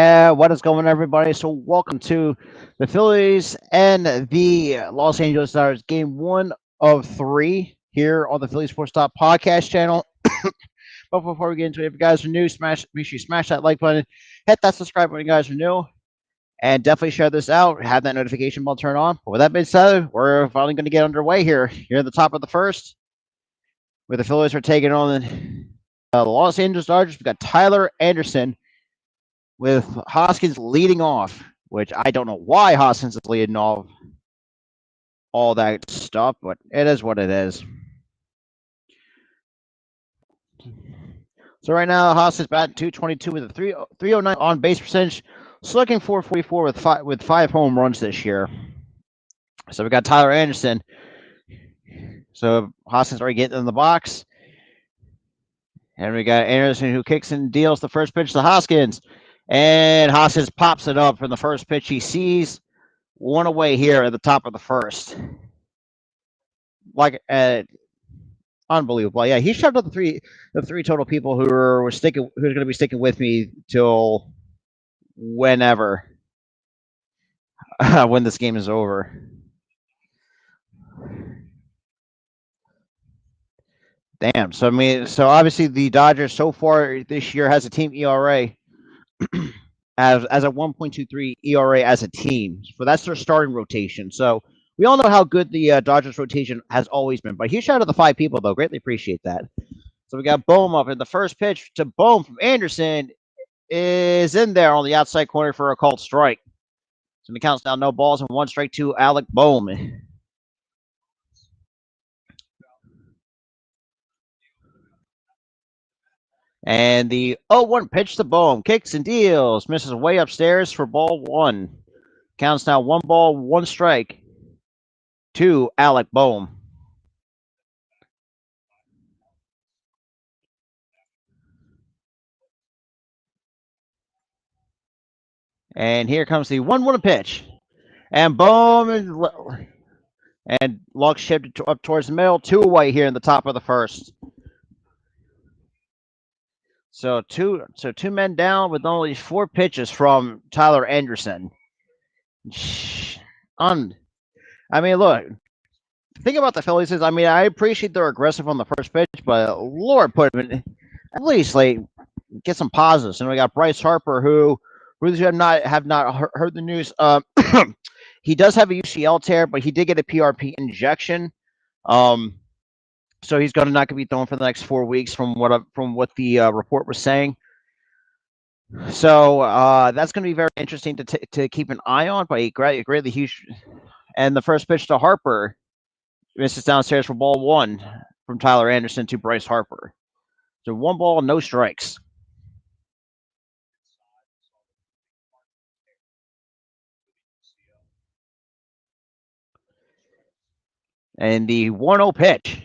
What is going on, everybody? So, welcome to the Phillies and the Los Angeles Stars game 1 of 3 here on the Phillies Sports Talk podcast channel. But before we get into it, if you guys are new, make sure you smash that like button, hit that subscribe button if you guys are new, and definitely share this out. Have that notification bell turned on. But with that being said, we're finally going to get underway here. Here at the top of the first, where the Phillies are taking on the Los Angeles Dodgers. We've got Tyler Anderson with Hoskins leading off, which I don't know why Hoskins is leading off all that stuff, but it is what it is. So right now, Hoskins batting 222 with a 309 on base percentage, slugging 444 with five home runs this year. So we got Tyler Anderson. So Hoskins already getting in the box. And we got Anderson who kicks and deals the first pitch to Hoskins. And Hoskins pops it up from the first pitch he sees. One away here at the top of the first. Like unbelievable. Yeah, he shoved up the three total people who's going to be sticking with me till whenever when this game is over. Damn. So obviously the Dodgers so far this year has a team ERA as a 1.23 ERA as a team. So that's their starting rotation. So we all know how good the Dodgers rotation has always been. But he shouted the 5 people, though. Greatly appreciate that. So we got Bohm up, and the first pitch to Bohm from Anderson is in there on the outside corner for a called strike. So the count's now no balls and 1 strike to Alec Bohm. And the 0-1 pitch to Bohm. Kicks and deals. Misses way upstairs for ball 1. Counts now 1 ball, 1 strike to Alec Bohm. And here comes the 1-1 pitch. And Bohm and Luck shifted up towards the middle. 2 away here in the top of the first. So two men down with only 4 pitches from Tyler Anderson. I mean, look. The thing about the Phillies is, I mean, I appreciate they're aggressive on the first pitch, but Lord, put them in, at least like get some positives. And we got Bryce Harper, who have not heard the news. He does have a UCL tear, but he did get a PRP injection. So he's not going to be thrown for the next 4 weeks, from what the report was saying. So that's going to be very interesting to keep an eye on. But he greatly huge. And the first pitch to Harper misses downstairs for ball 1 from Tyler Anderson to Bryce Harper. So 1 ball, no strikes. And the 1-0 pitch.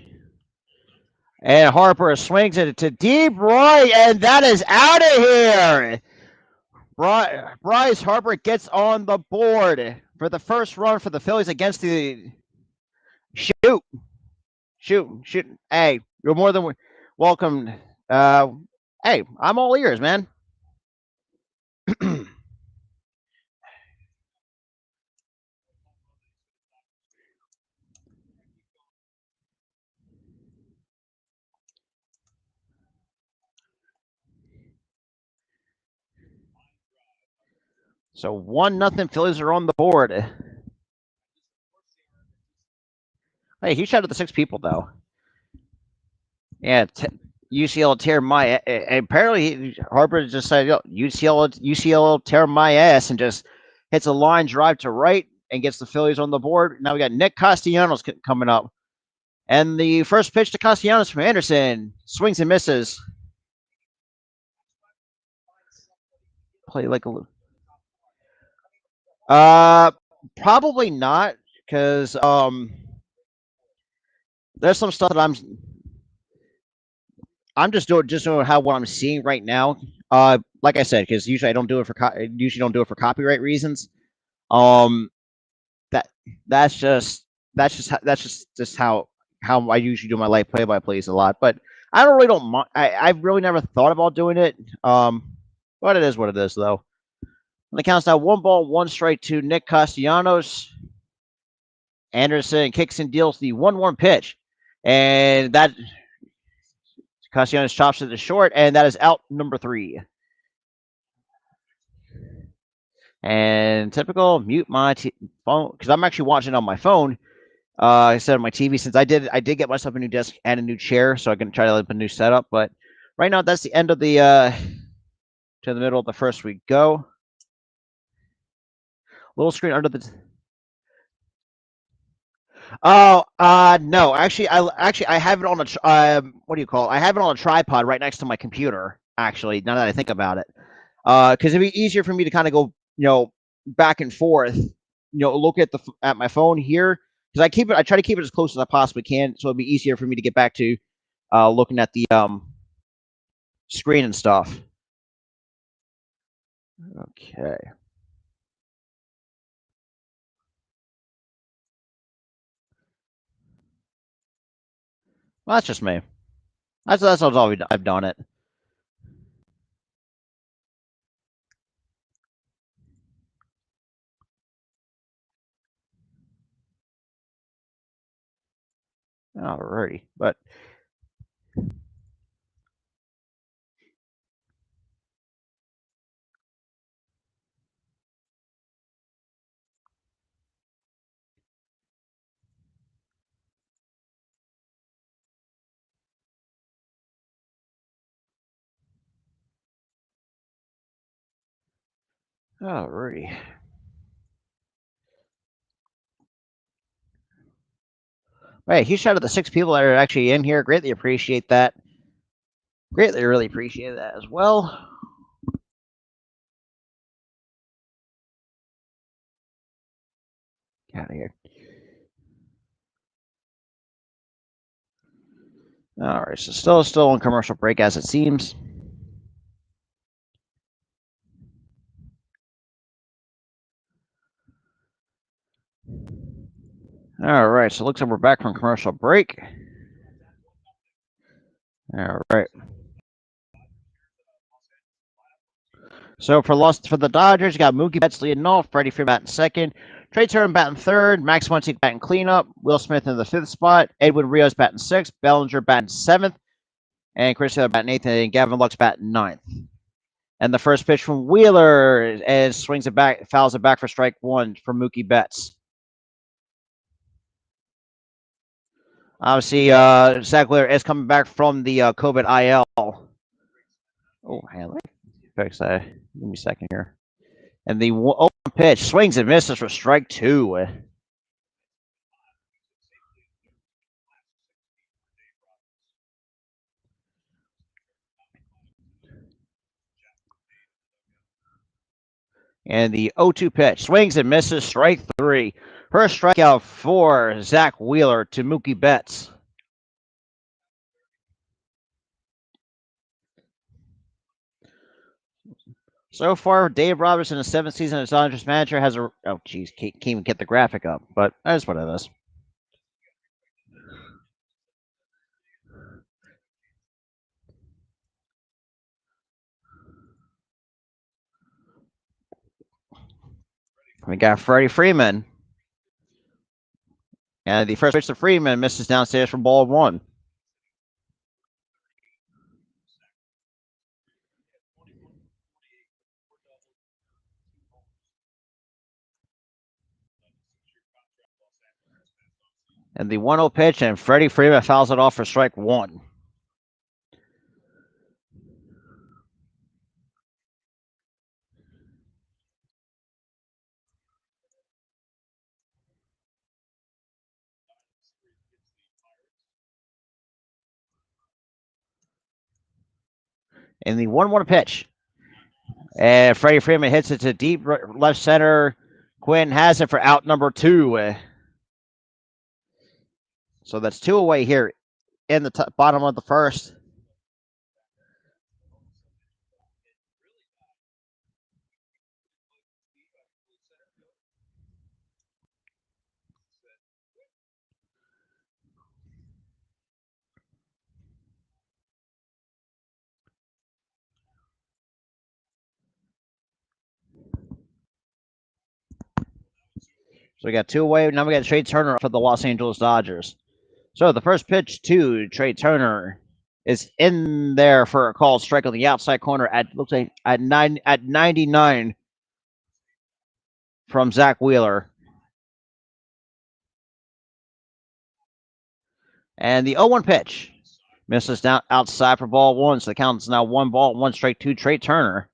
And Harper swings it to deep right, and that is out of here. Bryce Harper gets on the board for the first run for the Phillies against the shoot. Hey, you're more than welcome. Hey, I'm all ears, man. So 1-0 Phillies are on the board. Hey, he shot at the 6 people though. Yeah, UCL tear my. Apparently, Harper just said, UCL tear my ass, and just hits a line drive to right and gets the Phillies on the board. Now we got Nick Castellanos coming up, and the first pitch to Castellanos from Anderson swings and misses. Play like a. Probably not, because there's some stuff that I'm just doing what I'm seeing right now. Like I said, because usually I don't do it for copyright reasons. That's just how I usually do my live play-by-plays a lot. But I don't mind. I've really never thought about doing it. But it is what it is, though. The count's now 1-1 strike to Nick Castellanos. Anderson kicks and deals the 1-1 pitch. And that Castellanos chops it to short, and that is out number 3. And typical mute my phone because I'm actually watching on my phone instead of my TV. Since I did get myself a new desk and a new chair, so I can try to have a new setup. But right now, that's the end of the to the middle of the first we go. Little screen under the. Oh, no. Actually, I have it on a what do you call it? I have it on a tripod right next to my computer. Actually, now that I think about it, because it'd be easier for me to kind of go, back and forth. Look at at my phone here because I try to keep it as close as I possibly can, so it'd be easier for me to get back to looking at the screen and stuff. Okay. Well, that's just me. That's all I've done it. Alrighty, but alrighty. Hey, huge shout out to the 6 people that are actually in here. Greatly appreciate that. Greatly, really appreciate that as well. Get out of here. All right, so still on commercial break as it seems. All right, so it looks like we're back from commercial break. All right. So for the Dodgers, you got Mookie Betts leading off, Freddie Freeman batting second, Trey Turner batting third, Max Muncy batting cleanup, Will Smith in the 5th spot, Edwin Rios batting 6th, Bellinger batting 7th, and Chris Taylor batting 8th, and Gavin Lux batting 9th. And the first pitch from Wheeler as swings it back, fouls it back for strike 1 for Mookie Betts. Obviously, Zach Wheeler is coming back from the COVID IL. Oh, Hanley. Fix that. Give me a second here. And the open pitch swings and misses for strike 2. And the 0-2 pitch swings and misses strike 3. First strikeout for Zach Wheeler to Mookie Betts. So far, Dave Robertson, the 7th season as Dodgers manager, has a. Oh, geez, can't even get the graphic up, but that's what it is. We got Freddie Freeman. And the first pitch to Freeman misses downstairs for ball 1. And the 1-0 pitch, and Freddie Freeman fouls it off for strike 1. And the 1-1 pitch. And Freddie Freeman hits it to deep left center. Quinn has it for out number 2. So that's 2 away here in the bottom of the first. So we got 2 away. Now we got Trey Turner for the Los Angeles Dodgers. So the first pitch to Trey Turner is in there for a call strike on the outside corner at looks like at 99 from Zach Wheeler. And the 0-1 pitch misses down outside for ball 1. So the count is now 1-1 to Trey Turner.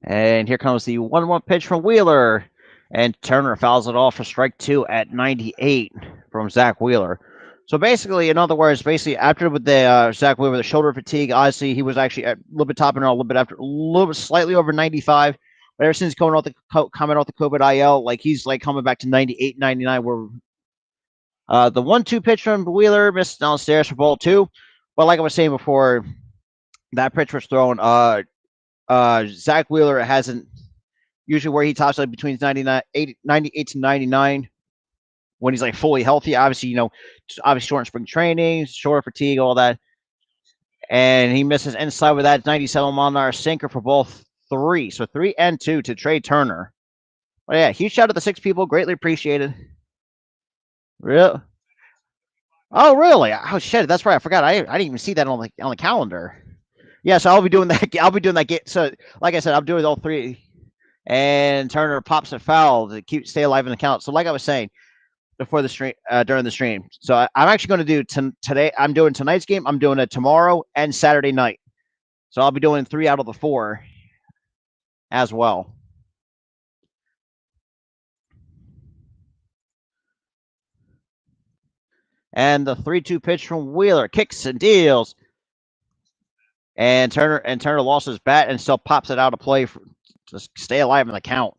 And here comes the 1-1 pitch from Wheeler. And Turner fouls it off for strike 2 at 98 from Zach Wheeler. So basically, in other words, after with the Zach Wheeler, the shoulder fatigue, obviously he was actually a little bit topping out, a little bit after, a little bit slightly over 95. But ever since coming off the COVID IL, like he's like coming back to 98, 99. Where the 1-2 pitch from Wheeler missed downstairs for ball 2. But like I was saying before, that pitch was thrown. Zach Wheeler hasn't usually where he tops like between 98 to 99 when he's like fully healthy. Obviously, obviously short in spring training, short fatigue, all that. And he misses inside with that 97-mile-an-hour sinker for both 3. So 3 and 2 to Trey Turner. But yeah, huge shout out to the 6 people. Greatly appreciated. Real. Oh, really? Oh, shit. That's right. I forgot. I didn't even see that on the calendar. Yeah, so I'll be doing that. I'll be doing that. So, like I said, I'm doing all 3. And Turner pops a foul to stay alive in the count. So, like I was saying before the stream, during the stream, so I'm actually going to do today. I'm doing tonight's game. I'm doing it tomorrow and Saturday night. So I'll be doing 3 out of the 4 as well. And the 3-2 pitch from Wheeler kicks and deals. And Turner lost his bat and still pops it out of play to stay alive in the count.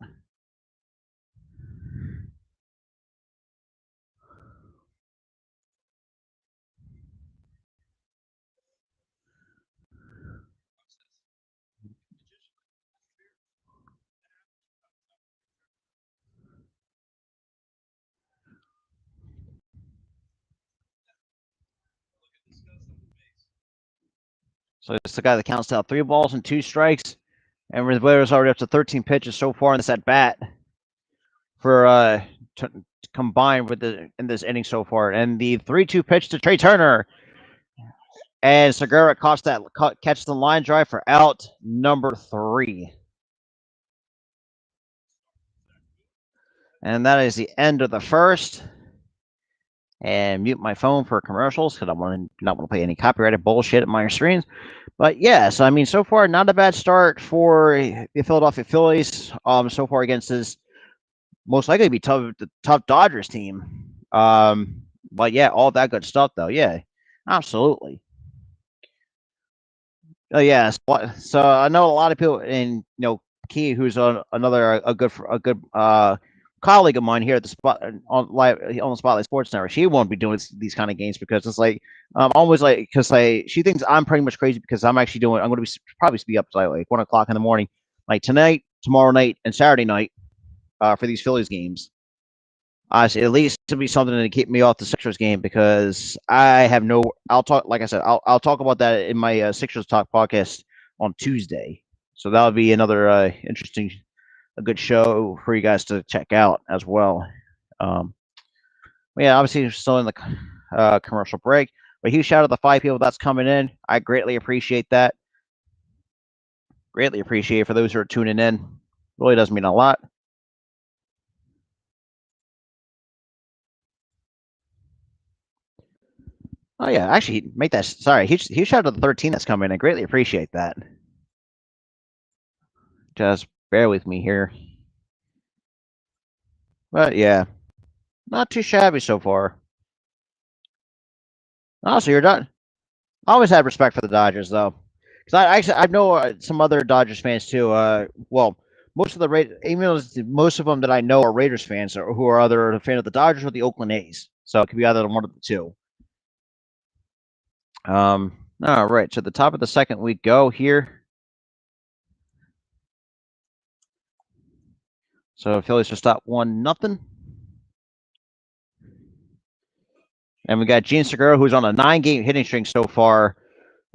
So it's the guy that counts out 3 balls and 2 strikes. And Wheeler's already up to 13 pitches so far in this at bat for combined with in this inning so far. And the 3-2 pitch to Trey Turner. And Segura catches the line drive for out number 3. And that is the end of the first. And mute my phone for commercials because I not want to play any copyrighted bullshit at my screens. But yeah, so I mean, so far not a bad start for the Philadelphia Phillies. So far against this most likely to be tough Dodgers team. But yeah, all that good stuff though. Yeah, absolutely. Oh yeah, so I know a lot of people, and Key, who's another a good colleague of mine here at the spot on the Spotlight Sports Network. She won't be doing these kind of games because it's like always like because she thinks I'm pretty much crazy because I'm actually doing. I'm going to probably be up to like 1:00 in the morning, like tonight, tomorrow night, and Saturday night for these Phillies games. At least to be something to keep me off the Sixers game because I have no. I'll talk. Like I said, I'll talk about that in my Sixers Talk podcast on Tuesday. So that'll be another interesting, a good show for you guys to check out as well. Yeah, obviously still in the commercial break, but huge shout out to the 5 people that's coming in. I greatly appreciate that. Greatly appreciate for those who are tuning in. Really does mean a lot. Oh yeah, actually make that. Sorry, huge shout out to the 13 that's coming in. I greatly appreciate that. Just bear with me here. But yeah, not too shabby so far. Oh, so you're done. I always had respect for the Dodgers though, because I know some other Dodgers fans too. Well, most of the even though most of them that I know are Raiders fans or who are either a fan of the Dodgers or the Oakland A's. So it could be either one of the two. All right, to the top of the second we go here. So Phillies just up 1-0. And we got Gene Segura, who's on a 9-game hitting string so far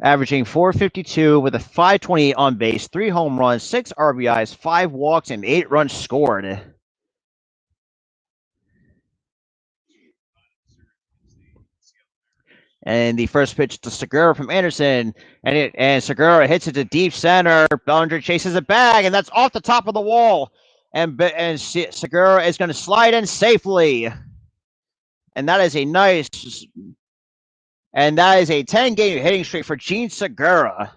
averaging 452 with a 528 on base, 3 home runs, 6 RBIs, 5 walks, and 8 runs scored. And the first pitch to Segura from Anderson, and Segura hits it to deep center. Bellinger chases it back, and that's off the top of the wall. And Segura is going to slide in safely. And that is a 10-game hitting streak for Gene Segura.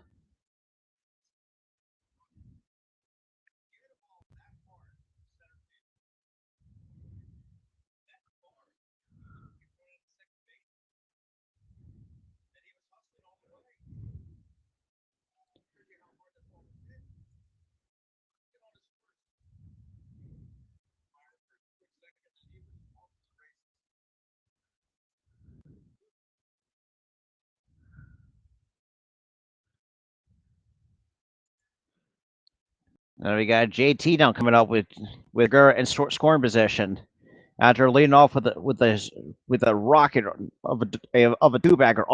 Now we got JT now coming up with Segura in scoring position after leading off with a rocket of a two-bagger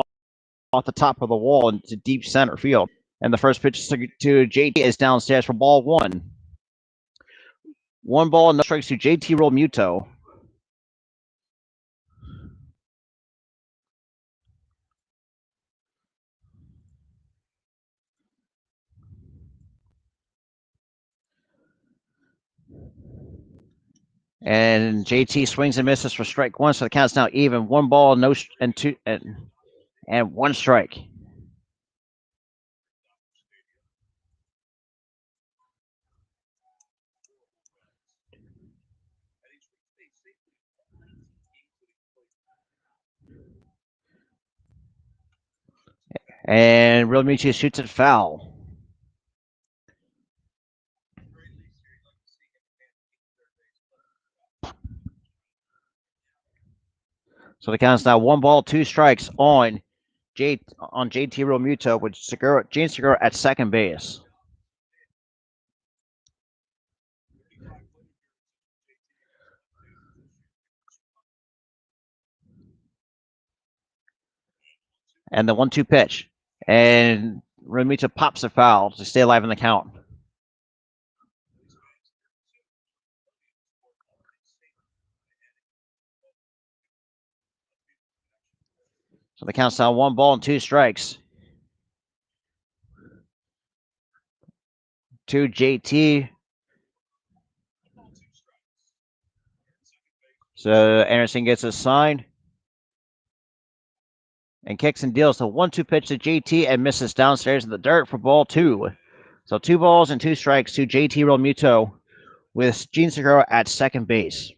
off the top of the wall into deep center field. And the first pitch to JT is downstairs for ball one. 1 ball, no strikes to JT Realmuto. And JT swings and misses for strike one, so the count's now even. 1 ball, no and 1 strike. And Realmuto shoots it foul. So the count's now 1 ball, 2 strikes on JT Realmuto with Gene Segura at second base. And the 1-2 pitch. And Realmuto pops a foul to stay alive in the count. So the count's now 1 ball and 2 strikes to JT. So Anderson gets a sign and kicks and deals the 1-2 pitch to JT and misses downstairs in the dirt for ball 2. So 2 balls and 2 strikes to JT Realmuto with Gene Segura at second base.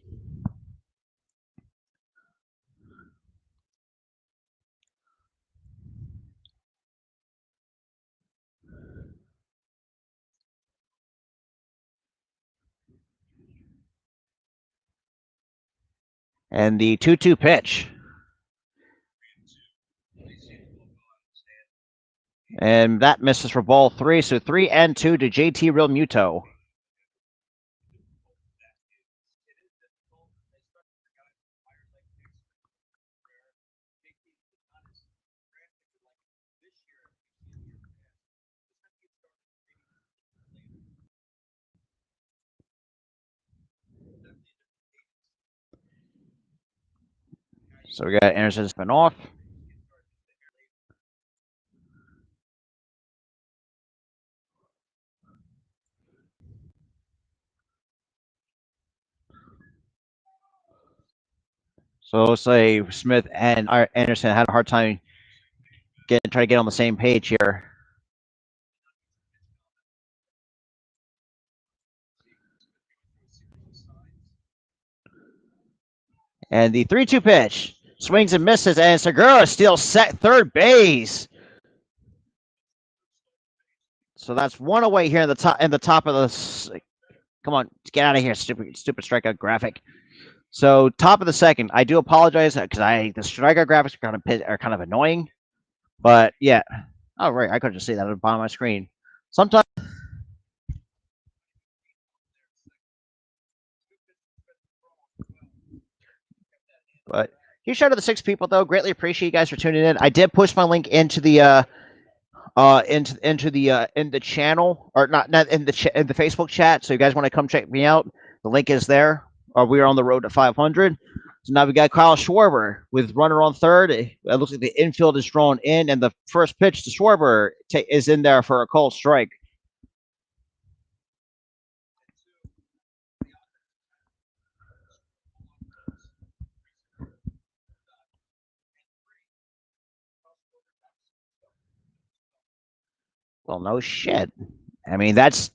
And the 2-2 pitch. And that misses for ball 3. So 3-2 to JT Realmuto. So we got Anderson's been off. So let's say Smith and Anderson had a hard time trying to get on the same page here. And the 3-2 pitch swings and misses, and Segura steals third base. So that's 1 away here in the top of the. Come on, get out of here, stupid strikeout graphic. So top of the second. I do apologize because the strikeout graphics are kind of annoying, but yeah. Oh right, I could just see that at the bottom of my screen. Sometimes. But huge shout out to the 6 people though. Greatly appreciate you guys for tuning in. I did push my link into the into the in the channel, or not in in the Facebook chat. So you guys want to come check me out? The link is there. We are on the road to 500. So now we got Kyle Schwarber with runner on third. It looks like the infield is drawn in, and the first pitch to Schwarber is in there for a called strike. Well, no shit. I mean, that's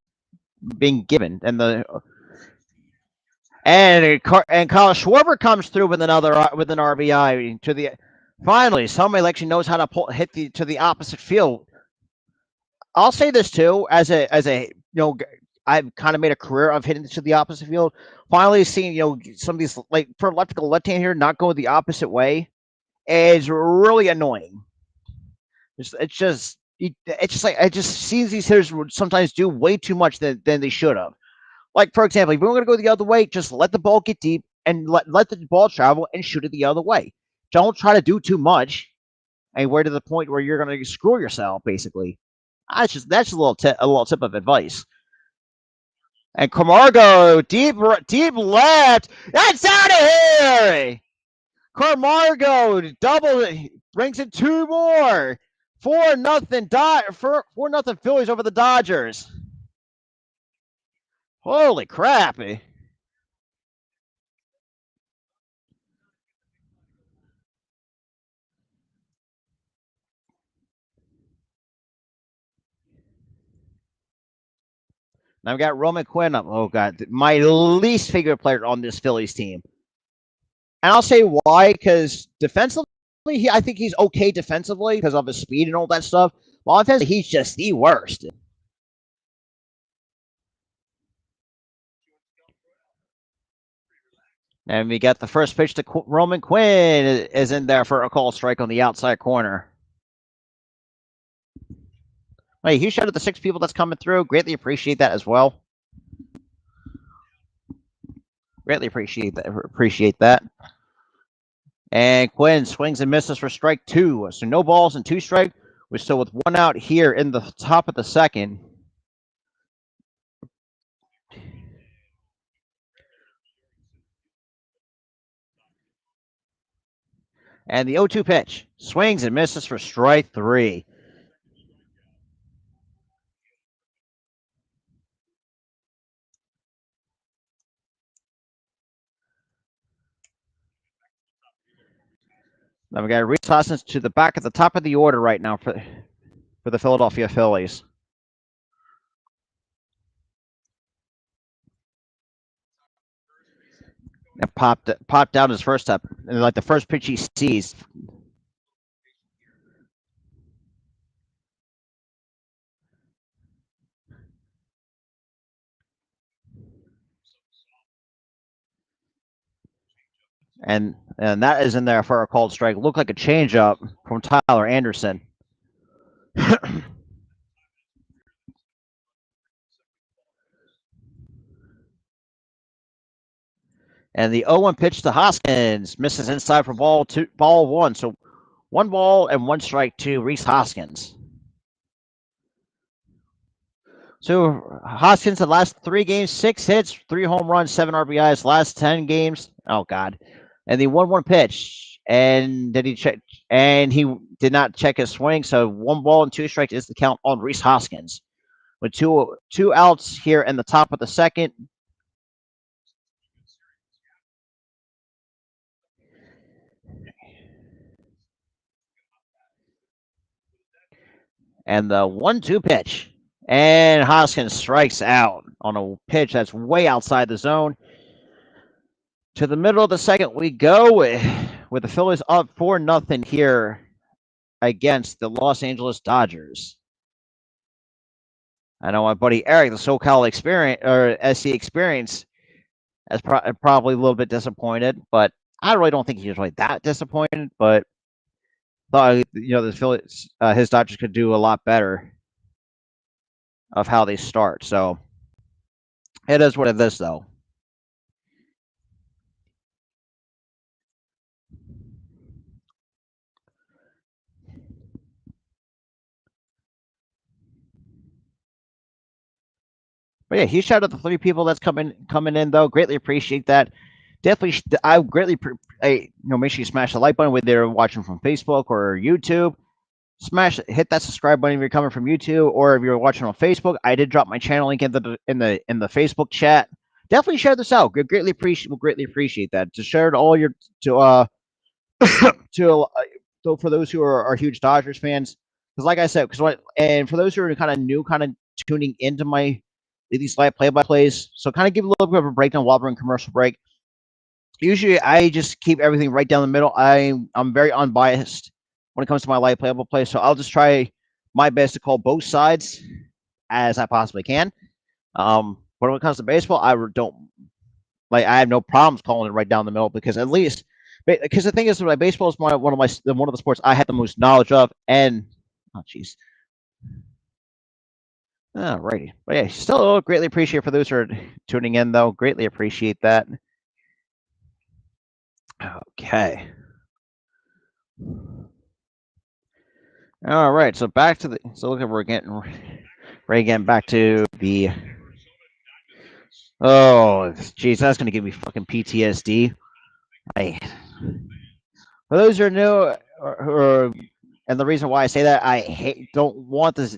being given, and Kyle Schwarber comes through with with an RBI to the. Finally, somebody actually knows how to hit to the opposite field. I'll say this too, I've kind of made a career of hitting to the opposite field. Finally, seeing some of these, like, for left to go left hand here, not go the opposite way is really annoying. It's just like I just see these hitters sometimes do way too much than they should have. Like, for example, if we're going to go the other way, just let the ball get deep and let the ball travel and shoot it the other way. Don't try to do too much and we're to the point where you're going to screw yourself, basically. That's a little tip of advice. And Camargo, deep left. That's out of here. Camargo double brings in two more. 4-0 4-0 Phillies over the Dodgers. Holy crap. Now we got Roman Quinn up. Oh god, my least favorite player on this Phillies team. And I'll say why, because defensively, I think he's okay defensively because of his speed and all that stuff. Well, offensively, he's just the worst. And we got the first pitch to Roman Quinn is in there for a call strike on the outside corner. Hey, huge shout out to the 6 people that's coming through. Greatly appreciate that as well. Greatly appreciate that. And Quinn swings and misses for strike 2. So no balls and 2 strike. We're still with 1 out here in the top of the second. And the 0-2 pitch swings and misses for strike 3. Now we got Reese Hoskins to the back at the top of the order right now for the Philadelphia Phillies. And popped down his first step, and like the first pitch he sees. And that is in there for a called strike. Looked like a changeup from Tyler Anderson. And the 0-1 pitch to Hoskins misses inside for ball 1. So 1 ball and 1 strike to Reese Hoskins. So Hoskins, the last 3 games, 6 hits, 3 home runs, 7 RBIs. Last 10 games, oh god. And the 1-1 pitch, and did he check? And he did not check his swing. So 1 ball and 2 strikes is the count on Reese Hoskins. With two outs here in the top of the second. And the 1-2 pitch. And Hoskins strikes out on a pitch that's way outside the zone. To the middle of the second we go with the Phillies up 4-0 here against the Los Angeles Dodgers. I know my buddy Eric, the SoCal experience or SC experience, is probably a little bit disappointed, but I really don't think he's really that disappointed. But thought the Phillies, his Dodgers could do a lot better of how they start. So it is what it is, though. But yeah, huge shout out to the 3 people that's coming in though. Greatly appreciate that. Definitely, I greatly, make sure you smash the like button whether they're watching from Facebook or YouTube. Hit that subscribe button if you're coming from YouTube or if you're watching on Facebook. I did drop my channel link in the Facebook chat. Definitely share this out. We'll greatly appreciate that. To share it all your to to so for those who are huge Dodgers fans, because like I said, and for those who are kind of new, kind of tuning into these live play-by-plays, so kind of give a little bit of a breakdown while we're in commercial break. Usually, I just keep everything right down the middle. I'm very unbiased when it comes to my live playable play, so I'll just try my best to call both sides as I possibly can. But when it comes to baseball, don't like I have no problems calling it right down the middle because at least because the thing is, like, baseball is one of the sports I have the most knowledge of, and oh jeez, alrighty, but yeah, still greatly appreciate for those who are tuning in though. Greatly appreciate that. Okay. All right, so back to look at we're getting back to the oh jeez, that's gonna give me fucking PTSD. I For those who are new, and the reason why I say that, don't want this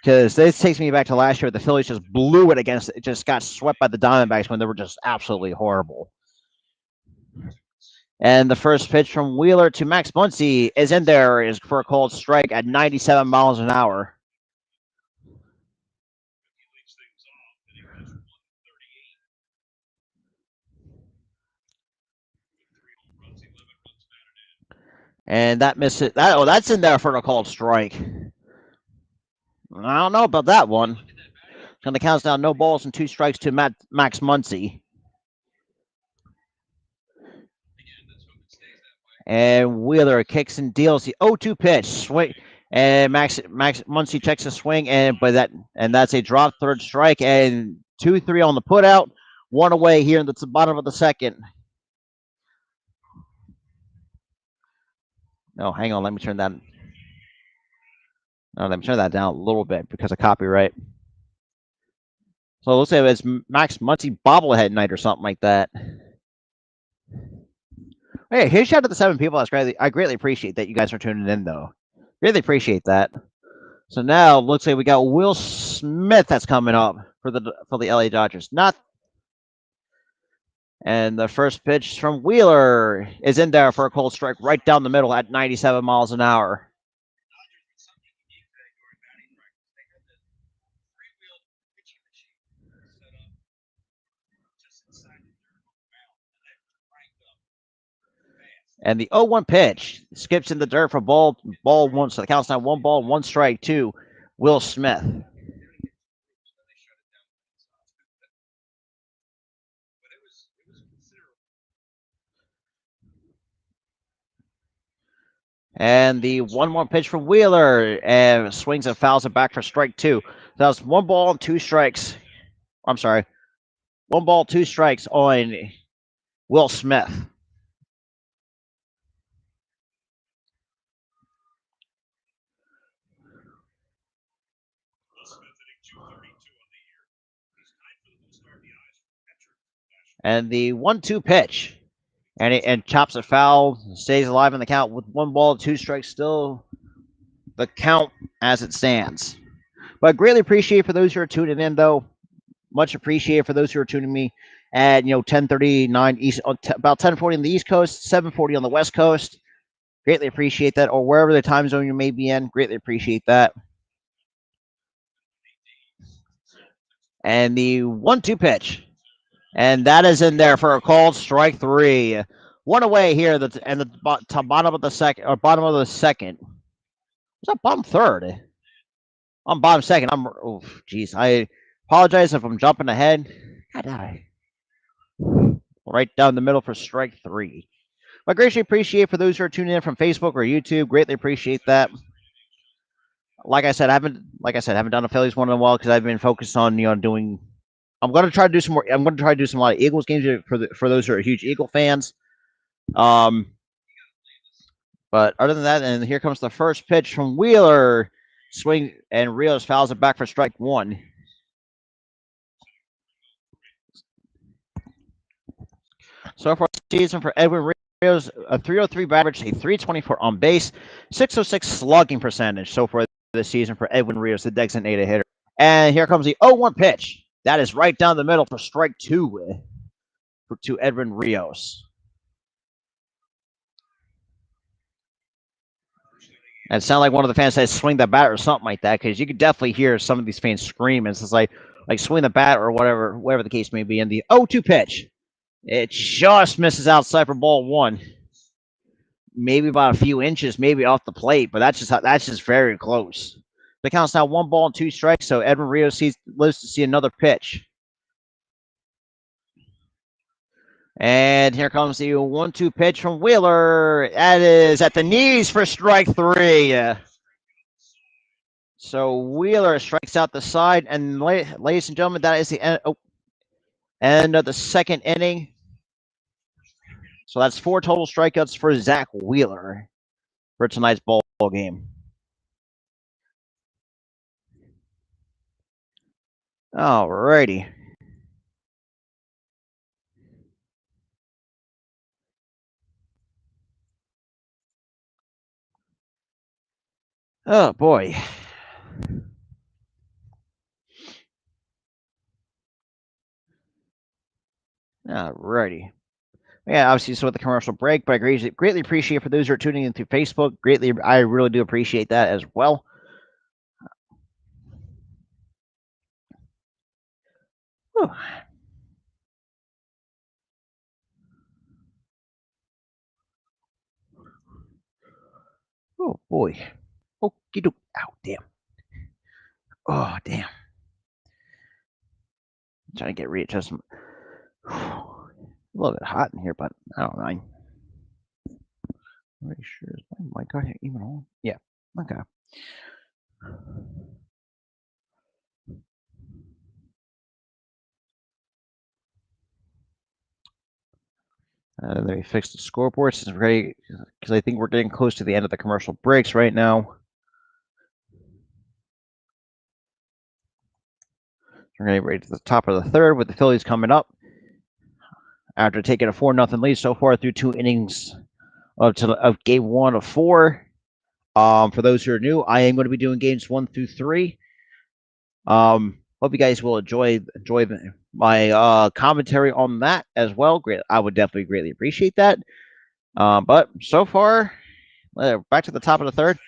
because this takes me back to last year. The Phillies just blew it just got swept by the Diamondbacks when they were just absolutely horrible. And the first pitch from Wheeler to Max Muncy is in there is for a cold strike at 97 miles an hour. And that misses that's in there for a cold strike. I don't know about that one. Gonna count down no balls and 2 strikes to Max Muncy. And Wheeler kicks and deals the 0-2 pitch. Swing and Max Muncy checks a swing and that's a drop third strike and 2-3 on the putout. 1 away here in the bottom of the second. No, hang on, let me turn that. No, let me turn that down a little bit because of copyright. So let's say it's Max Muncy bobblehead night or something like that. Hey, here's shout out to the 7 people. I greatly appreciate that you guys are tuning in though. Really appreciate that. So now looks like we got Will Smith that's coming up for the LA Dodgers. And the first pitch from Wheeler is in there for a cold strike right down the middle at 97 miles an hour. And the 0-1 pitch skips in the dirt for ball 1. So the count's now 1 ball, 1 strike to Will Smith. And the 1-1 pitch from Wheeler and swings and fouls it back for strike 2. That was 1 ball and 2 strikes. I'm sorry. 1 ball, 2 strikes on Will Smith. And the 1-2 pitch. And chops it foul, stays alive in the count with 1 ball, 2 strikes, still the count as it stands. But greatly appreciate for those who are tuning in, though. Much appreciated for those who are tuning me at 10:39 East, about 10:40 on the East Coast, 7:40 on the West Coast. Greatly appreciate that, or wherever the time zone you may be in. Greatly appreciate that. And the 1-2 pitch. And that is in there for a called strike 3. 1 away here, and the bottom of the second, or bottom of the second. Is that bottom third? I'm bottom second. I apologize if I'm jumping ahead. God, right down the middle for strike 3. I greatly appreciate for those who are tuning in from Facebook or YouTube. Greatly appreciate that. Like I said, I haven't done a Phillies one in a while because I've been focused on doing. I'm going to try to do some more. I'm going to try to do some a lot of Eagles games for those who are huge Eagle fans. But other than that, and here comes the first pitch from Wheeler. Swing and Rios fouls it back for strike 1. So far this season for Edwin Rios, a 303 bat average, a 324 on base, 606 slugging percentage so far this season for Edwin Rios, the designated hitter. And here comes the 0-1 pitch. That is right down the middle for strike two to Edwin Rios. And it sounded like one of the fans said swing the bat or something like that, because you could definitely hear some of these fans scream. It's just like swing the bat or whatever the case may be. And the 0-2 pitch, it just misses outside for ball one. Maybe about a few inches, maybe off the plate, but that's just very close. The count's now 1-2 strikes, so Edwin Rios lives to see another pitch. And here comes the 1-2 pitch from Wheeler. That is at the knees for strike three. So Wheeler strikes out the side, and ladies and gentlemen, that is the end of the second inning. So that's 4 total strikeouts for Zach Wheeler for tonight's ball game. Alrighty. Oh boy. Alrighty. Yeah, obviously, so with the commercial break, but I greatly appreciate for those who are tuning in through Facebook. I really do appreciate that as well. Whew. Oh boy. Okie doke. Ow, damn. Oh, damn. I'm trying to get readjustment. A little bit hot in here, but I don't mind. I'm pretty sure is my mic even on? Yeah. Okay. Let me fix the scoreboard since we're ready, because I think we're getting close to the end of the commercial breaks right now. We're getting ready to the top of the third with the Phillies coming up after taking a 4-0 lead so far through 2 innings of game 1 of 4. For those who are new, I am going to be doing games 1 through 3. Hope you guys will enjoy my commentary on that as well. Great, I would definitely greatly appreciate that. But so far, back to the top of the third.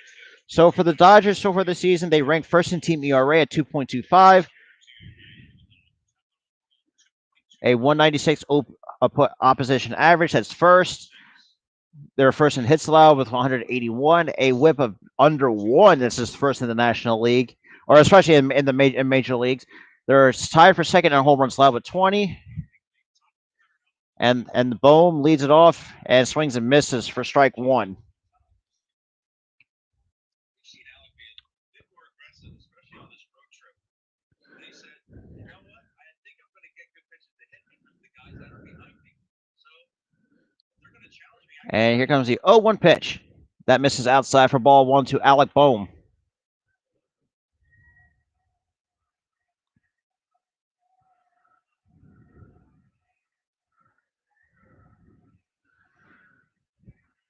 So for the Dodgers, so far this season, they ranked first in team ERA at 2.25, a 196 opposition average. That's first. They're first in hits allowed with 181, a WHIP of under 1. This is first in the National League, or especially in the major leagues. They're tied for second in home runs allowed with 20. And Bohm leads it off and swings and misses for strike one. And here comes the 0-1 pitch. That misses outside for ball one to Alec Bohm.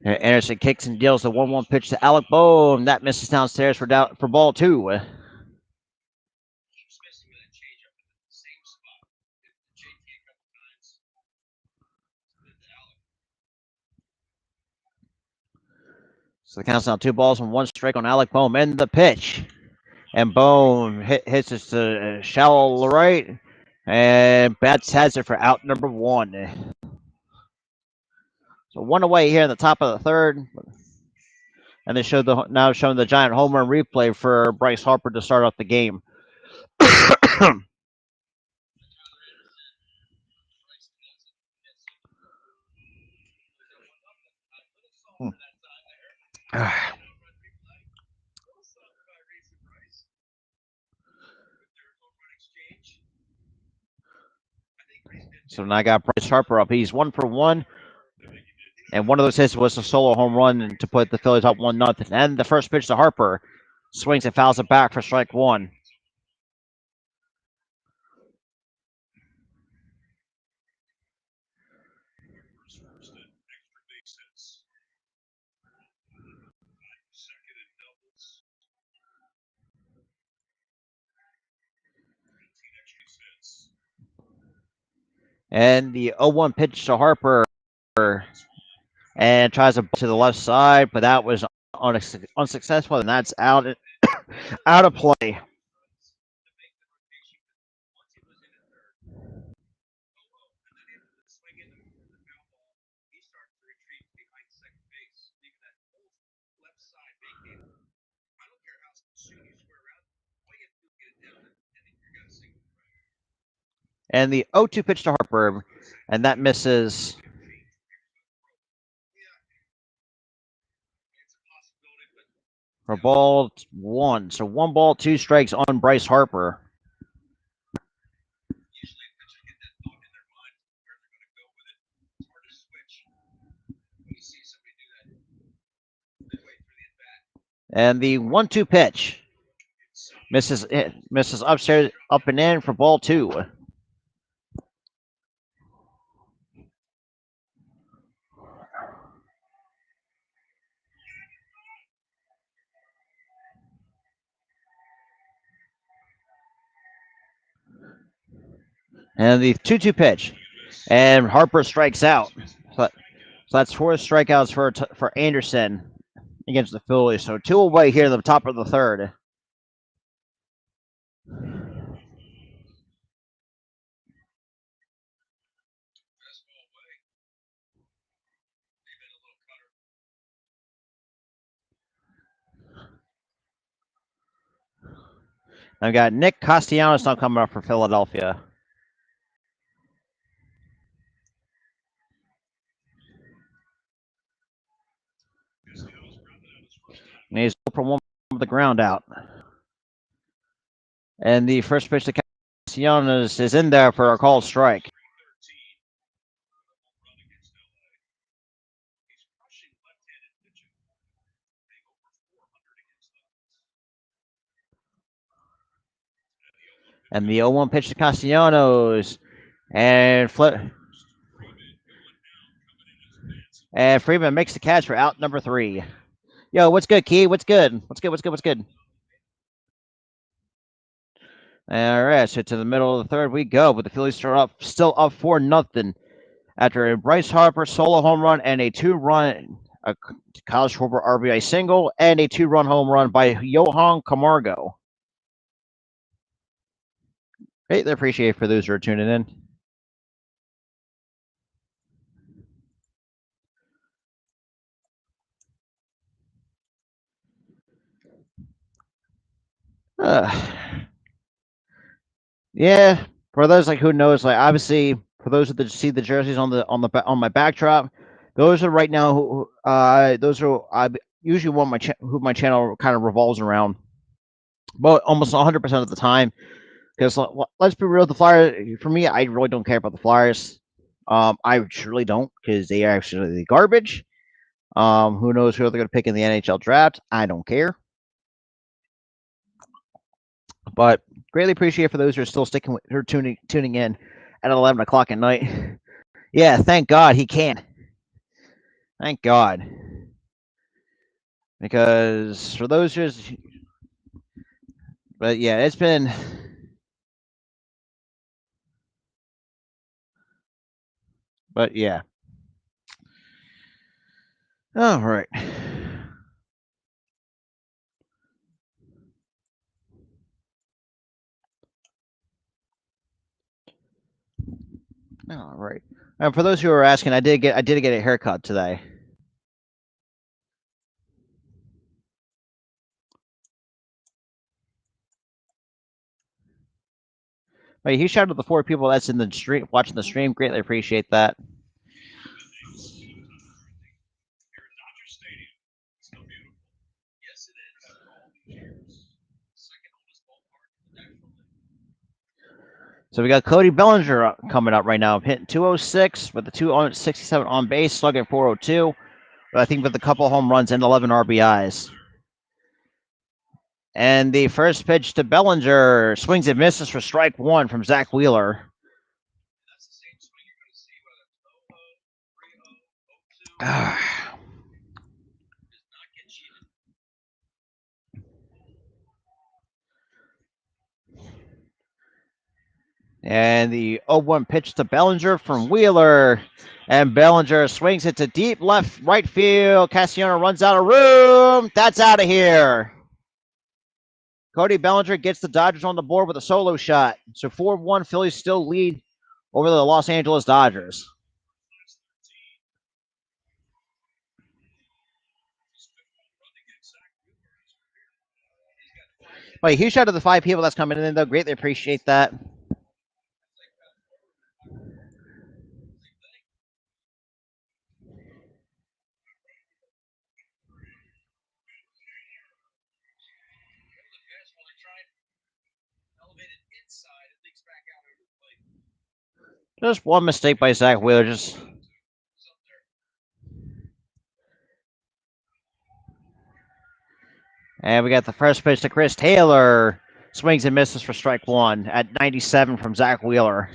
Anderson kicks and deals the 1-1 pitch to Alec Bohm. That misses downstairs for ball two. So the count's now 2 balls and 1 strike on Alec Bohm. And the pitch. And Bohm hits it to shallow right. And Bats has it for out number 1. So 1 away here in the top of the third. And they now showing the giant home run replay for Bryce Harper to start off the game. So now I got Bryce Harper up. He's 1 for 1. And one of those hits was a solo home run to put the Phillies up 1-0. And the first pitch to Harper swings and fouls it back for strike one. And the 0-1 pitch to Harper and tries to the left side, but that was unsuccessful, and that's out of play. And the 0-2 pitch to Harper, and that misses for ball one. So 1 ball, 2 strikes on Bryce Harper. And the 1-2 pitch misses upstairs, up and in for ball 2. And the 2-2 pitch, and Harper strikes out. So that's 4 strikeouts for Anderson against the Phillies. So 2 away here at the top of the third. I've got Nick Castellanos now coming up for Philadelphia. And he's for 1 with the ground out. And the first pitch to Castellanos is in there for a called strike. And the 0-1 pitch to Castellanos. And flip. And Freeman makes the catch for out number 3. Yo, what's good, Key? What's good? What's good? All right, so to the middle of the third we go, but the Phillies start still up 4-0 after a Bryce Harper solo home run and a 2-run Kyle Schwarber RBI single and a 2-run home run by Johan Camargo. Greatly appreciate for those who are tuning in. Yeah, for those who knows, obviously for those that see the jerseys on my backdrop, those are right now. Those are I usually who my channel kind of revolves around, but almost 100% of the time. Because let's be real, the Flyers for me, I really don't care about the Flyers. I truly don't because they are actually garbage. Who knows who they're going to pick in the NHL draft? I don't care. But greatly appreciate for those who are still tuning in at 11 o'clock at night. Yeah, thank God he can. Thank God. Because for those who, but yeah, it's been. But yeah. All right. All right. And for those who are asking, I did get a haircut today. But huge shout out to the 4 people that's in the stream watching the stream. Greatly appreciate that. So we got Cody Bellinger coming up right now, hitting 206 with the 267 on base, slugging 402. But I think with a couple home runs and 11 RBIs. And the first pitch to Bellinger swings and misses for strike 1 from Zach Wheeler. And the 0-1 pitch to Bellinger from Wheeler. And Bellinger swings it to deep left right field. Cassiano runs out of room. That's out of here. Cody Bellinger gets the Dodgers on the board with a solo shot. So 4-1, Phillies still lead over the Los Angeles Dodgers. But a huge shout out to the 5 people that's coming in, though. Greatly appreciate that. Just one mistake by Zach Wheeler. And we got the first pitch to Chris Taylor. Swings and misses for strike one at 97 from Zach Wheeler.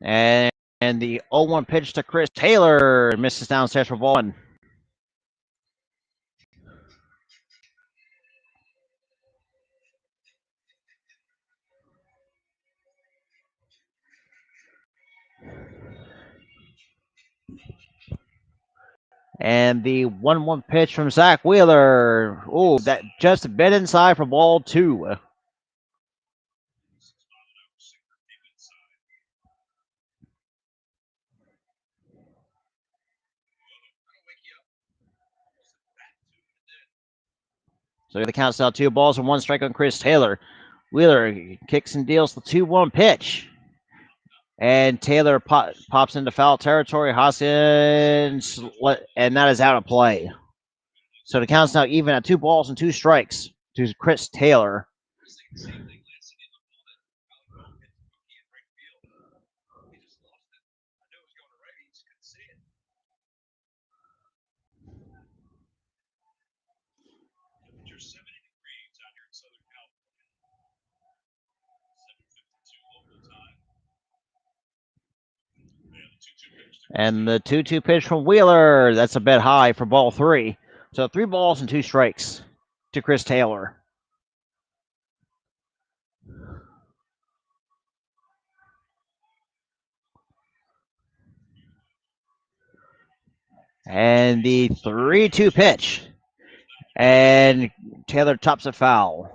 And the 0-1 pitch to Chris Taylor misses downstairs for ball one. And the 1-1 pitch from Zach Wheeler. Oh, that just a bit inside for ball two. So the count's now 2 balls and 1 strike on Chris Taylor. Wheeler kicks and deals the 2-1 pitch. And Taylor pops into foul territory. Hoskins, and that is out of play. So the count's now even at 2 balls and 2 strikes to Chris Taylor. And the 2-2 pitch from Wheeler. That's a bit high for ball 3. So 3 balls and 2 strikes to Chris Taylor. And the 3-2 pitch. And Taylor tops a foul.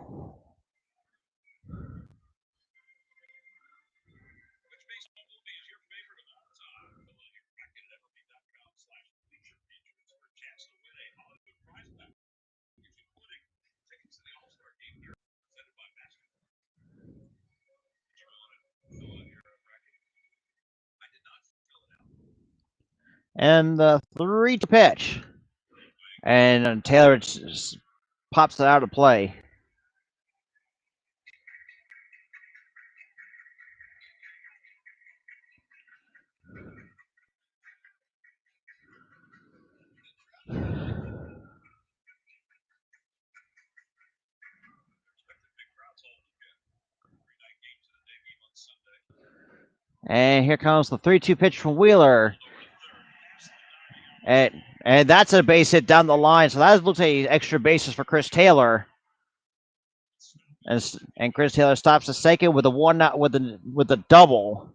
And the 3-2 pitch. And Taylor pops it out of play. And here comes the 3-2 pitch from Wheeler. And that's a base hit down the line. So that looks like extra bases for Chris Taylor. And Chris Taylor stops the second with a one out with a double.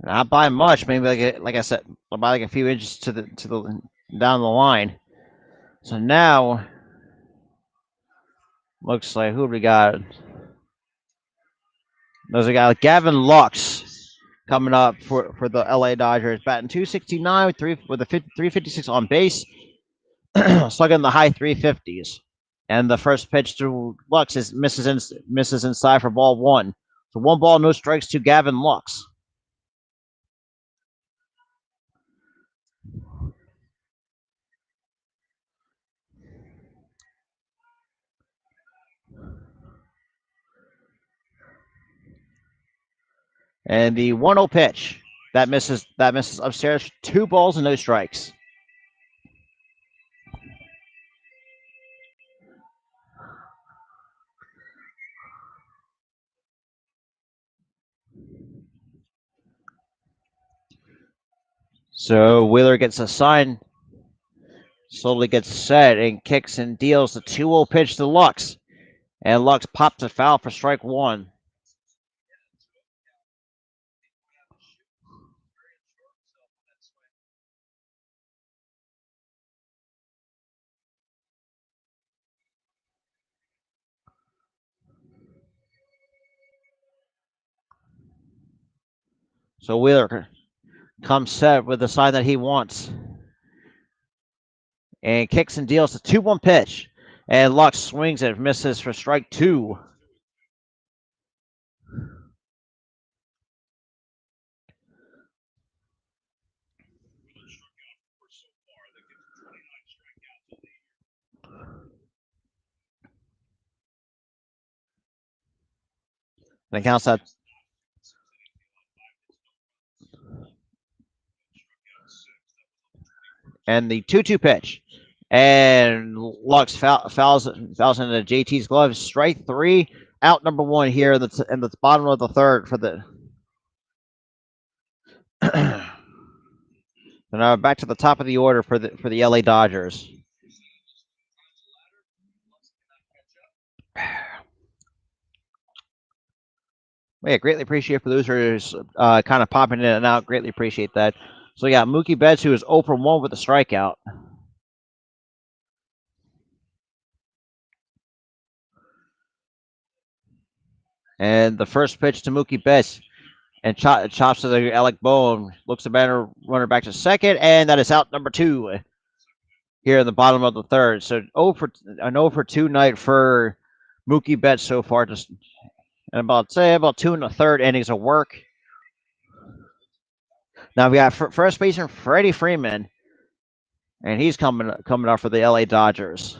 Not by much, maybe like I said, by like a few inches to the down the line. So now looks like who we got? There's a guy like Gavin Lux coming up for the LA Dodgers, batting 269 with a 356 on base, slugging the high 350s. And the first pitch to Lux misses inside for ball one. So 1 ball, no strikes to Gavin Lux. And the 1-0 pitch. That misses. That misses upstairs. 2 balls and no strikes. So Wheeler gets a sign, slowly gets set, and kicks and deals the 2-0 pitch to Lux. And Lux pops a foul for strike 1. So Wheeler comes set with the sign that he wants. And kicks and deals the 2-1 pitch. And Lux swings and misses for strike 2. And it counts out. And the 2-2 pitch. And Lux fouls into JT's glove. Strike 3. Out number 1 here in the bottom of the third for the. So now back to the top of the order for the LA Dodgers. Yeah, greatly appreciate for those who are kind of popping in and out. Greatly appreciate that. So yeah, Mookie Betts, who is 0 for 1 with a strikeout. And the first pitch to Mookie Betts, and chops to the Alec Bohm, looks the batter runner back to second, and that is out number 2 here in the bottom of the third. So an 0 for 2 night for Mookie Betts so far, just and about 2 and a third innings of work. Now we got first baseman Freddie Freeman, and he's coming up for the LA Dodgers.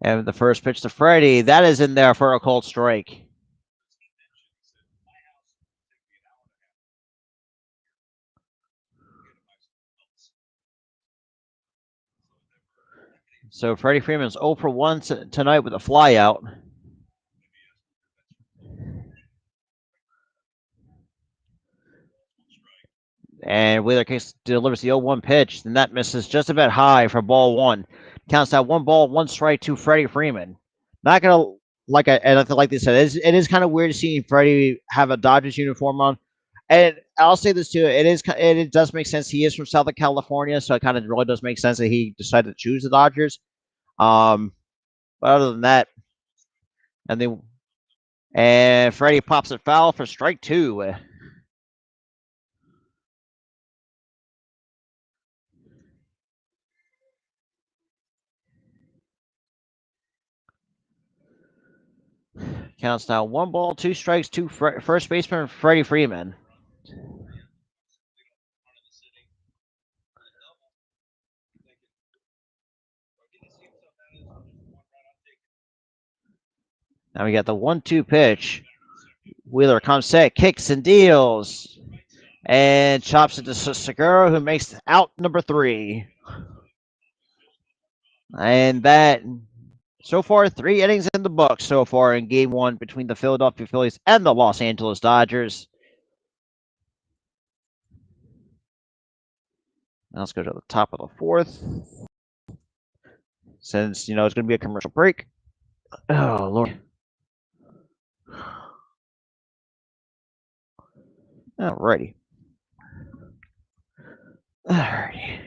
And the first pitch to Freddie, that is in there for a cold strike. So Freddie Freeman's 0 for 1 tonight with a flyout. And Wheeler delivers the 0-1 pitch, and that misses just a bit high for ball 1. Counts out 1 ball, 1 strike to Freddie Freeman. Not gonna like they said, it is kind of weird seeing Freddie have a Dodgers uniform on. And I'll say this too, it does make sense. He is from Southern California, so it kind of really does make sense that he decided to choose the Dodgers. But other than that, and Freddie pops it foul for strike 2. Counts now 1 ball, 2 strikes to first baseman Freddie Freeman. Now we got the 1-2 pitch. Wheeler comes set, kicks and deals, and chops it to Segura, who makes out number 3. And that, so far, 3 innings in the book so far in Game 1 between the Philadelphia Phillies and the Los Angeles Dodgers. Now let's go to the top of the 4th. Since, it's going to be a commercial break. Oh, Lord. Alrighty. Alrighty.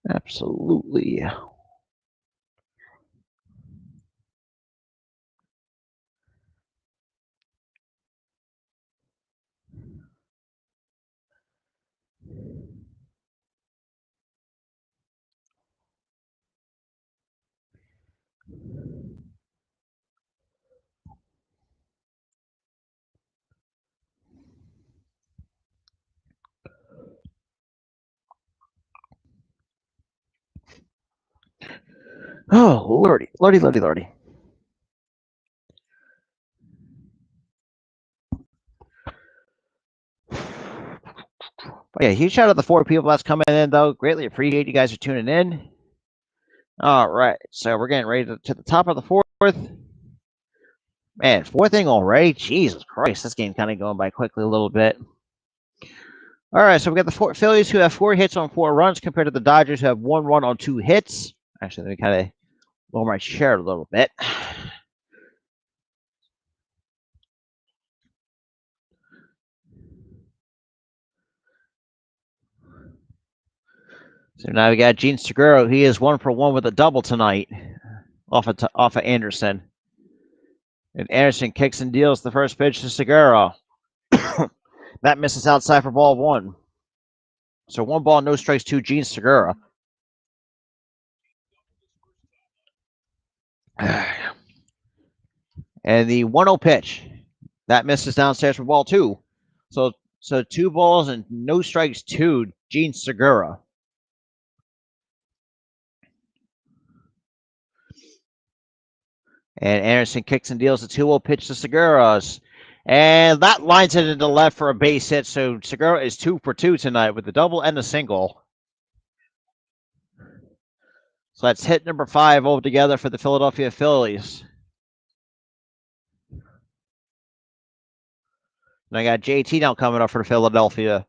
Absolutely. Oh, lordy, lordy, lordy, lordy. But yeah, huge shout out to the 4 people that's coming in, though. Greatly appreciate you guys for tuning in. All right, so we're getting ready to the top of the fourth. Man, fourth inning already? Jesus Christ, this game's kind of going by quickly a little bit. All right, so we got the Phillies who have 4 hits on 4 runs compared to the Dodgers who have 1 run on 2 hits. Actually, let me kind of lower my chair a little bit. So now we got Gene Segura. He is 1 for 1 with a double tonight off of Anderson. And Anderson kicks and deals the first pitch to Segura. That misses outside for ball 1. So 1 ball, no strikes to Gene Segura. And the 1-0 pitch. That misses downstairs for ball 2. So 2 balls and no strikes to Gene Segura. And Anderson kicks and deals the 2-0 pitch to Segura's. And that lines it into left for a base hit. So Segura is 2 for 2 tonight with the double and the single. So that's hit number 5 altogether for the Philadelphia Phillies. And I got JT now coming up for Philadelphia.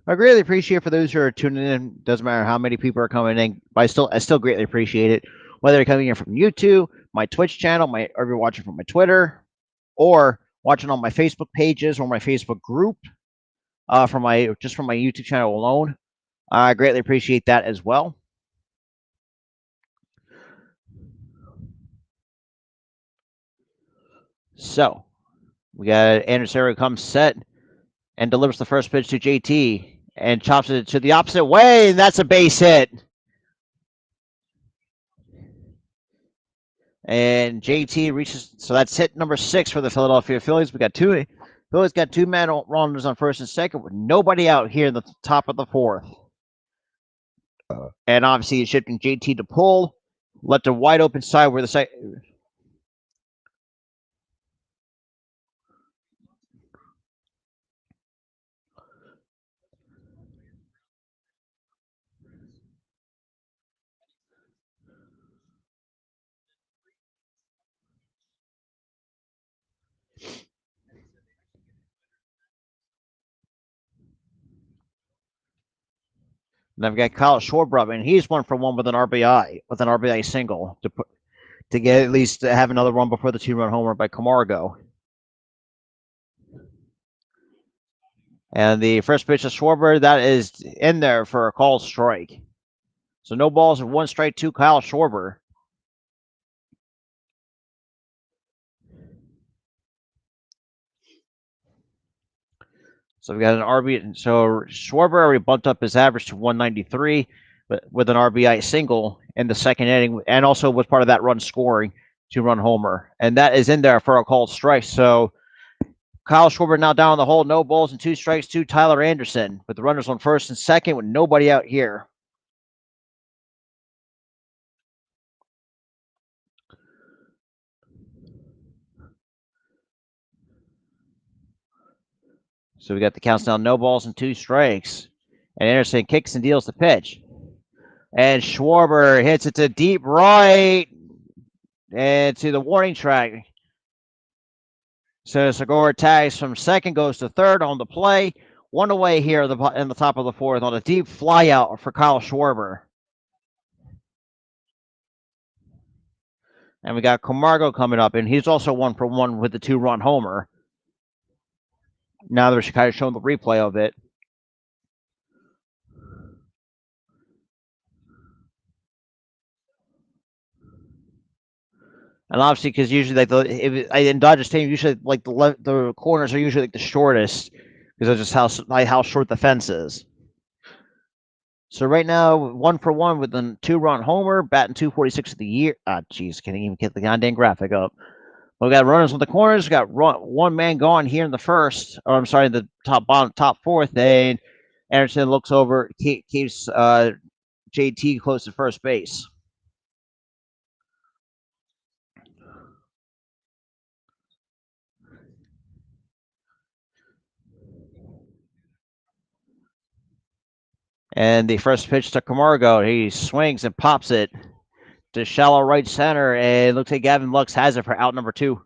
I greatly appreciate for those who are tuning in. Doesn't matter how many people are coming in, but I still greatly appreciate it. Whether you're coming in from YouTube, my Twitch channel, or you're watching from my Twitter, or watching on my Facebook pages or my Facebook group, from my YouTube channel alone. I greatly appreciate that as well. So we got Anderson who comes set and delivers the first pitch to JT and chops it to the opposite way, and that's a base hit. And JT reaches, so that's hit number 6 for the Philadelphia Phillies. Phillies got 2 man runners on first and second with nobody out here in the top of the 4th. And obviously, he's shifting JT to pull, left a wide open side where the second. Then we've got Kyle Schwarber, and he's 1 for 1 with an RBI single to get at least to have another run before the 2-run homer by Camargo. And the first pitch to Schwarber, that is in there for a called strike. So no balls and 1 strike to Kyle Schwarber. So we got an RBI. So Schwarber already bumped up his average to 193 with an RBI single in the second inning, and also was part of that run scoring 2-run homer. And that is in there for a called strike. So Kyle Schwarber now down the hole, no balls and 2 strikes to Tyler Anderson with the runners on first and second with nobody out here. So we got the counts down, no balls and 2 strikes. And Anderson kicks and deals the pitch. And Schwarber hits it to deep right and to the warning track. So Segura tags from second, goes to third on the play. 1 away here in the top of the 4th on a deep fly out for Kyle Schwarber. And we got Camargo coming up, and he's also 1 for 1 with the 2-run homer. Now they're kind of showing the replay of it. And obviously, because usually like in Dodger Stadium, usually like the corners are usually like the shortest because of just how short the fence is. So right now, 1-for-1 with a 2-run homer, batting 246 of the year. Ah, jeez, can't even get the goddamn graphic up. We got runners on the corners. We got one man gone here in the first. Or I'm sorry, the top fourth. And Anderson looks over, keeps JT close to first base. And the first pitch to Camargo, he swings and pops it to shallow right center, and it looks like Gavin Lux has it for out number 2.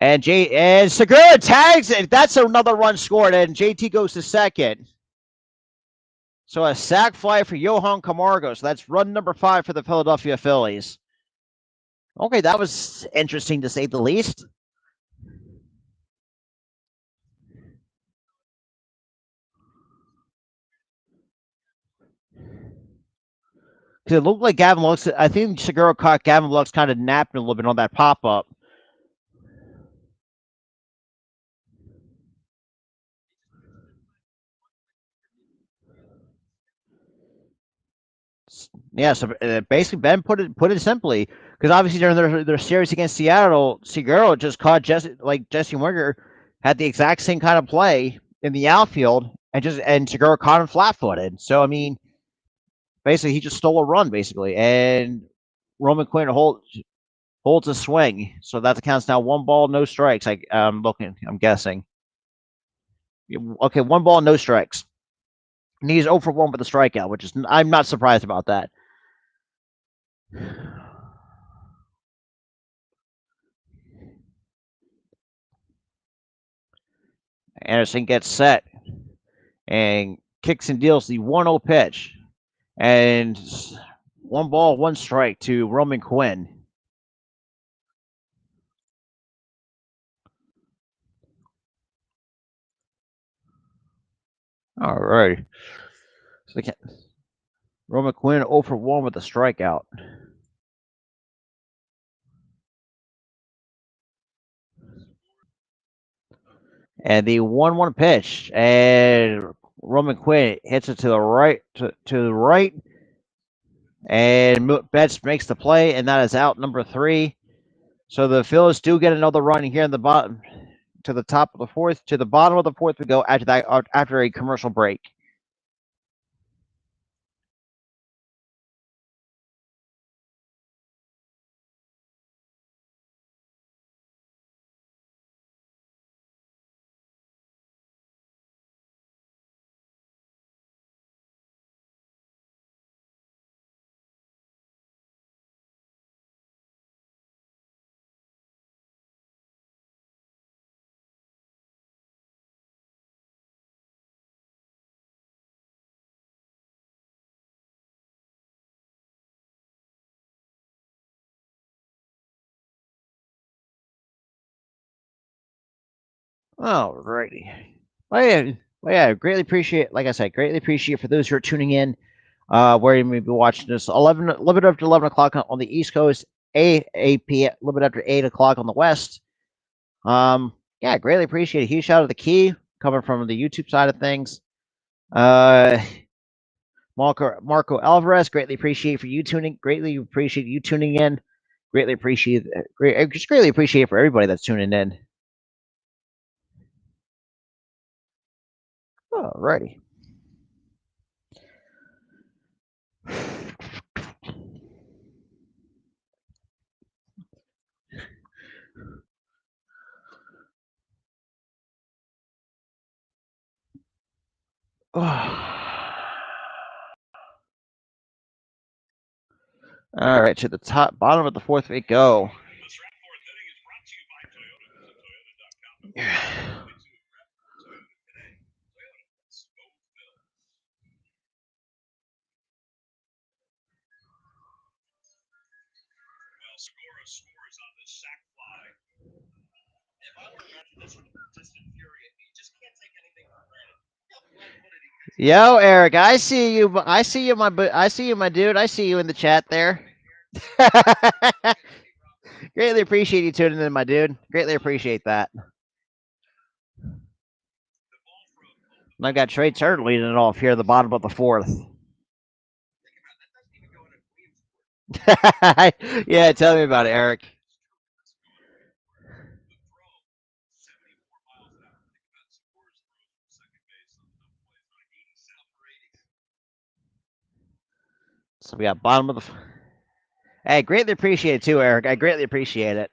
And Segura tags it. That's another run scored, and JT goes to second. So a sac fly for Johan Camargo. So that's run number 5 for the Philadelphia Phillies. Okay, that was interesting to say the least. Because it looked like Gavin Lux. I think Segura caught Gavin Lux kind of napping a little bit on that pop up. Yeah, so basically Ben put it simply because obviously during their series against Seattle, Segura just caught Jesse Winger had the exact same kind of play in the outfield and Segura caught him flat footed. So I mean, basically he just stole a run basically, and Roman Quinn holds a swing, so that counts now 1 ball, no strikes. I'm guessing. Okay, 1 ball, no strikes. And he's 0-for-1 with a strikeout, which is I'm not surprised about that. Anderson gets set and kicks and deals the 1-0 pitch. And 1 ball, 1 strike to Roman Quinn. All right. So Roman Quinn 0-for-1 with a strikeout. And the 1-1 pitch. And Roman Quinn hits it to the right. To the right. And Betts makes the play, and that is out number 3. So the Phillies do get another run here in the bottom to the top of the 4th. To the bottom of the 4th we go after a commercial break. All righty. Well, yeah, greatly appreciate. Like I said, greatly appreciate for those who are tuning in. Where you may be watching this 11, a little bit after 11 o'clock on the East Coast, 8 p.m. A little bit after 8 o'clock on the West. Yeah, greatly appreciate it. Huge shout out to the Key coming from the YouTube side of things. Marco Alvarez, greatly appreciate for you tuning. Greatly appreciate you tuning in. Greatly appreciate. Just greatly appreciate for everybody that's tuning in. Alrighty. All right, to the bottom of the 4th we go. Yo, Eric, I see you. I see you, my dude. I see you in the chat there. Greatly appreciate you tuning in, my dude. Greatly appreciate that. And I've got Trey Turner leading it off here at the bottom of the fourth. Yeah, tell me about it, Eric. So we got bottom of the. Hey, greatly appreciate it too, Eric. I greatly appreciate it.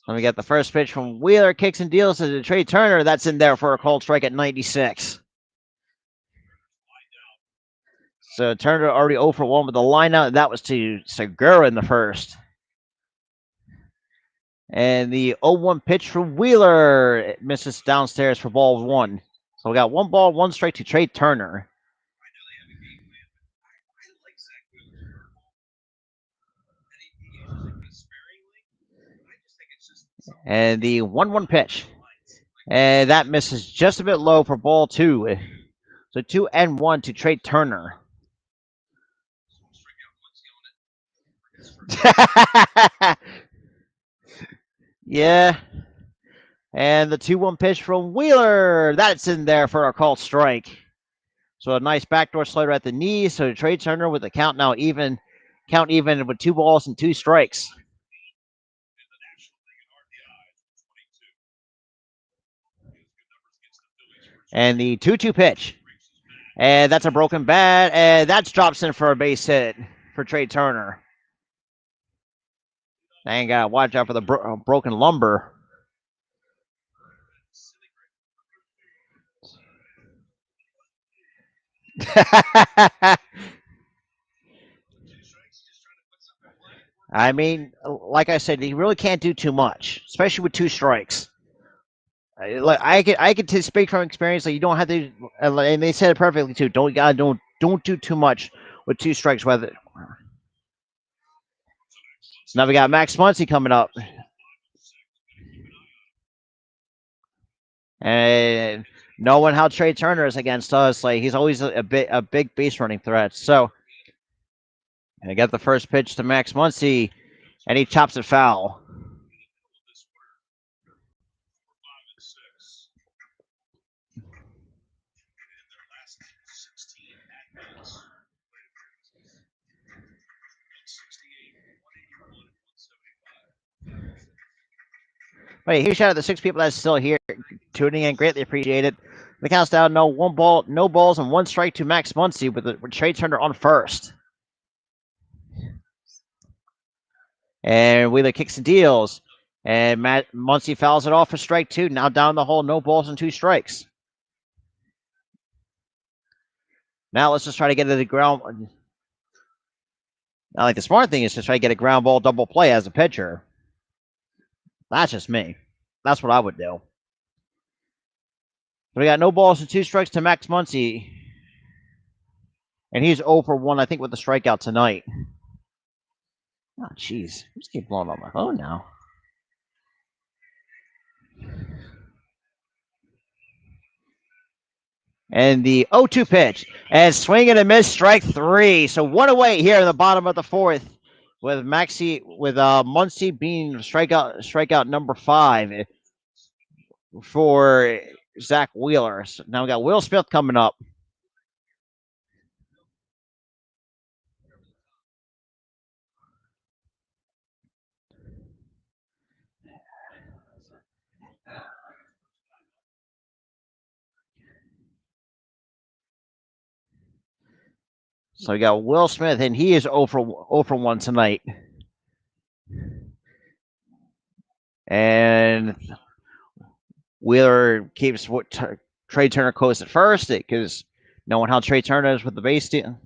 And we got the first pitch from Wheeler, kicks and deals to Trey Turner. That's in there for a cold strike at 96. So Turner already 0 for 1 with the line out. That was to Segura in the first. And the 0-1 pitch from Wheeler. It misses downstairs for ball one. So we got 1 ball, 1 strike to Trey Turner. And the 1-1 pitch. And that misses just a bit low for ball 2. So 2-1 to Trey Turner. Yeah. And the 2-1 pitch from Wheeler. That's in there for a called strike. So a nice backdoor slider at the knee. So Trey Turner with the count now even. Count even with 2 balls and 2 strikes. And the 2-2 pitch. And that's a broken bat. And that drops in for a base hit for Trey Turner. And got to watch out for the broken lumber. I mean, like I said, he really can't do too much, especially with 2 strikes. Like I can speak from experience. Like you don't have to, and they said it perfectly too. Don't do too much with 2 strikes. Whether now we got Max Muncy coming up, and knowing how Trey Turner is against us, like he's always a big base running threat. So I got the first pitch to Max Muncy, and he chops it foul. Wait, huge shout out to the 6 people that's still here tuning in. Greatly appreciate it. The count's down. No balls, and 1 strike to Max Muncy with Trey Turner on first. And Wheeler kicks and deals. And Muncy fouls it off for strike 2. Now down the hole, no balls and 2 strikes. Now let's just try to get to the ground. I like the smart thing is to try to get a ground ball double play as a pitcher. That's just me. That's what I would do. We got no balls and 2 strikes to Max Muncy. And he's 0 for 1, I think, with the strikeout tonight. Oh, jeez. I just keep blowing on my phone now. And the 0-2 pitch. And swing and a miss, strike 3. So 1 away here in the bottom of the 4th. With Muncy being strikeout number 5 for Zach Wheeler. So now we got Will Smith coming up. So we got Will Smith, and he is 0 for 1 tonight. And Wheeler keeps Trey Turner close at first because knowing how Trey Turner is with the base steal.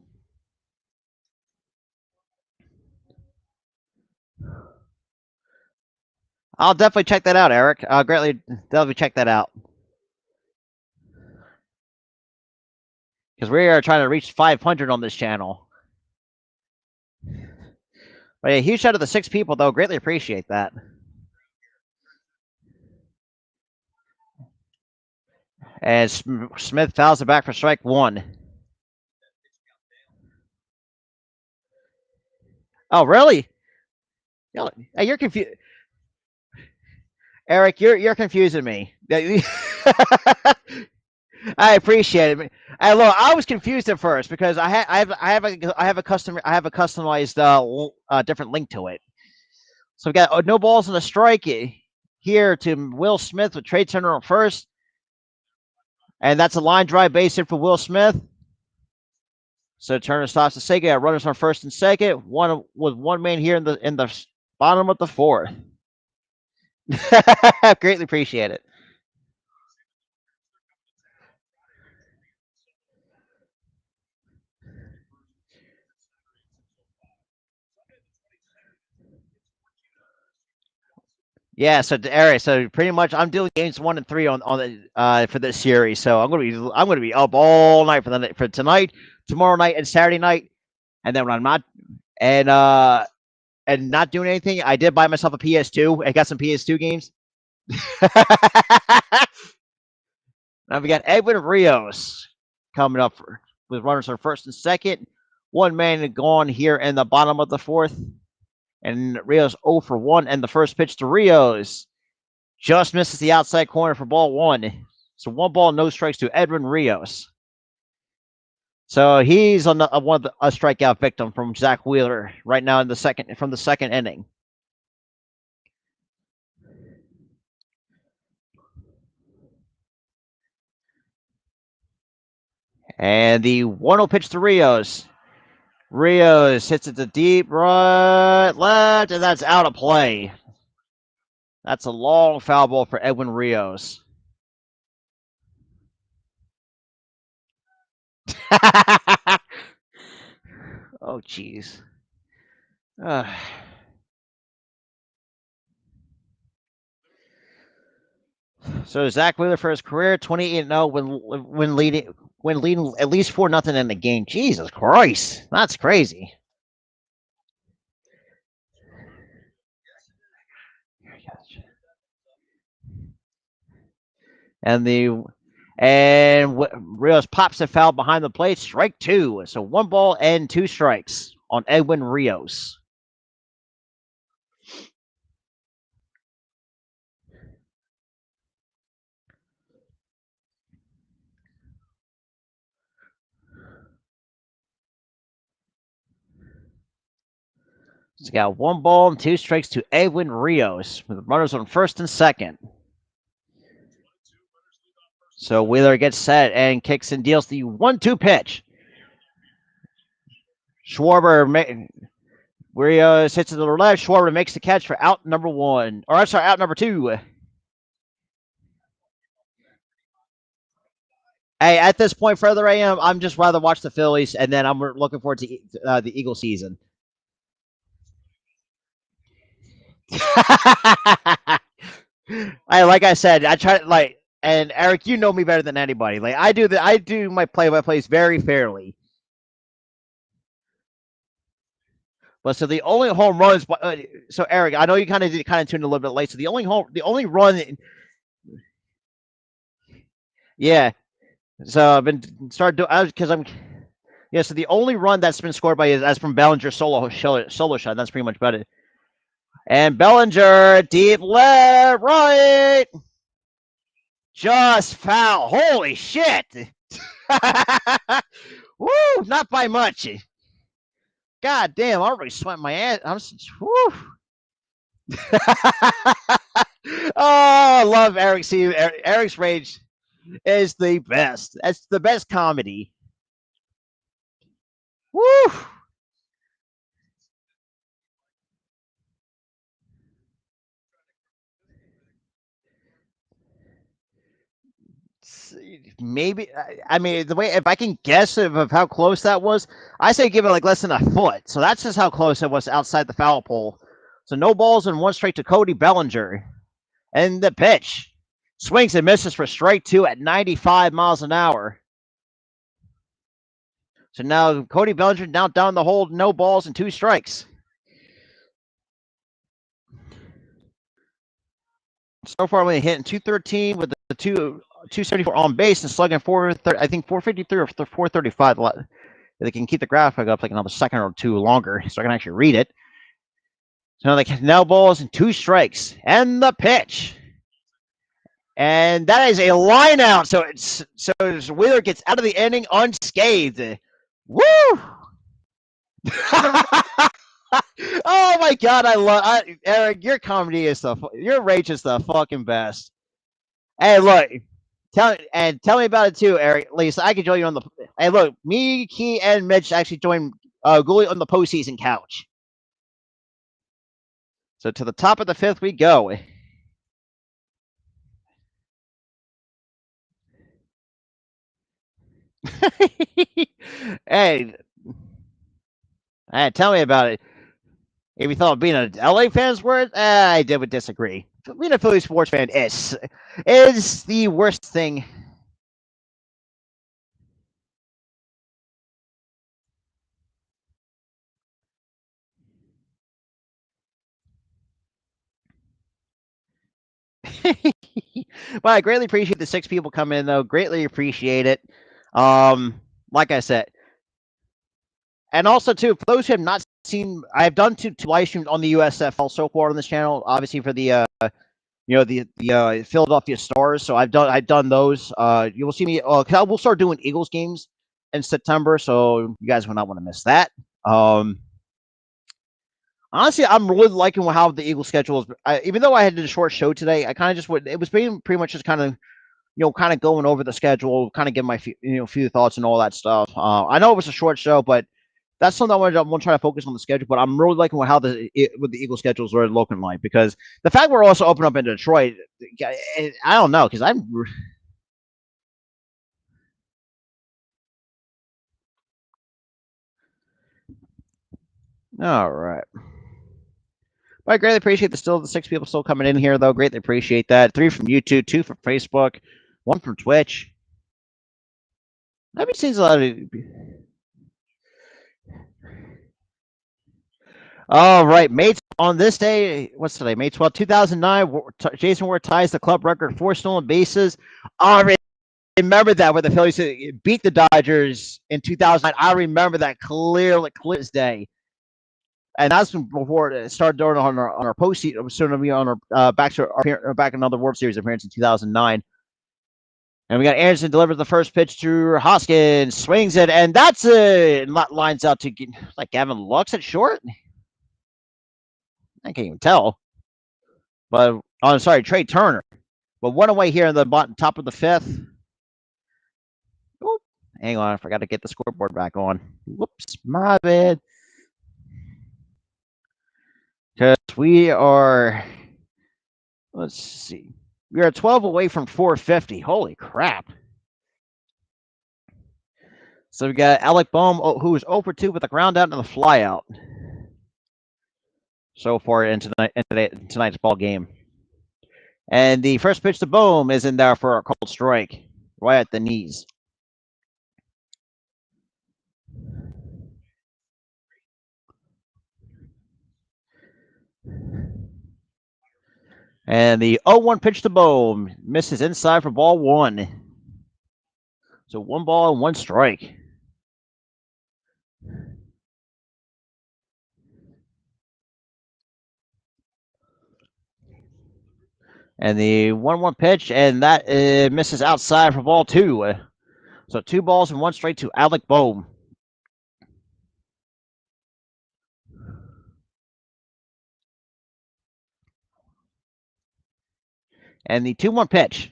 I'll definitely check that out, Eric. I'll greatly definitely check that out. Because we are trying to reach 500 on this channel. But yeah, huge shout out to the 6 people, though. Greatly appreciate that. And Smith fouls it back for strike 1. Oh, really? Hey, you're confused, Eric. You're confusing me. I appreciate it. Hey, look, I was confused at first because I have a customized different link to it. So we got no balls and a strike here to Will Smith with Trade Turner on first, and that's a line drive base hit for Will Smith. So Turner stops the second. Got runners on first and second. One with one man here in the bottom of the fourth. Greatly appreciate it. Yeah, so Eric, so pretty much I'm doing games 1 and 3 on the for this series. So I'm gonna be up all night for tonight, tomorrow night, and Saturday night. And then when I'm not and not doing anything, I did buy myself a PS2. I got some PS2 games. Now we got Edwin Rios coming up with runners on first and second. One man gone here in the bottom of the fourth. And Rios 0 for 1. And the first pitch to Rios just misses the outside corner for ball one. So 1 ball, no strikes to Edwin Rios. So he's on a strikeout victim from Zach Wheeler right now in the second inning. And the 1-0 pitch to Rios. Rios hits it to deep right, left, and that's out of play. That's a long foul ball for Edwin Rios. Oh, jeez. So Zach Wheeler for his career, 28-0 when leading at least 4-0 in the game. Jesus Christ, that's crazy. And Rios pops a foul behind the plate, strike 2. So 1 ball and 2 strikes on Edwin Rios. He's got 1 ball and 2 strikes to Edwin Rios with runners on first and second. So Wheeler gets set and kicks and deals the 1-2 pitch. Rios hits it to the left. Schwarber makes the catch for out number 1. Or I'm sorry, out number 2. Hey, at this point, further I am, I'm just rather watch the Phillies, and then I'm looking forward to the Eagle season. Like I said, I try and Eric, you know me better than anybody. Like I do my play-by-plays very fairly. But so the only home runs, so Eric, I know you kind of tuned a little bit late. So the only run, yeah. So I've been started doing because I'm, yeah. So the only run that's been scored by is as from Bellinger's solo shot. That's pretty much about it. And Bellinger deep left, right, just foul. Holy shit! Woo! Not by much. God damn! I'm already sweating my ass. Woo! Oh, I love Eric's. Eric's rage is the best. That's the best comedy. Woo! Maybe I mean the way if I can guess of how close that was, I say give it like less than a foot. So that's just how close it was outside the foul pole. So no balls and 1 strike to Cody Bellinger. And the pitch swings and misses for strike 2 at 95 miles an hour. So now Cody Bellinger down the hole, no balls and 2 strikes. So far, only hitting 213 with the 274 on base and slugging 453 or 435. They can keep the graphic up like another second or 2 longer, so I can actually read it. So like no balls and 2 strikes. And the pitch. And that is a line out. So Wheeler gets out of the inning unscathed. Woo! Oh my god, Eric. Your comedy is your rage is the fucking best. Hey, look, tell me about it too, Eric. At least I can join you on the. Hey, look, me, Key, and Mitch actually joined Gooley on the postseason couch. So to the top of the fifth we go. hey, hey, tell me about it. If you thought being an LA fan's worth, I would disagree. Being a Philly sports fan is the worst thing. But I greatly appreciate the 6 people come in though. Greatly appreciate it. Like I said, and also too, for those who have not seen, I've done two live streams on the USFL so far on this channel. Obviously for the the Philadelphia Stars. So I've done those. You will see me. We'll start doing Eagles games in September, so you guys will not want to miss that. Honestly, I'm really liking how the Eagles schedule is. Even though I had a short show today, I kind of just would. It was pretty much just kind of kind of going over the schedule, kind of give my few thoughts and all that stuff. I know it was a short show, but that's something I want to try to focus on the schedule. But I'm really liking how the Eagle schedules are looking like, because the fact we're also opening up in Detroit, I don't know, because I'm. All right. But I greatly appreciate the 6 people still coming in here, though. Greatly appreciate that. 3 from YouTube, 2 from Facebook, 1 from Twitch. That seems a lot of. All right, mates. On this day, what's today? May 12th, 2009. Jason Ward ties the club record for stolen bases. I remember that where the Phillies beat the Dodgers in 2009. I remember that clearly, clear as day. And that's before it started doing on our postseason. It was soon to be on our back another World Series appearance in 2009. And we got Anderson delivers the first pitch to Hoskins, swings it, and that's it. Lines out to like Gavin Lux at short. I can't even tell. But oh, I'm sorry, Trey Turner. But one away here in the top of the fifth. Oop, hang on, I forgot to get the scoreboard back on. Whoops, my bad. Because we are, let's see, we are 12 away from 450. Holy crap. So we got Alec Bohm, who is 0 for 2 with a ground out and a fly out so far in tonight's ball game. And the first pitch to Bohm is in there for a cold strike, right at the knees. And the 0-1 pitch to Bohm misses inside for ball 1. So 1 ball and 1 strike. And the 1-1 pitch, and that misses outside for ball 2. So 2 balls and 1 strike to Alec Bohm. And the 2-1 pitch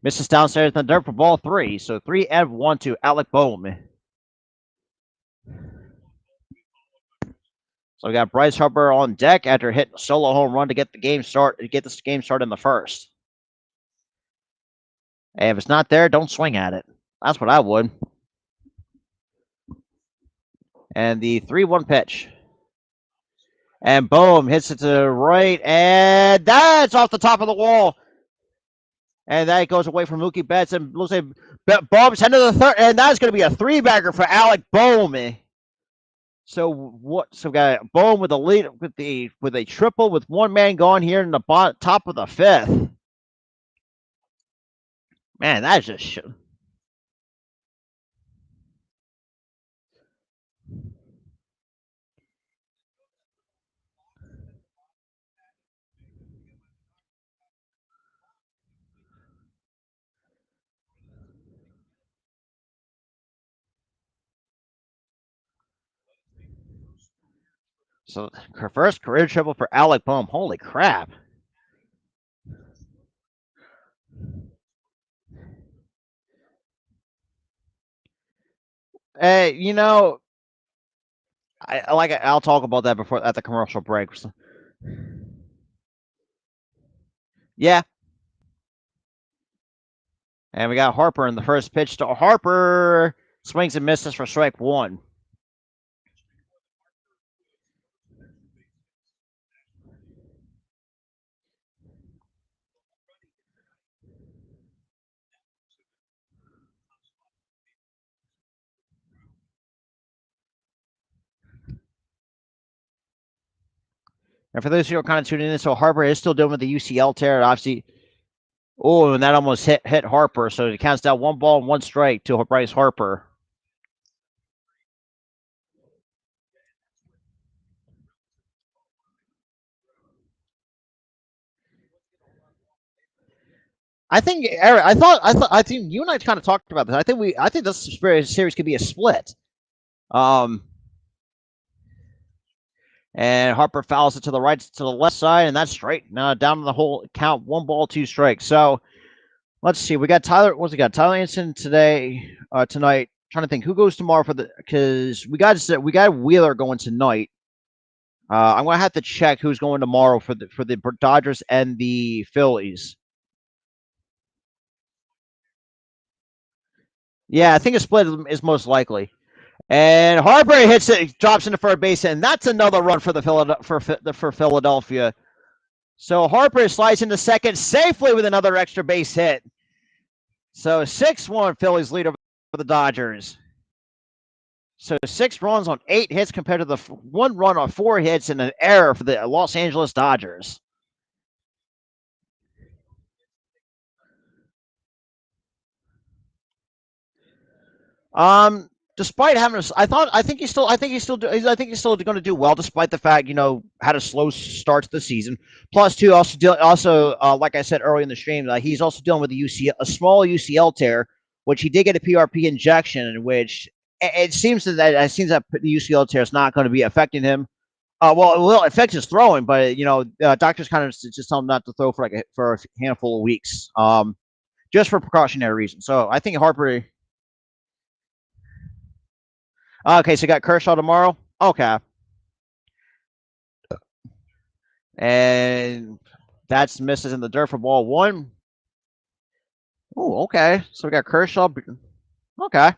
misses downstairs in the dirt for ball 3. So 3-1 to Alec Bohm. So we got Bryce Harper on deck after hitting a solo home run to get this game started in the first. And if it's not there, don't swing at it. That's what I would. And the 3-1 pitch. And boom, hits it to the right, and that's off the top of the wall. And that goes away from Mookie Betts, and looks like Bohm's heading to the third, and that's going to be a 3-bagger for Alec Bohm. So what? So we got Bohm with a lead with a triple with 1 man gone here in the top of the 5th. Man, that's just So first career triple for Alec Bohm. Holy crap! Hey, I like. I'll talk about that before at the commercial break. Yeah, and we got Harper in the first pitch. To Harper swings and misses for strike one. And for those who are kind of tuning in, so Harper is still dealing with the UCL tear. Obviously, oh, and that almost hit Harper. So it counts down 1-1 strike to Bryce Harper. I think Eric. I think you and I kind of talked about this. I think this series could be a split. Um, and Harper fouls it to the right, to the left side, and that's straight. Now down to the whole count, 1-2 strikes. So let's see. We got Tyler. What's we got? Tyler Anderson tonight. Trying to think who goes tomorrow for the because we got Wheeler going tonight. I'm gonna have to check who's going tomorrow for the Dodgers and the Phillies. Yeah, I think a split is most likely. And Harper hits it, drops into third base, and that's another run for for Philadelphia. So Harper slides into second safely with another extra base hit. So 6-1 Phillies lead over the Dodgers. So 6 runs on 8 hits compared to the 1 run on 4 hits and an error for the Los Angeles Dodgers. Despite having, I think he's still going to do well, despite the fact had a slow start to the season. Plus, too, like I said earlier in the stream, he's also dealing with a small UCL tear, which he did get a PRP injection, in which it seems that the UCL tear is not going to be affecting him. Well, it will affect his throwing, but doctors kind of just tell him not to throw for a handful of weeks, just for precautionary reasons. So I think Harper. Okay, so you got Kershaw tomorrow. Okay, and that's misses in the dirt for ball one. Oh, okay. So we got Kershaw. Okay.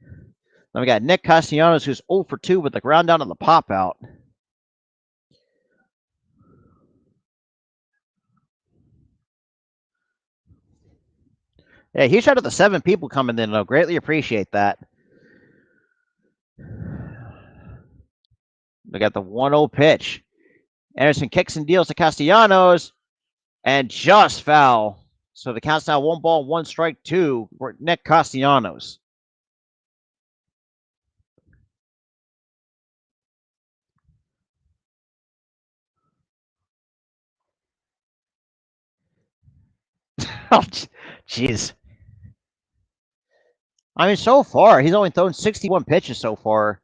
Then we got Nick Castellanos, who's 0 for 2 with the ground down and the pop out. Yeah, huge shout out to the 7 people coming in. I greatly appreciate that. We got the 1-0 pitch. Anderson kicks and deals to Castellanos, and just foul. So the count's now 1-1 strike 2 for Nick Castellanos. Oh, jeez. I mean, so far, he's only thrown 61 pitches so far.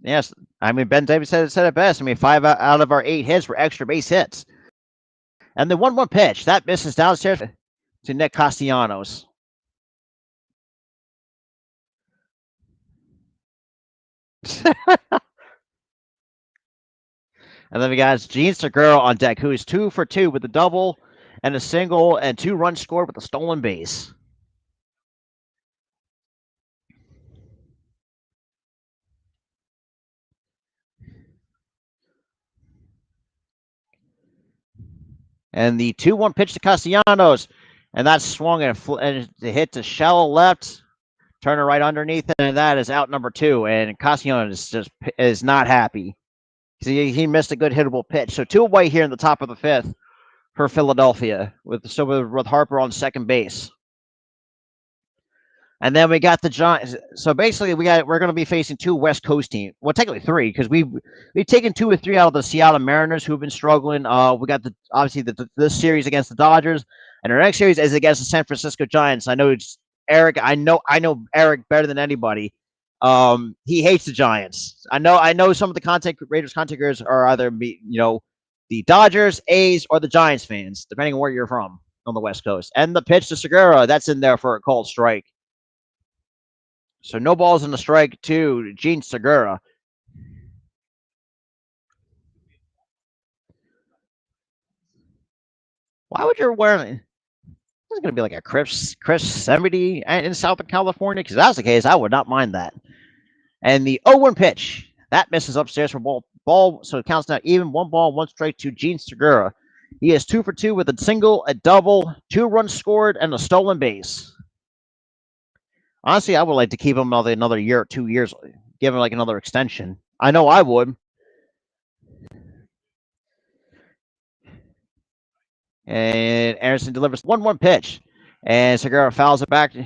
Yes, I mean, Ben Davis said it best. I mean, 5 out of our 8 hits were extra base hits. And the 1-1 pitch, that misses downstairs to Nick Castellanos. And then we got Gene Segura on deck, who is 2 for 2 with a double and a single and 2 runs scored with a stolen base. And the 2-1 pitch to Castellanos, and that's swung and it hit to shallow left, turner right underneath, and that is out number 2. And Castellanos is not happy. He missed a good hittable pitch. So 2 away here in the top of the 5th for Philadelphia with Harper on second base. And then we got the Giants. So basically, we're going to be facing 2 West Coast teams. Well, technically 3, because we've taken 2 or 3 out of the Seattle Mariners, who have been struggling. We got obviously this series against the Dodgers, and our next series is against the San Francisco Giants. I know Eric. I know Eric better than anybody. He hates the Giants. I know some of the Raiders content creators are either the Dodgers, A's, or the Giants fans, depending on where you're from on the West Coast. And the pitch to Segura, that's in there for a called strike. So no balls in the strike to Gene Segura. Why would you wear it? It's going to be like a Chris 70 in Southern California. Because if that's the case, I would not mind that. And the 0-1 pitch that misses upstairs for ball. So it counts now even 1 ball, 1 strike to Gene Segura. He is 2 for 2 with a single, a double, 2 runs scored, and a stolen base. Honestly, I would like to keep him another year or 2 years, give him like another extension. I know I would. And Anderson delivers 1-1 pitch, and Segura fouls it back, and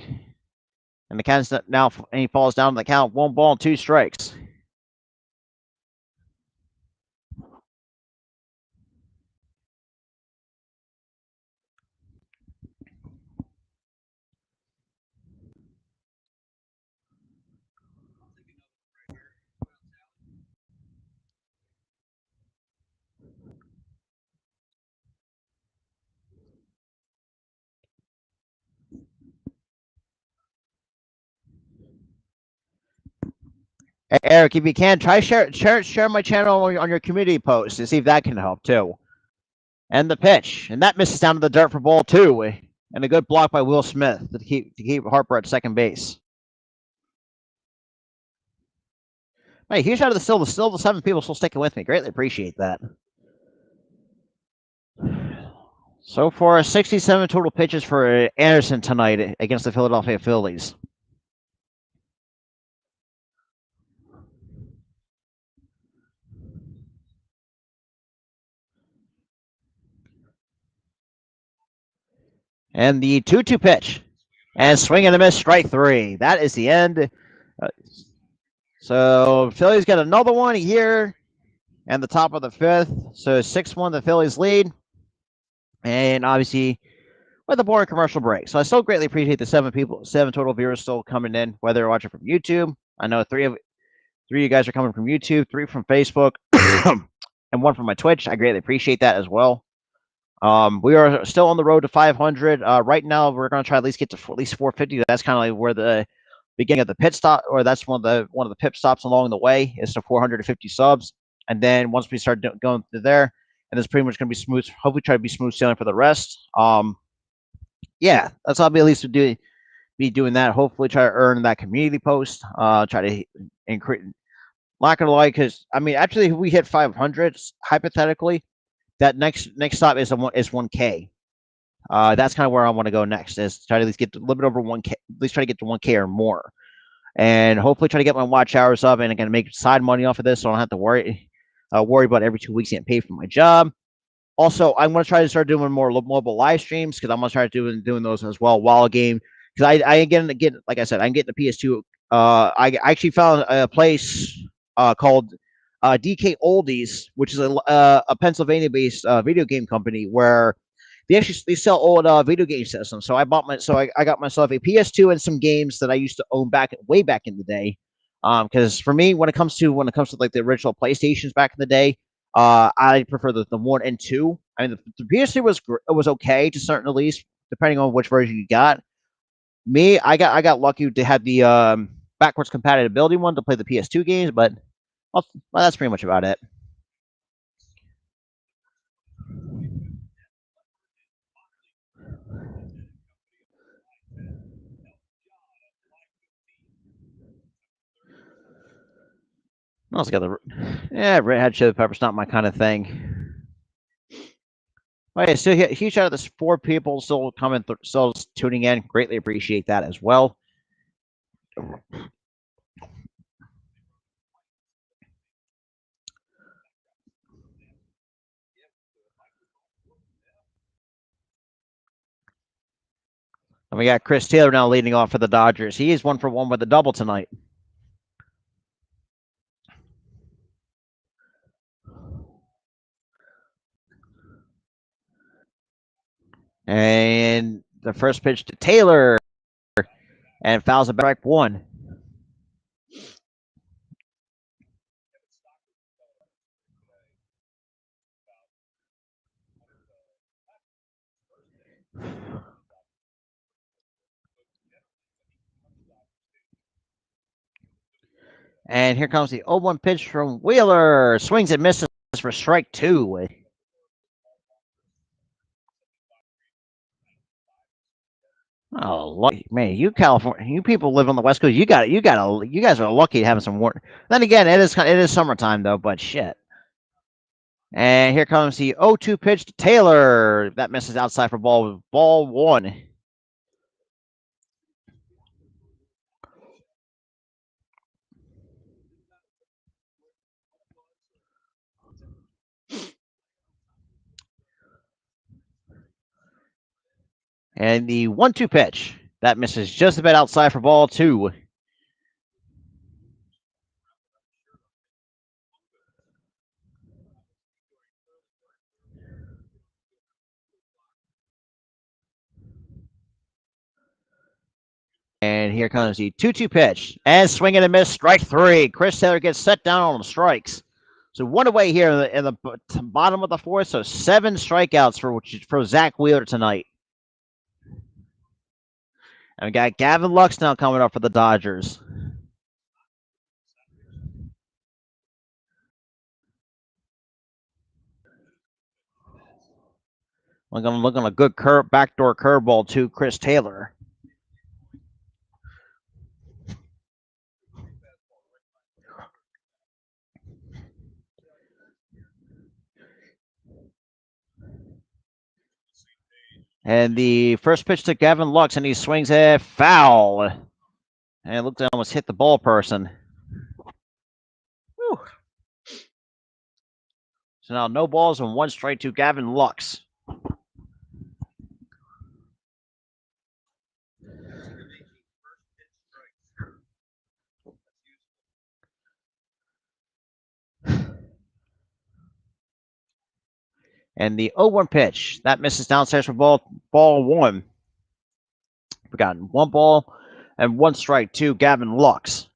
the count now, and he falls down to the count 1 ball, 2 strikes. Eric, if you can, try share my channel on your community post to see if that can help too. And the pitch, and that misses down to the dirt for ball 2, and a good block by Will Smith to keep Harper at second base. Hey, huge shout out to still the 7 people still sticking with me. Greatly appreciate that. So far, 67 total pitches for Anderson tonight against the Philadelphia Phillies. And the 2-2 pitch. And swing and a miss, strike 3. That is the end. So Phillies get another one here, and the top of the 5th. So 6-1, the Phillies lead. And obviously, with a boring commercial break. So I still greatly appreciate the 7 total viewers still coming in, whether you're watching from YouTube. I know three of you guys are coming from YouTube, 3 from Facebook, and 1 from my Twitch. I greatly appreciate that as well. We are still on the road to 500. Right now, we're going to try at least get to at least 450. That's kind of like where the beginning of the pit stop, or that's one of the pit stops along the way, is to 450 subs. And then once we start going through there, and it's pretty much going to be smooth. Hopefully, try to be smooth sailing for the rest. Yeah, that's all I'll be at least be doing that. Hopefully, try to earn that community post. Try to increase. Not gonna lie, because I mean, actually, if we hit 500, hypothetically, that next stop is 1K. That's kind of where I want to go next. Is try to at least get a little bit over 1K. At least try to get to 1K or more, and hopefully try to get my watch hours up and again make side money off of this, so I don't have to worry about every 2 weeks getting paid for my job. Also, I'm going to try to start doing more mobile live streams because I'm going to try doing those as well while a game. Because I again get like I said, I'm getting the PS2. I actually found a place called DK Oldies, which is a Pennsylvania-based video game company where they sell old video game systems. So I got myself a PS2 and some games that I used to own way back in the day. Because for me, when it comes to like the original PlayStations back in the day, I prefer the 1 and 2. I mean, the PS2 was okay to certain at least, depending on which version you got. Me, I got lucky to have the backwards compatibility one to play the PS2 games, but well, that's pretty much about it. I also got Red Hot Chili Peppers, not my kind of thing. Okay, so huge shout out to 4 people still coming, still tuning in. Greatly appreciate that as well. And we got Chris Taylor now leading off for the Dodgers. He is 1 for 1 with a double tonight. And the first pitch to Taylor, and fouls it back 1. And here comes the 0-1 pitch from Wheeler. Swings and misses for strike two. Oh, lucky man! You California, you people live on the West Coast. You got it. You guys are lucky having some work. Then again, it is summertime though. But shit. And here comes the 0-2 pitch to Taylor. That misses outside for ball one. And the 1-2 pitch that misses just a bit outside for ball two. And here comes the 2-2 pitch. And swing and a miss, strike three. Chris Taylor gets set down on the strikes. So one away here in the bottom of the fourth. So 7 strikeouts for Zach Wheeler tonight. And we got Gavin Lux now coming up for the Dodgers. We're going to look on a good backdoor curveball to Chris Taylor. And the first pitch to Gavin Lux, and he swings a foul. And it looked like almost hit the ball person. Whew. So now no balls and 1 strike to Gavin Lux. And the 0-1 pitch that misses downstairs for ball one. We got 1 ball and 1 strike to Gavin Lux.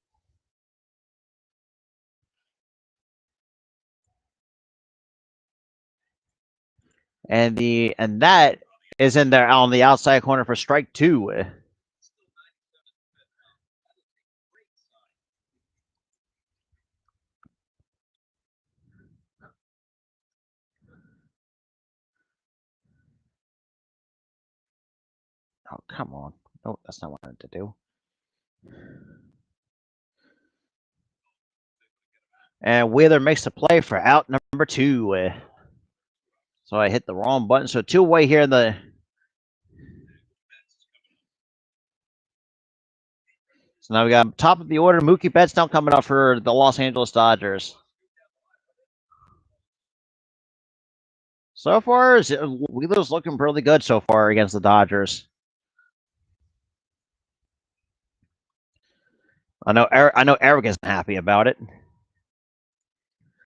And that is in there on the outside corner for strike 2. Oh, come on. No, that's not what I wanted to do. And Wheeler makes the play for out number 2. So I hit the wrong button. So 2 away here in the. So now we got top of the order. Mookie Betts now coming up for the Los Angeles Dodgers. So far, Wheeler's looking really good so far against the Dodgers. I know Eric isn't happy about it.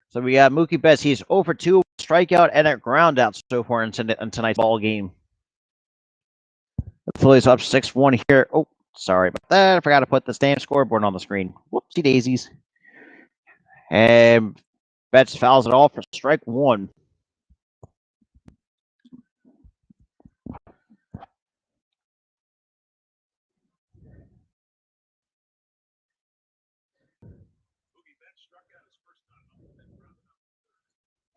So we got Mookie Betts. He's over 2 strikeout and a ground out so far in tonight's ball game. The Phillies up 6-1 here. Oh, sorry about that. I forgot to put the damn scoreboard on the screen. Whoopsie daisies. And Betts fouls it off for strike 1.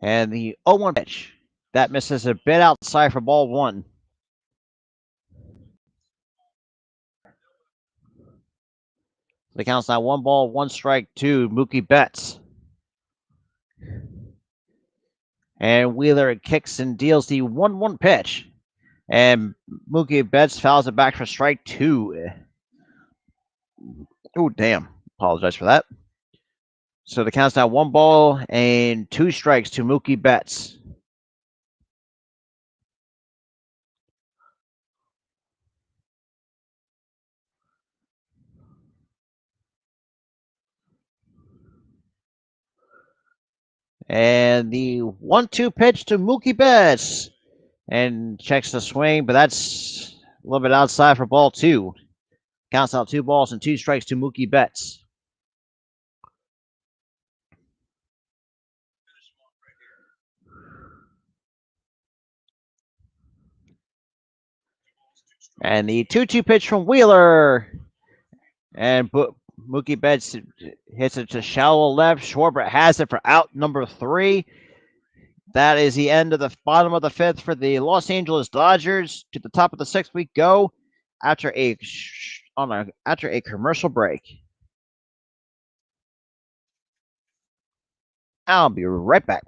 And the 0-1 pitch. That misses a bit outside for ball 1. The count's now 1 ball, 1 strike to Mookie Betts. And Wheeler kicks and deals the 1-1 pitch. And Mookie Betts fouls it back for strike 2. Oh, damn. Apologize for that. So the count's now 1 ball and 2 strikes to Mookie Betts. And the 1-2 pitch to Mookie Betts. And checks the swing, but that's a little bit outside for ball 2. Counts out 2 balls and 2 strikes to Mookie Betts. And the 2-2 pitch from Wheeler. And Mookie Betts hits it to shallow left. Schwarber has it for out number 3. That is the end of the bottom of the 5th for the Los Angeles Dodgers. To the top of the 6th we go after a commercial break. I'll be right back.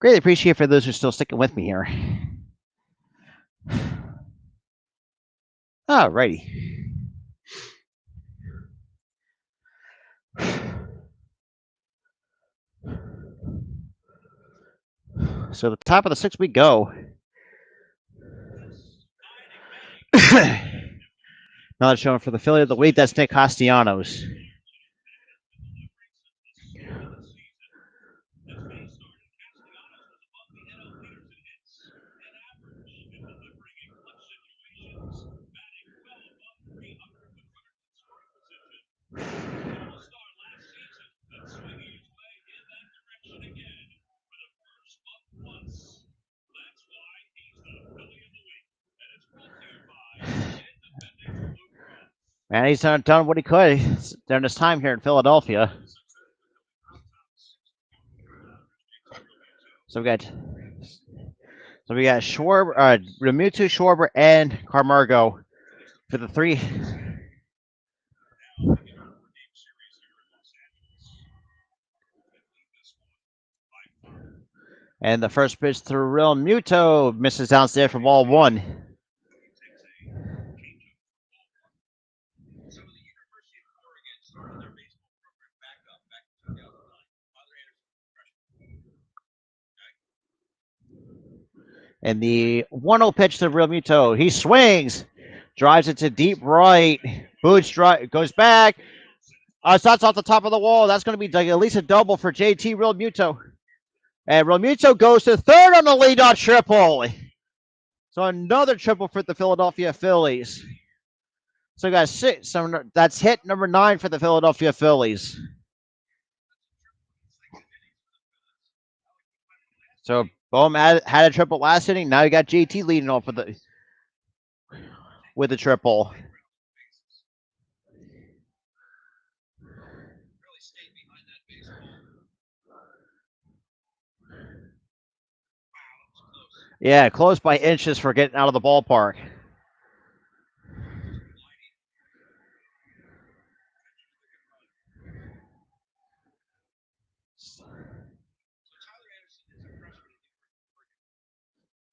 Greatly appreciate for those who are still sticking with me here. Alrighty. So the top of the 6th we go. Another showing for the Philly of the week. That's Nick Castellanos. And he's done what he could during his time here in Philadelphia. So we got Schwarber, Remutu, Schwarber, and Camargo for the 3. And the first pitch to Real Muto misses downstairs for ball 1. And the 1-0 pitch to Real Muto. He swings, drives it to deep right. Boots goes back. Shots off the top of the wall. That's going to be like at least a double for JT Real Muto. And Real Muto goes to third on the leadoff triple. So another triple for the Philadelphia Phillies. So we got 6. So that's hit number 9 for the Philadelphia Phillies. So Bohm had a triple last inning. Now you got JT leading off with a triple. Yeah, close by inches for getting out of the ballpark.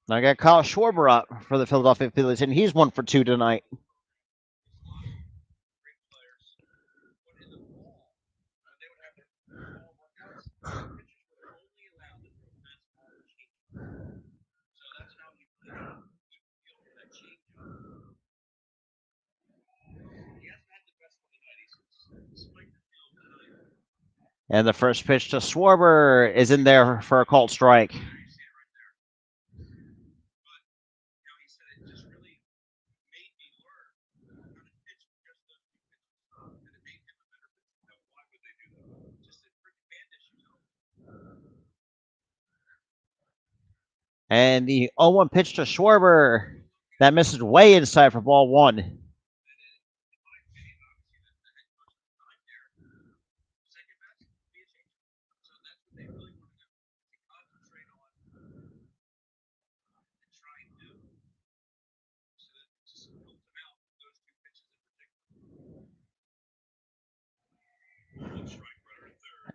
Now I got Kyle Schwarber up for the Philadelphia Phillies, and he's 1 for 2 tonight. And the first pitch to Schwarber is in there for a called strike. And the 0-1 pitch to Schwarber that misses way inside for ball 1.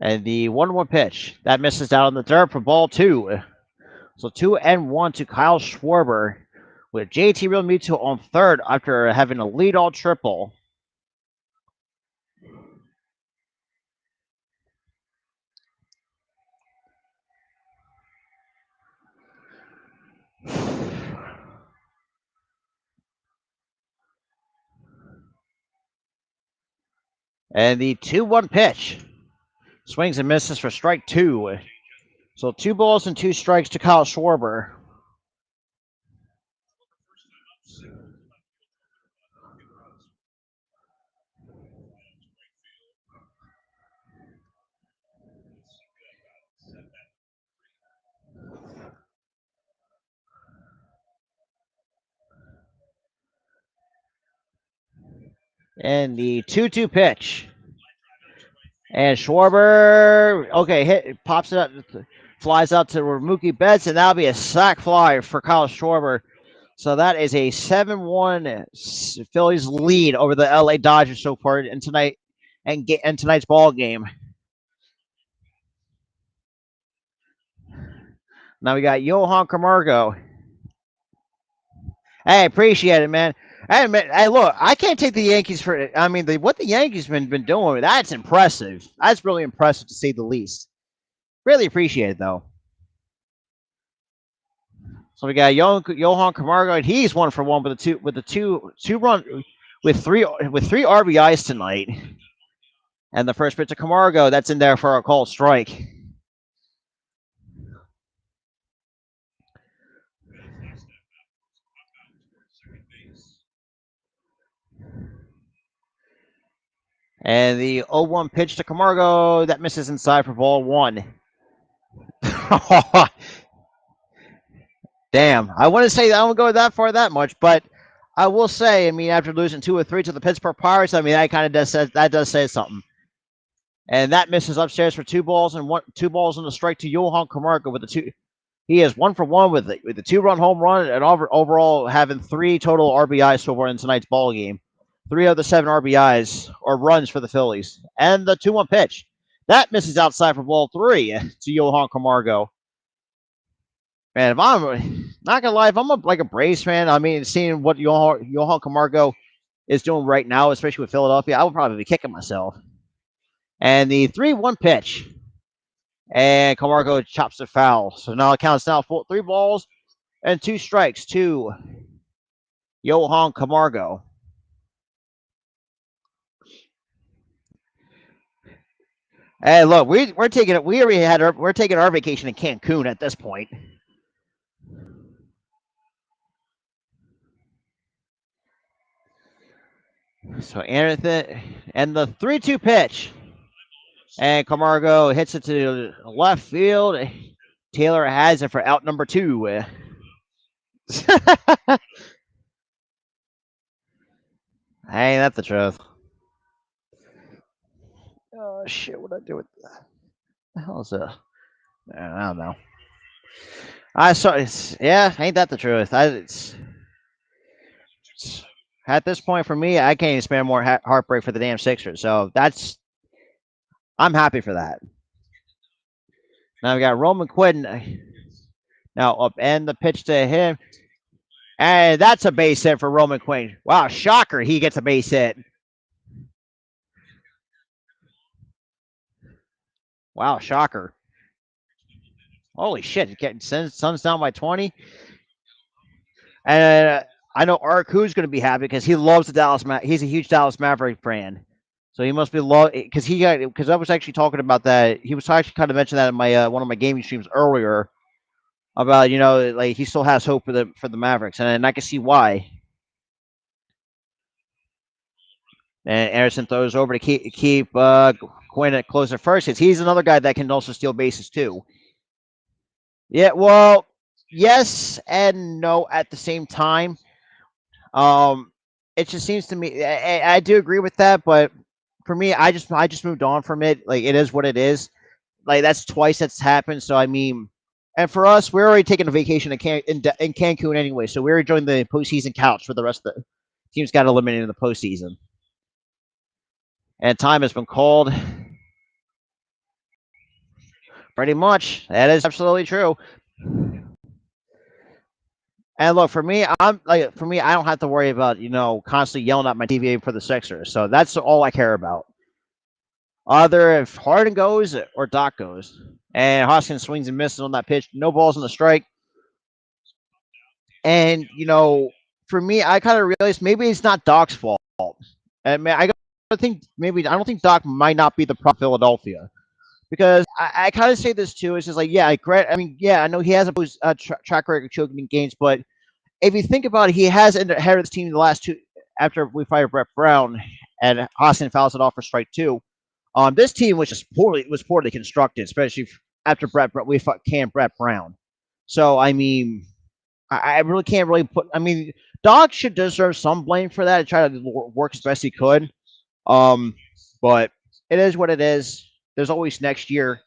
And the 1-1 pitch that misses out on the dirt for ball 2. So 2-1 to Kyle Schwarber with JT Realmuto on third after having a leadoff triple. And the 2-1 pitch swings and misses for strike 2. So 2 balls and 2 strikes to Kyle Schwarber. And the 2-2 pitch. And Schwarber, okay, pops it up, flies out to Mookie Betts, and that'll be a sac fly for Kyle Schwarber. So that is a 7-1 Phillies lead over the LA Dodgers so far in tonight and tonight's ball game. Now we got Johan Camargo. Hey, appreciate it, man. Hey, look, I can't take the Yankees for. I mean, what the Yankees been doing. That's impressive. That's really impressive to say the least. Really appreciate it though. So we got Johan Camargo, and he's 1-for-1 with the two run with three RBIs tonight. And the first pitch to Camargo, that's in there for a called strike. And the 0-1 pitch to Camargo, that misses inside for ball 1. Damn, I wouldn't say that I won't go that far that much, but I will say, I mean, after losing 2 or 3 to the Pittsburgh Pirates, I mean, that kind of does say something. And that misses upstairs for 2 balls and 2 balls and a strike to Johan Camargo with the 2. He is 1-for-1 with the 2-run home run and overall having 3 total RBIs so far in tonight's ball game. 3 of the 7 RBIs or runs for the Phillies. And the 2-1 pitch that misses outside for ball 3 to Johan Camargo. Man, if I'm not gonna lie, if I'm a Braves fan, I mean, seeing what Johan Camargo is doing right now, especially with Philadelphia, I would probably be kicking myself. And the 3-1 pitch, and Camargo chops the foul. So now it counts 3 balls and 2 strikes to Johan Camargo. Hey, look, we're taking it. We already we're taking our vacation in Cancun at this point. So Anthony and the 3-2 pitch, and Camargo hits it to left field. Taylor has it for out number 2. Ain't that the truth? Oh shit! What I do with that? The hell is that? I don't know. I saw. Yeah, ain't that the truth? It's at this point for me, I can't even spare more heartbreak for the damn Sixers. So I'm happy for that. Now we got Roman Quinn. Now up and the pitch to him, and that's a base hit for Roman Quinn. Wow, shocker! He gets a base hit. Wow, shocker! Holy shit! Sun's down by 20. And I know Arku's going to be happy because he loves the Dallas. He's a huge Dallas Maverick fan, so he must be because I was actually talking about that. He was actually kind of mentioning that in my one of my gaming streams earlier about like he still has hope for the Mavericks, and I can see why. And Anderson throws over to keep Quinn at closer first because he's another guy that can also steal bases too. Yeah, well, yes and no at the same time. It just seems to me I do agree with that, but for me, I just moved on from it. Like it is what it is. Like that's twice that's happened. So I mean, and for us, we're already taking a vacation in Cancun anyway. So we're enjoying the postseason couch for the rest of the teams got eliminated in the postseason. And time has been called. Pretty much. That is absolutely true. And look, for me, I don't have to worry about constantly yelling at my TV for the Sixers. So that's all I care about. Either if Harden goes or Doc goes, and Hoskins swings and misses on that pitch, no balls on the strike. And for me, I kind of realized maybe it's not Doc's fault. And man, I don't think Doc might not be the problem in Philadelphia because I kind of say this too. It's just like, yeah, I mean, yeah, I know he has a track record of choking in games, but if you think about it, he has inherited this team in the last two after we fired Brett Brown and Austin fouls it off for strike two. This team was just poorly constructed, especially after we fought Brett Brown. So I mean, I really can't really put. I mean, Doc should deserve some blame for that and try to work as best he could. Um, but it is what it is. There's always next year.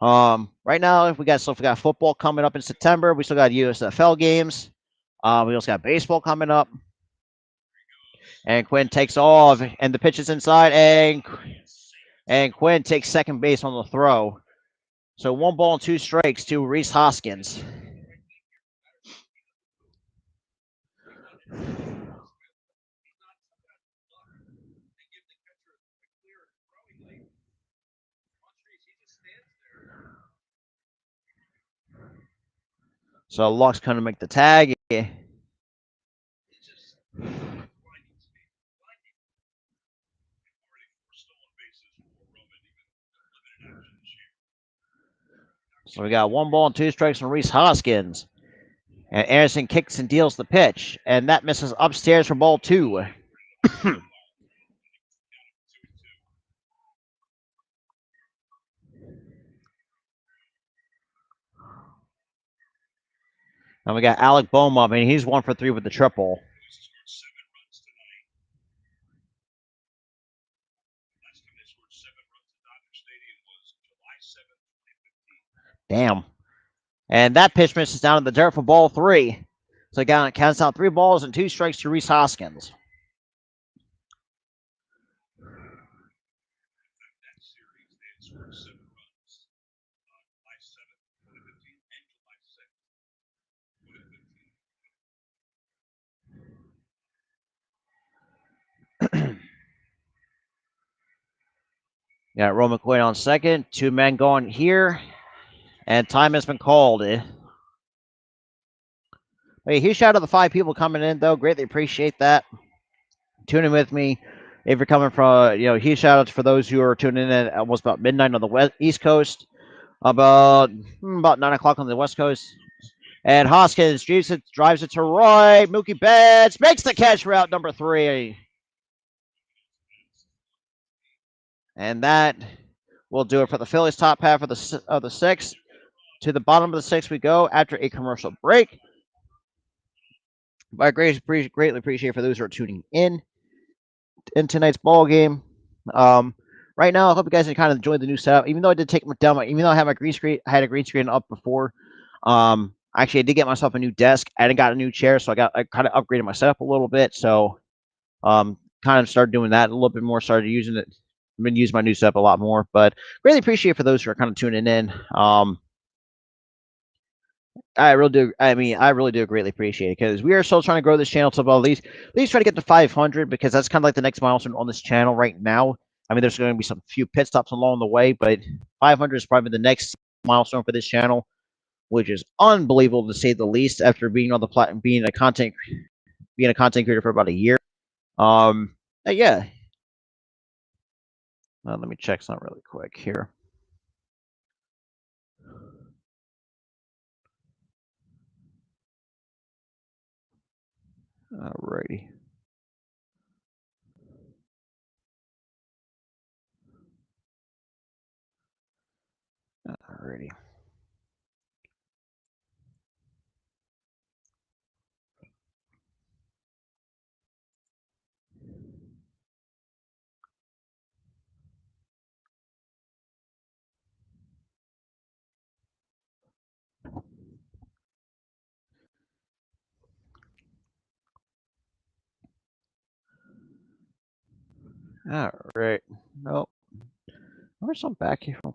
Right now we got football coming up in September. We still got USFL games. We also got baseball coming up. And Quinn takes off, and the pitch is inside, and Quinn takes second base on the throw. So 1 ball and 2 strikes to Reese Hoskins. So Luck's going to make the tag. So we got 1 ball and 2 strikes from Reese Hoskins. And Anderson kicks and deals the pitch. And that misses upstairs for ball 2. And we got Alec Boehm. I mean, he's 1 for 3 with the triple. Damn. And that pitch misses down in the dirt for ball 3. So it counts out 3 balls and 2 strikes to Reese Hoskins. Got Roman Quinn on second. 2 men going here. And time has been called. Hey, huge shout out to the 5 people coming in, though. Greatly appreciate that. Tuning with me. If you're coming from, huge shout outs for those who are tuning in at almost about midnight on the East Coast, about 9 o'clock on the West Coast. And Hoskins drives it to right. Mookie Betts makes the catch for out number 3. And that will do it for the Phillies top half of the 6th. To the bottom of the 6th we go after a commercial break. But I greatly appreciate for those who are tuning in tonight's ball game. Right now, I hope you guys kind of enjoyed the new setup. Even though I did take down even though I had my green screen, I had a green screen up before. Actually, I did get myself a new desk. I got a new chair, so I kind of upgraded my setup a little bit. So, kind of started doing that a little bit more. Started using it. Been using my new setup a lot more. But really appreciate for those who are kind of tuning in. I really do. I mean, I really do greatly appreciate it because we are still trying to grow this channel to about at least try to get to 500 because that's kind of like the next milestone on this channel right now. I mean, there's going to be some few pit stops along the way, but 500 is probably the next milestone for this channel, which is unbelievable to say the least. After being on the platform, being a content creator for about a year. Yeah. Let me check something really quick here. Alrighty. Alrighty. All right. Nope. Where's some back here from?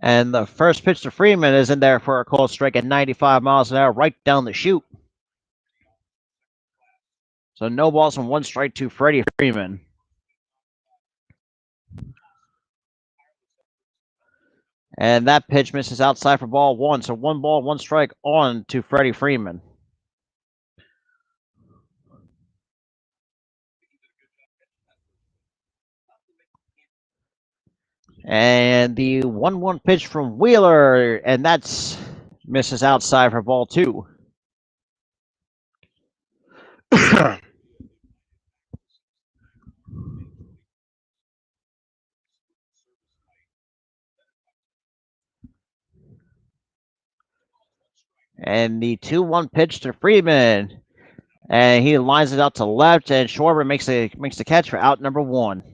And the first pitch to Freeman is in there for a called strike at 95 miles an hour, right down the chute. So no balls and 1 strike to Freddie Freeman. And that pitch misses outside for ball 1. So 1 ball, 1 strike on to Freddie Freeman. And the 1-1 pitch from Wheeler, and that's misses outside for ball 2. And the 2-1 pitch to Freeman. And he lines it out to left, and Schwarber makes the catch for out number 1.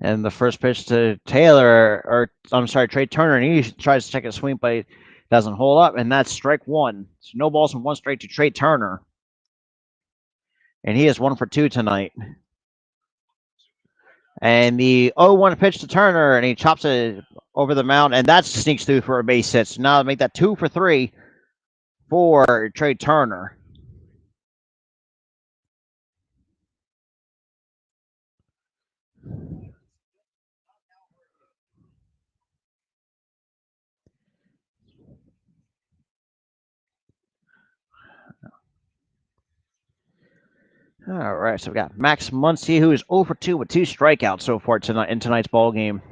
And the first pitch to Taylor, or I'm sorry, Trey Turner, and he tries to take a swing, but it doesn't hold up, and that's strike 1. So no balls and 1 strike to Trey Turner. And he is 1 for 2 tonight. And the 0-1 pitch to Turner, and he chops it over the mound, and that sneaks through for a base hit. So now make that 2 for 3 for Trey Turner. All right, so we got Max Muncy, who is 0 for 2 with 2 strikeouts so far tonight in tonight's ball game.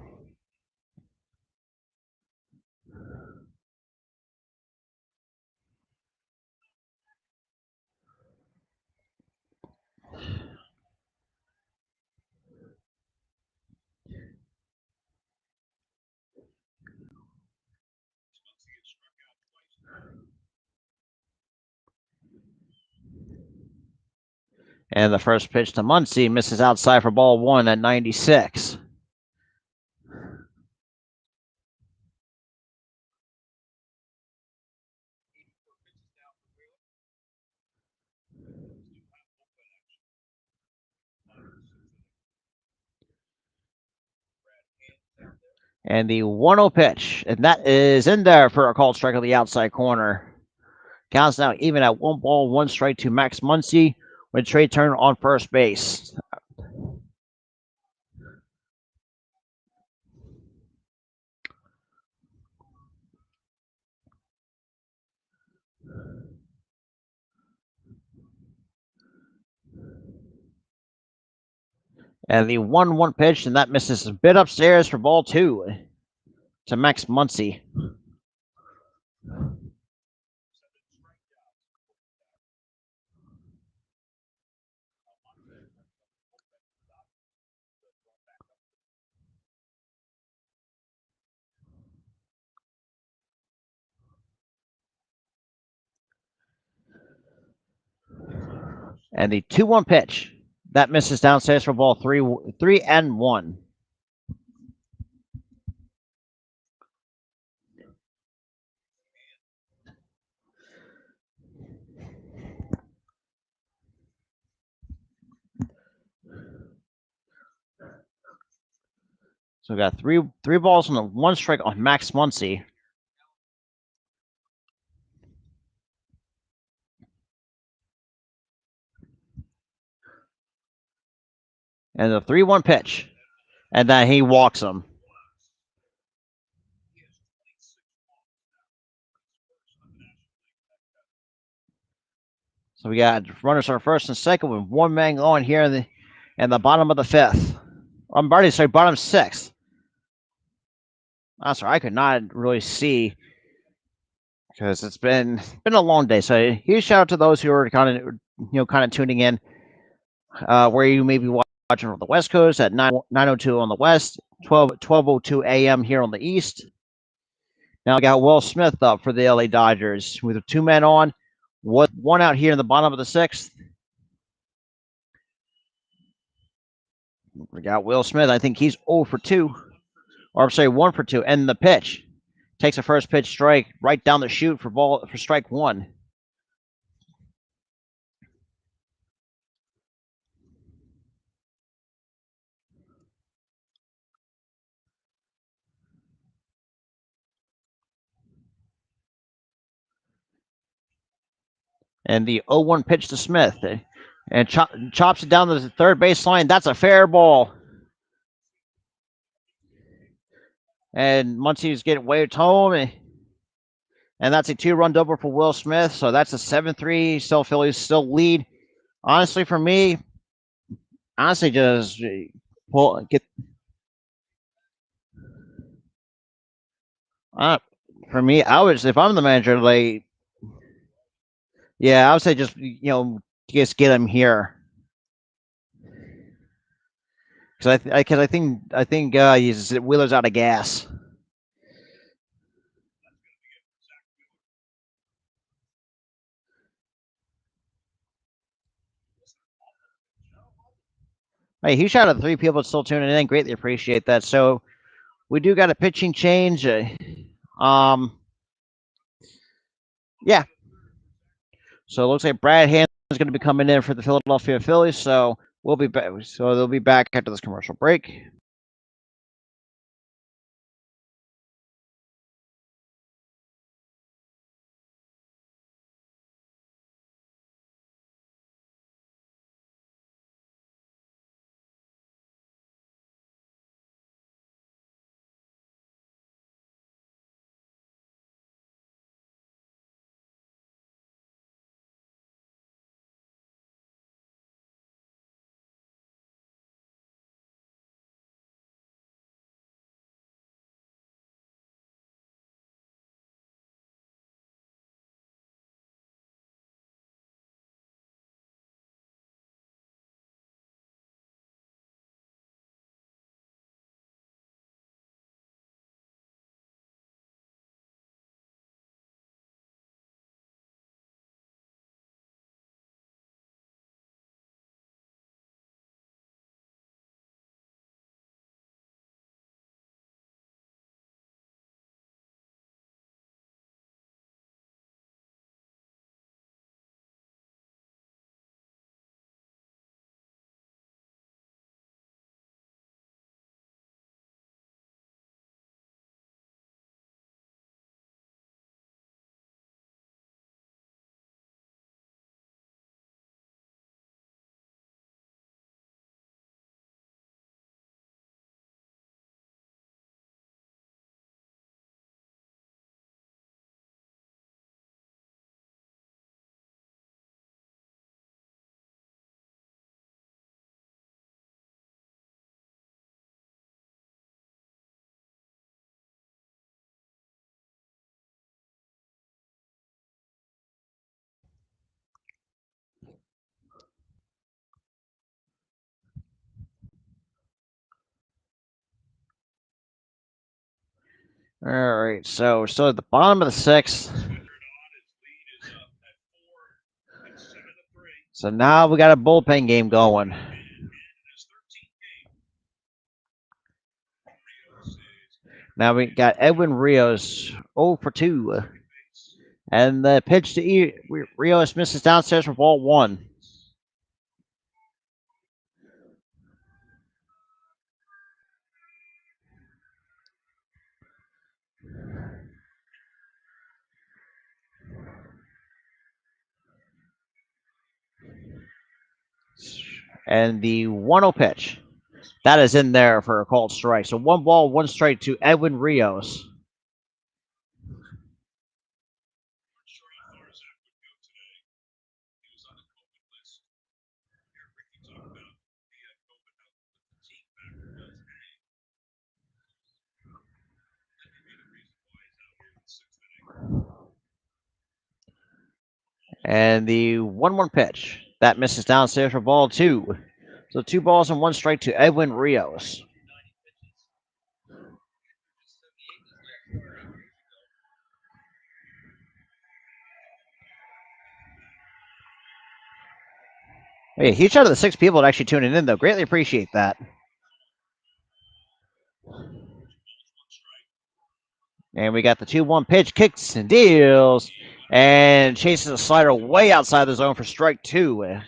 And the first pitch to Muncy misses outside for ball 1 at 96. And the 1-0 pitch, and that is in there for a called strike on the outside corner. Counts now even at 1 ball, 1 strike to Max Muncy with Trey Turner on first base. And the 1-1 pitch, and that misses a bit upstairs for ball 2 to Max Muncy. And the 2-1 pitch, that misses downstairs for ball 3-1. So we got three balls and 1 strike on Max Muncy. And the 3-1 pitch, and then he walks him. So we got runners on first and second with 1 man going here in the bottom of the 5th. I'm sorry, bottom 6th. I'm sorry, I could not really see because it's been a long day. So huge shout out to those who are kind of tuning in, where you may be watching watching from the West Coast at 9:02 on the West, 12:02 a.m. here on the East. Now we got Will Smith up for the LA Dodgers with 2 men on, one out here in the bottom of the 6th. We got Will Smith. I think he's 0 for 2, or I'm sorry, 1 for 2. And the pitch takes a first pitch strike right down the chute for strike 1. And the 0-1 pitch to Smith, and chops it down the third baseline. That's a fair ball. And Muncie's getting waved home, and that's a 2-run double for Will Smith. So that's a 7-3. Still Phillies still lead. Honestly, for me, just get. For me, I would, if I'm the manager, I would say just get him here. Because I think Wheeler's out of gas. Hey, huge shout out to 3 people still tuning in. Greatly appreciate that. So we do got a pitching change. Yeah. So it looks like Brad Hand is going to be coming in for the Philadelphia Phillies. So we'll be back. So they'll be back after this commercial break. All right. So at the bottom of the 6th. So now we got a bullpen game going. Now we got Edwin Rios 0 for 2. And the pitch to Rios misses downstairs for ball 1. And the 1-0 pitch. That is in there for a called strike. So 1 ball, 1 strike to Edwin Rios. And the 1-1 pitch. That misses downstairs for ball 2. So 2 balls and 1 strike to Edwin Rios. Hey, huge shout out to the 6 people that actually tuning in, though. Greatly appreciate that. And we got the 2-1 pitch, kicks and deals, and chases a slider way outside the zone for strike 2.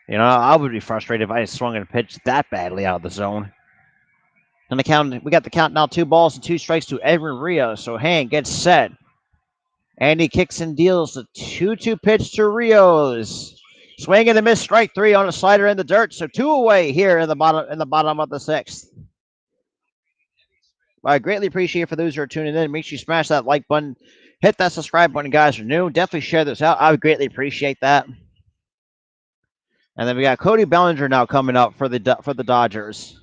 You know, I would be frustrated if I swung and pitched that badly out of the zone. And we got the count now: 2 balls and 2 strikes to Edwin Rios. So Hand gets set. And he kicks and deals the 2-2 pitch to Rios. Swing and a miss, strike 3 on a slider in the dirt. So 2 away here in the bottom of the 6th. I greatly appreciate it for those who are tuning in. Make sure you smash that like button, hit that subscribe button, guys. Are new, definitely share this out. I would greatly appreciate that. And then we got Cody Bellinger now coming up for the Dodgers.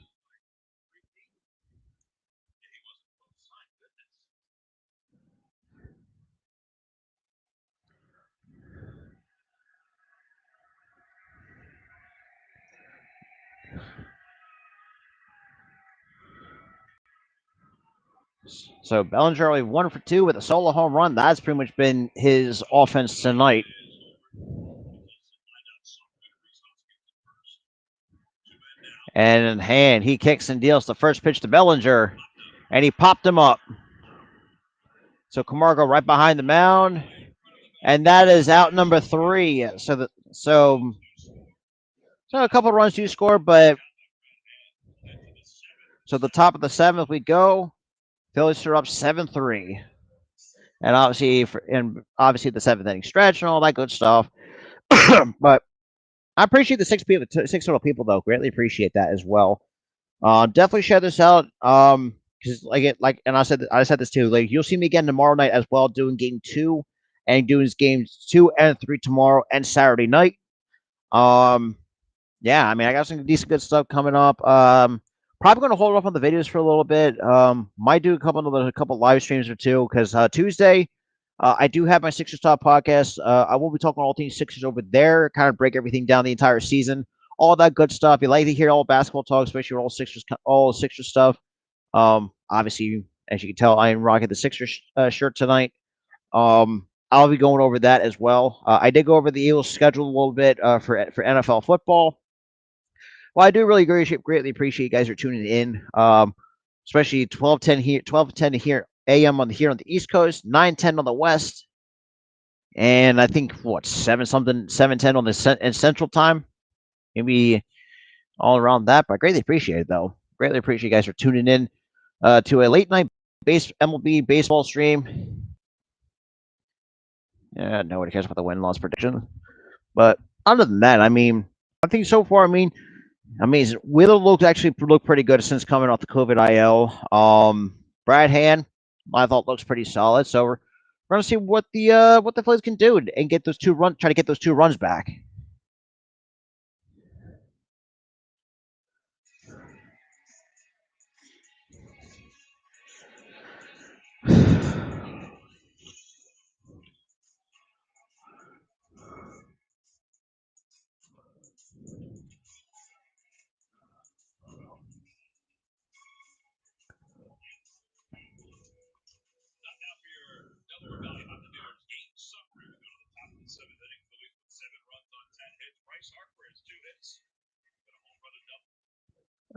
So Bellinger only 1 for 2 with a solo home run. That's pretty much been his offense tonight. And in Hand, he kicks and deals the first pitch to Bellinger, and he popped him up. So Camargo right behind the mound, and that is out number 3. So a couple of runs do score, but so the top of the 7th we go. Phillies are up 7-3, and obviously the 7th inning stretch and all that good stuff. But I appreciate the 6 total people though. Greatly appreciate that as well. Definitely share this out. Because and I said this too. Like, you'll see me again tomorrow night as well, doing game 2 and doing games 2 and 3 tomorrow and Saturday night. Yeah, I mean, I got some decent good stuff coming up. Probably going to hold off on the videos for a little bit. Might do a couple live streams or two, because Tuesday, I do have my Sixers Talk podcast. I will be talking all things Sixers over there, kind of break everything down the entire season, all that good stuff. If you like to hear all basketball talk, especially all Sixers stuff. Obviously, as you can tell, I am rocking the Sixers shirt tonight. I'll be going over that as well. I did go over the Eagles' schedule a little bit for NFL football. Well, I do really greatly appreciate you guys are tuning in. Especially 12:10 here a.m. here on the East Coast, 9:10 on the West, and I think 7:10 on the in Central Time. Maybe all around that, but I greatly appreciate it though. Greatly appreciate you guys for tuning in to a late night MLB baseball stream. Yeah, nobody cares about the win-loss prediction. But other than that, I mean, I think so far, Wheeler looked pretty good since coming off the COVID IL. Brad Hand, I thought looks pretty solid. So we're going to see what the Phillies can do and get those try to get those 2 runs back.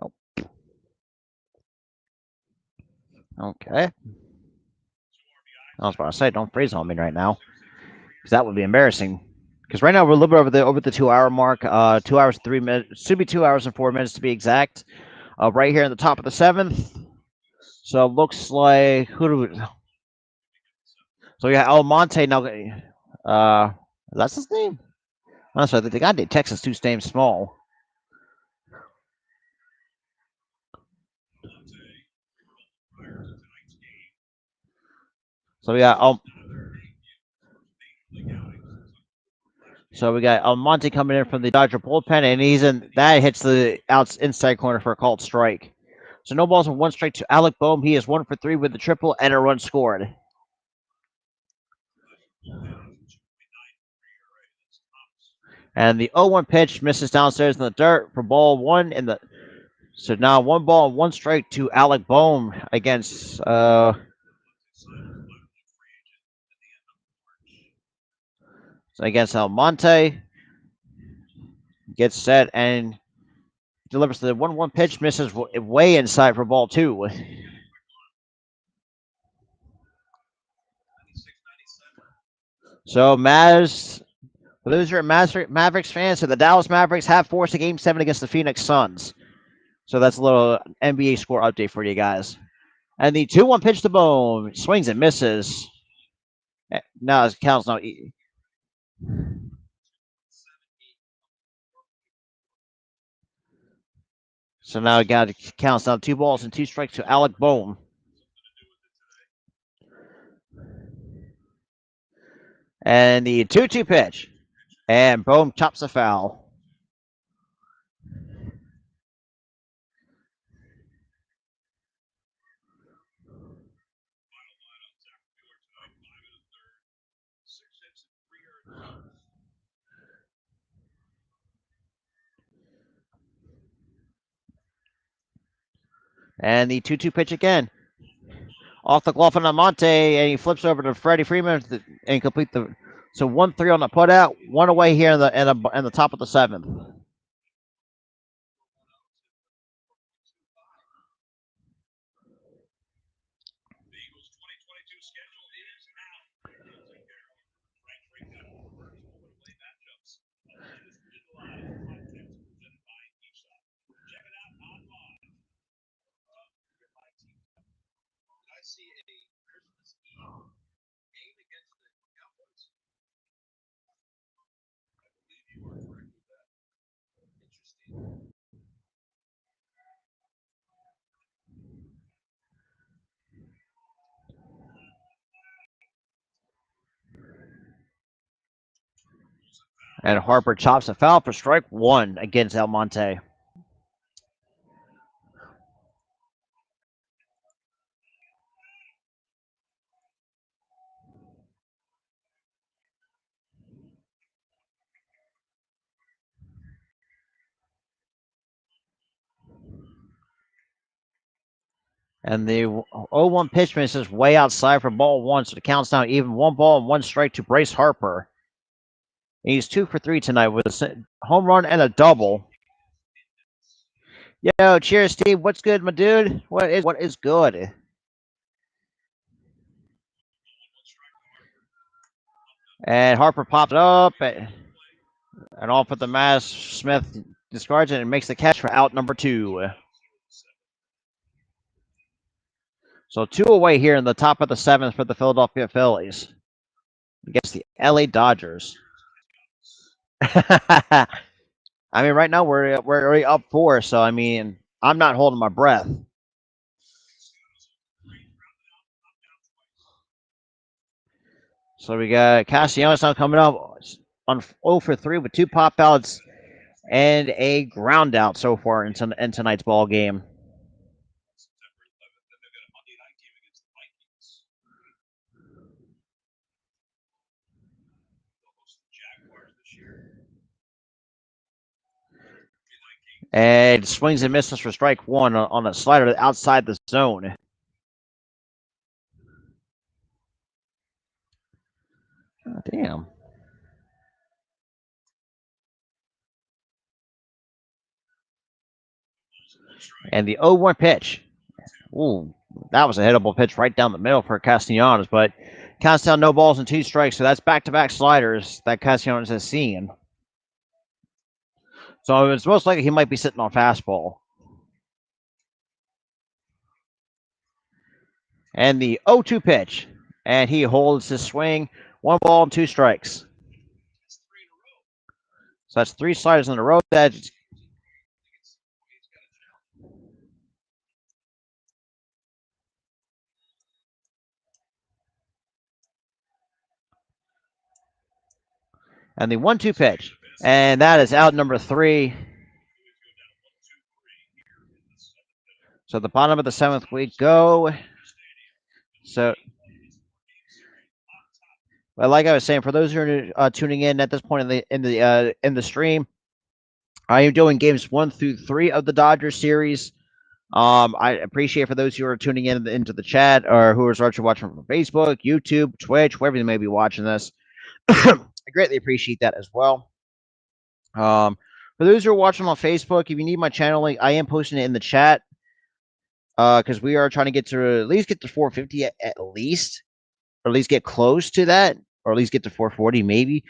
Oh. Okay. I was about to say, don't freeze on me right now, because that would be embarrassing. Because right now we're a little bit over the 2-hour mark. 2 hours 3 minutes. Should be 2 hours and 4 minutes to be exact. Right here in the top of the 7th. So it looks like So yeah, Almonte now. That's his name. I'm sorry, the guy did Texas 2 named small. So we got Almonte coming in from the Dodger bullpen, and that hits the inside corner for a called strike. So no balls and one strike to Alec Boehm. He is 1 for 3 with the triple and a run scored. And the 0-1 pitch misses downstairs in the dirt for ball one in the. So now 1 ball and 1 strike to Alec Boehm against Almonte. Gets set and delivers the 1-1 pitch, misses way inside for ball two. So for those who are Mavericks fans, so the Dallas Mavericks have forced a Game 7 against the Phoenix Suns. So that's a little NBA score update for you guys. And the 2-1 pitch to Boehm swings and misses. No, it counts no. So now it counts down 2 balls and 2 strikes to Alec Boehm. And the 2-2 pitch. And Boehm chops a foul. And the 2-2 pitch again. Off the glove on Amonte, and he flips over to Freddie Freeman and complete the. So 1-3 on the putout, 1 away here in the top of the 7th. And Harper chops a foul for strike 1 against Almonte. And the 0-1 pitch misses way outside for ball 1, so it counts down even 1 ball and 1 strike to Bryce Harper. And he's 2 for 3 tonight with a home run and a double. Yo, cheers, Steve. What's good, my dude? What is good? And Harper pops up and off at the mass. Smith discards it and makes the catch for out number 2. So 2 away here in the top of the 7th for the Philadelphia Phillies against the LA Dodgers. I mean, right now we're already up 4, so I mean, I'm not holding my breath. So we got Castellanos now coming up on 0 for 3 with 2 pop outs and a ground out so far in tonight's ball game. And swings and misses for strike 1 on a slider outside the zone. Oh, damn. And the 0-1 pitch. Ooh, that was a hittable pitch right down the middle for Castellanos, but counts down no balls and 2 strikes, so that's back-to-back sliders that Castellanos has seen. So it's most likely he might be sitting on fastball. And the 0-2 pitch. And he holds his swing. 1 ball and 2 strikes. So that's 3 sliders in a row. And the 1-2 pitch. And that is out number 3. So the bottom of the seventh we go. So, well, like I was saying, for those who are tuning in at this point in the stream, I am doing games 1 through 3 of the Dodgers series. I appreciate for those who are tuning in into the chat or who are watching from Facebook, YouTube, Twitch, wherever you may be watching this. I greatly appreciate that as well. For those who are watching on Facebook, if you need my channel link, I am posting it in the chat. Because we are trying to get to at least get to 450 at least, or at least get close to that, or at least get to 440 maybe.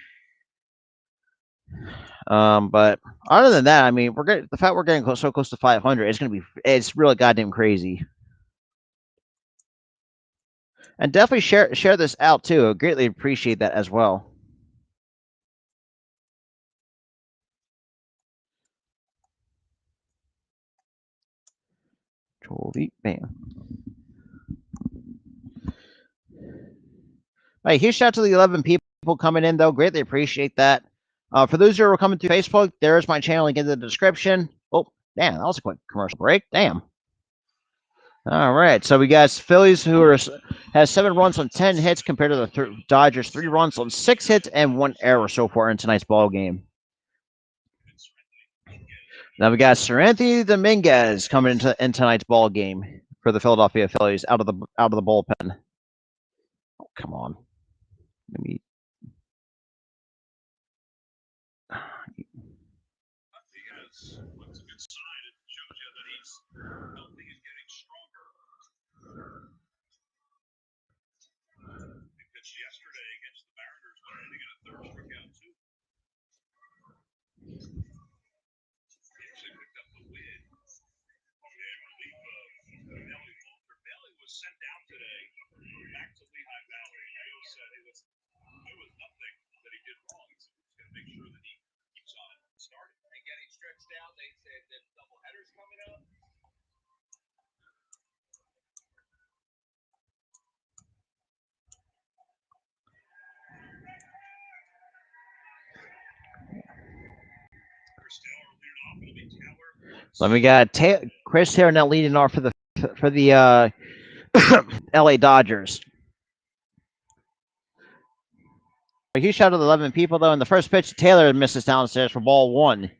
But other than that, I mean, the fact we're getting so close to 500, it's really goddamn crazy. And definitely share this out too. I greatly appreciate that as well. Bam. Hey, huge shout out to the 11 people coming in though. Greatly appreciate that. For those who are coming through Facebook, there's my channel link in the description. Oh, damn, that was a quick commercial break. Damn. All right, so we got Phillies has 7 runs on 10 hits compared to the Dodgers 3 runs on 6 hits and 1 error so far in tonight's ball game. Now we got Seranthony Dominguez coming in tonight's ball game for the Philadelphia Phillies out of the bullpen. Oh, come on. Let me. So we got Chris Taylor now leading off for the LA Dodgers. A huge shout out to the 11 people though. In the first pitch, Taylor misses downstairs for ball 1.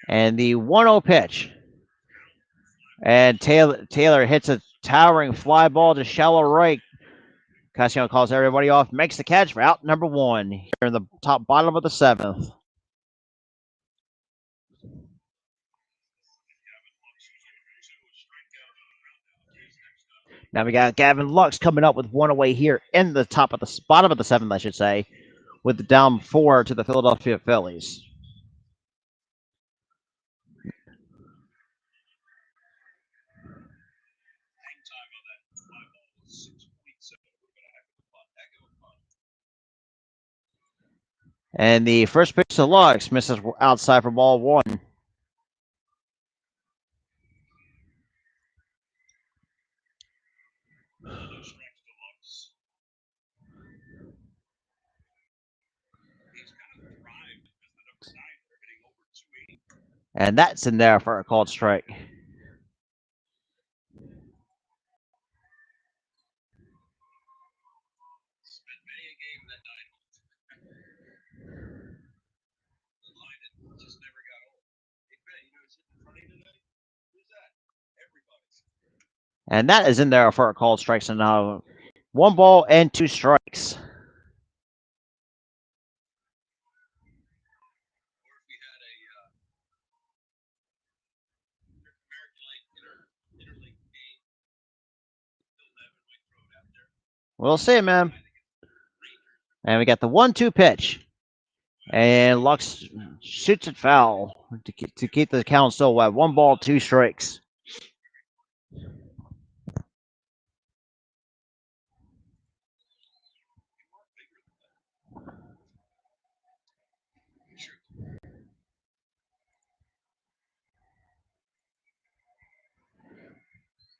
And the 1-0 pitch. And Taylor hits a towering fly ball to shallow right. Cassiano calls everybody off, makes the catch for out number 1 here in the bottom of the 7th. Now we got Gavin Lux coming up with 1 away here in the bottom of the 7th, I should say, with the down 4 to the Philadelphia Phillies. And the first pitch to Lux misses outside for ball 1. And that's in there for a called strike. And that is in there for a called strike. So now 1 ball and 2 strikes. We'll see, man. And we got the 1-2 pitch. And Lux shoots it foul to keep the count still at 1 ball, 2 strikes.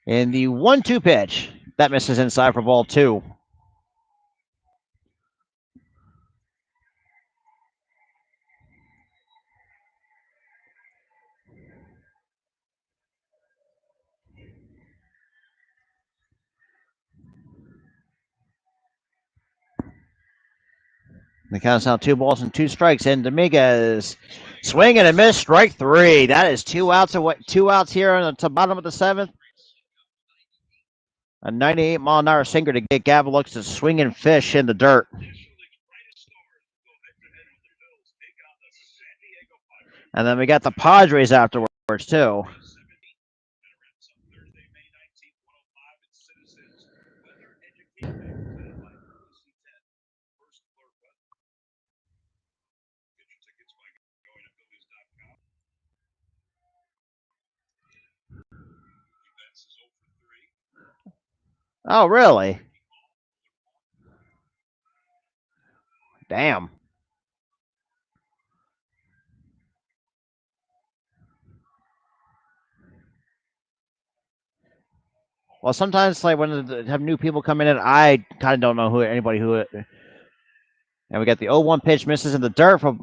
And the 1-2 pitch. That misses inside for ball 2. The count's now 2 balls and 2 strikes. And Dominguez swing and a miss, strike 3. That is 2 outs. 2 outs here on the bottom of the 7th. A 98-mile-an-hour sinker to get Gavelux to swing and fish in the dirt. And then we got the Padres afterwards, too. Oh, really? Damn. Well, sometimes like when they have new people coming in, I kind of don't know anybody who. And we got the 0-1 pitch misses in the dirt for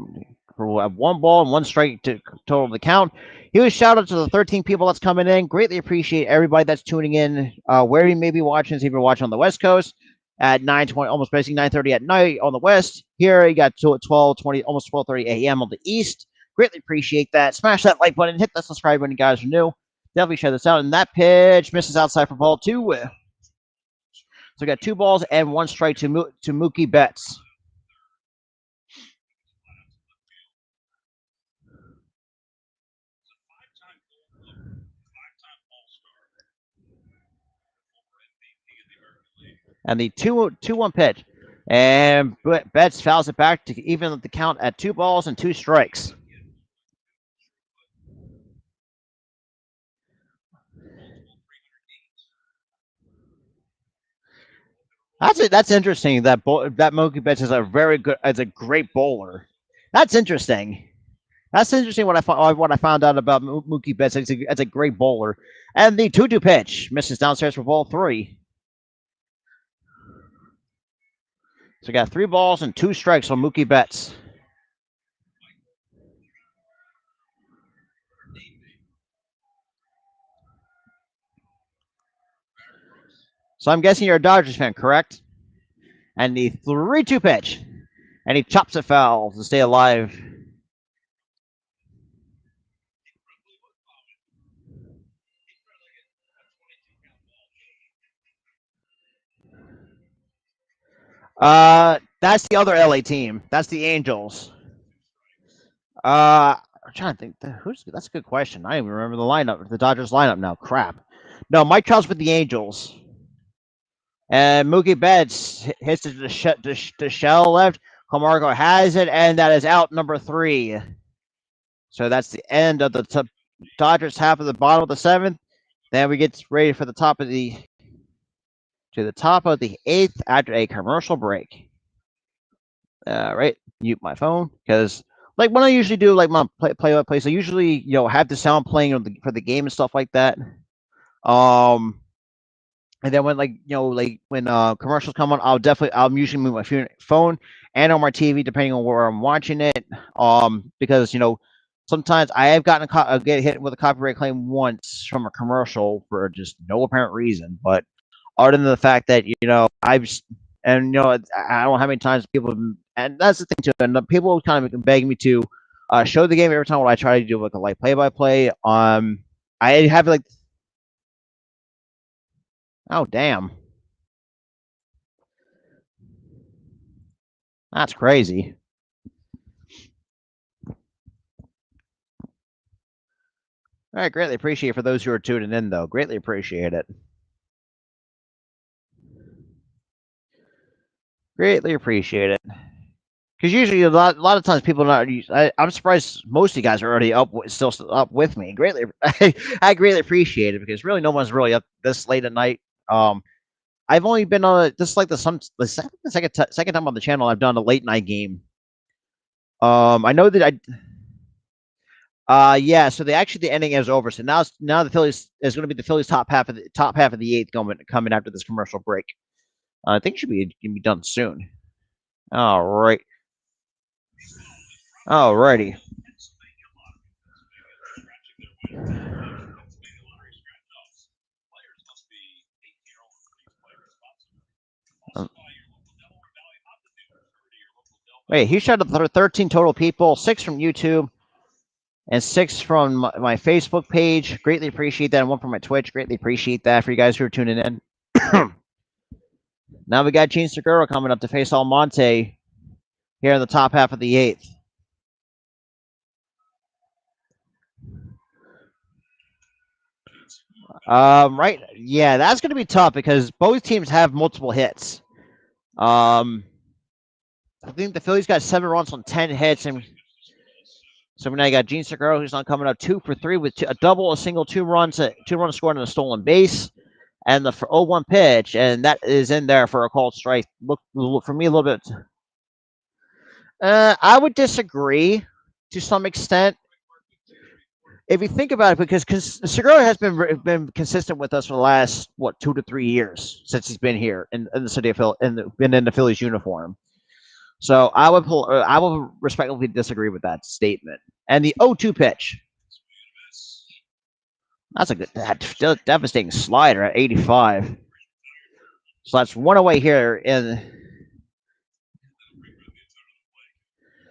1 ball and 1 strike to total the count. Huge shout out to the 13 people that's coming in. Greatly appreciate everybody that's tuning in. Where you may be watching, if you're watching on the West Coast at 9:20, almost basically 9:30 at night on the West. Here you got 12:20, almost 12:30 a.m. on the East. Greatly appreciate that. Smash that like button, hit that subscribe when you guys are new. Definitely share this out. And that pitch misses outside for ball 2. So we got 2 balls and 1 strike to Mookie Betts. And the 2-1 pitch. And Betts fouls it back to even the count at 2 balls and 2 strikes. That's interesting. That Mookie Betts is a great bowler. That's interesting. That's interesting. What I found out about Mookie Betts. It's a great bowler. And the 2-2 pitch misses downstairs for ball 3. So we got 3 balls and 2 strikes on Mookie Betts. So I'm guessing you're a Dodgers fan, correct? And the 3-2 pitch. And he chops it foul to stay alive. That's the other LA team. That's the Angels. I'm trying to think. That's a good question. I don't even remember the lineup. The Dodgers lineup now. Crap. No, Mike Trout's with the Angels. And Mookie Betts hits the shell left. Camargo has it, and that is out number 3. So that's the end of the Dodgers half of the bottom of the 7th. Then we get ready for the top of the 8th after a commercial break. Right, mute my phone because like when I usually do like my play-by-play, so I usually have the sound playing for the game and stuff like that. And then when when commercials come on, I'll usually move my phone and on my TV depending on where I'm watching it. Because sometimes I have get hit with a copyright claim once from a commercial for just no apparent reason, but other than the fact that I don't know how many times people, and that's the thing too, and people kind of begging me to show the game every time when I try to do like a light play-by-play. I have like, oh damn, that's crazy. All right, greatly appreciate it for those who are tuning in, though. Greatly appreciate it. Greatly appreciate it. Because usually a lot of times people are not. I'm surprised most of you guys are already still up with me. Greatly, I greatly appreciate it because really no one's really up this late at night. I've only been on this like the second time on the channel I've done a late night game. I know that Yeah. So the ending is over. So now the Phillies is going to be the Phillies top half of the eighth coming after this commercial break. I think it should be done soon. All right. All righty. Wait, he shot 13 total people, 6 from YouTube and 6 from my Facebook page. Greatly appreciate that. And 1 from my Twitch. Greatly appreciate that for you guys who are tuning in. Now we got Gene Segura coming up to face Almonte here in the top half of the eighth. Right. Yeah, that's going to be tough because both teams have multiple hits. I think the Phillies got 7 runs on 10 hits, and so now you got Gene Segura, who's not coming up 2 for 3 with a double, a single, 2 runs scored, and a stolen base, and the 0-1 pitch, and that is in there for a called strike. Look for me a little bit. I would disagree to some extent. If you think about it, because Segura has been consistent with us for the last 2 to 3 years since he's been here in the city of Philly and been in the Phillies uniform. So I would respectfully disagree with that statement. And the 0-2 pitch, that's a good, devastating slider at 85. So that's 1 away here.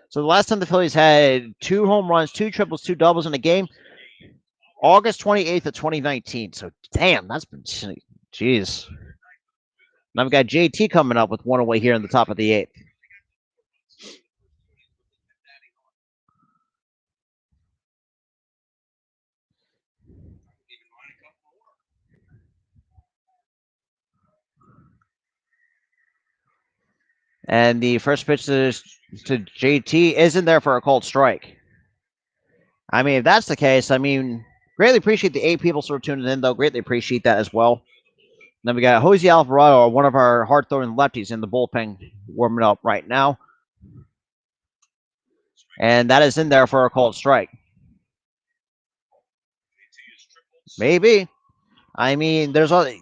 So the last time the Phillies had 2 home runs, 2 triples, 2 doubles in a game, August 28th of 2019. So damn, that's been jeez. Now we've got JT coming up with 1 away here in the top of the eighth. And the first pitch to JT isn't there for a called strike. I mean, if that's the case, I mean, greatly appreciate the 8 people sort of tuning in, though. Greatly appreciate that as well. Then we got Jose Alvarado, one of our hard-throwing lefties in the bullpen, warming up right now. And that is in there for a called strike. Maybe. I mean, the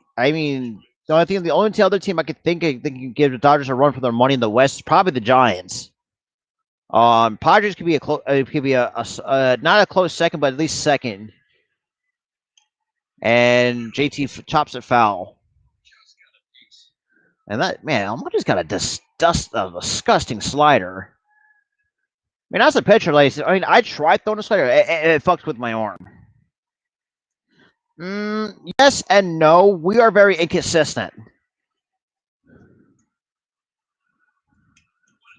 only other team I could think of that can give the Dodgers a run for their money in the West is probably the Giants. Padres could be not a close second, but at least second. And JT chops it foul. And that, man, Almonte's got a disgusting slider. I mean, as a pitcher, I tried throwing a slider. It fucked with my arm. Yes and no. We are very inconsistent.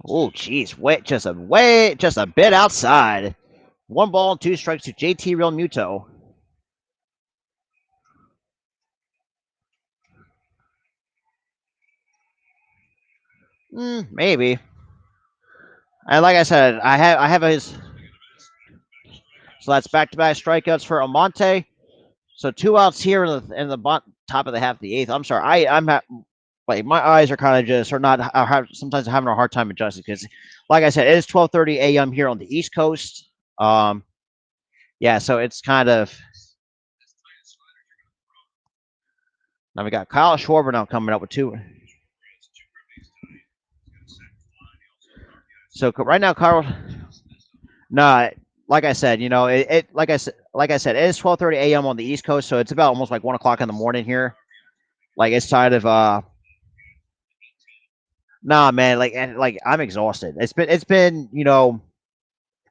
Oh, jeez. Just a bit outside. 1 ball and 2 strikes to JT Real Muto. Maybe. And like I said, I have his. So that's back-to-back strikeouts for Almonte. So 2 outs here in the top of the half of the eighth. I'm sorry, my eyes are kind of just sometimes having a hard time adjusting because, like I said, it is 12:30 a.m. here on the East Coast. Yeah, so it's kind of. Now we got Kyle Schwarber now coming up with 2. So right now, Kyle. No, like I said, like I said, it is 12:30 a.m. on the East Coast, so it's about almost like 1 o'clock in the morning here. Like it's kind of nah, man. Like I'm exhausted. It's been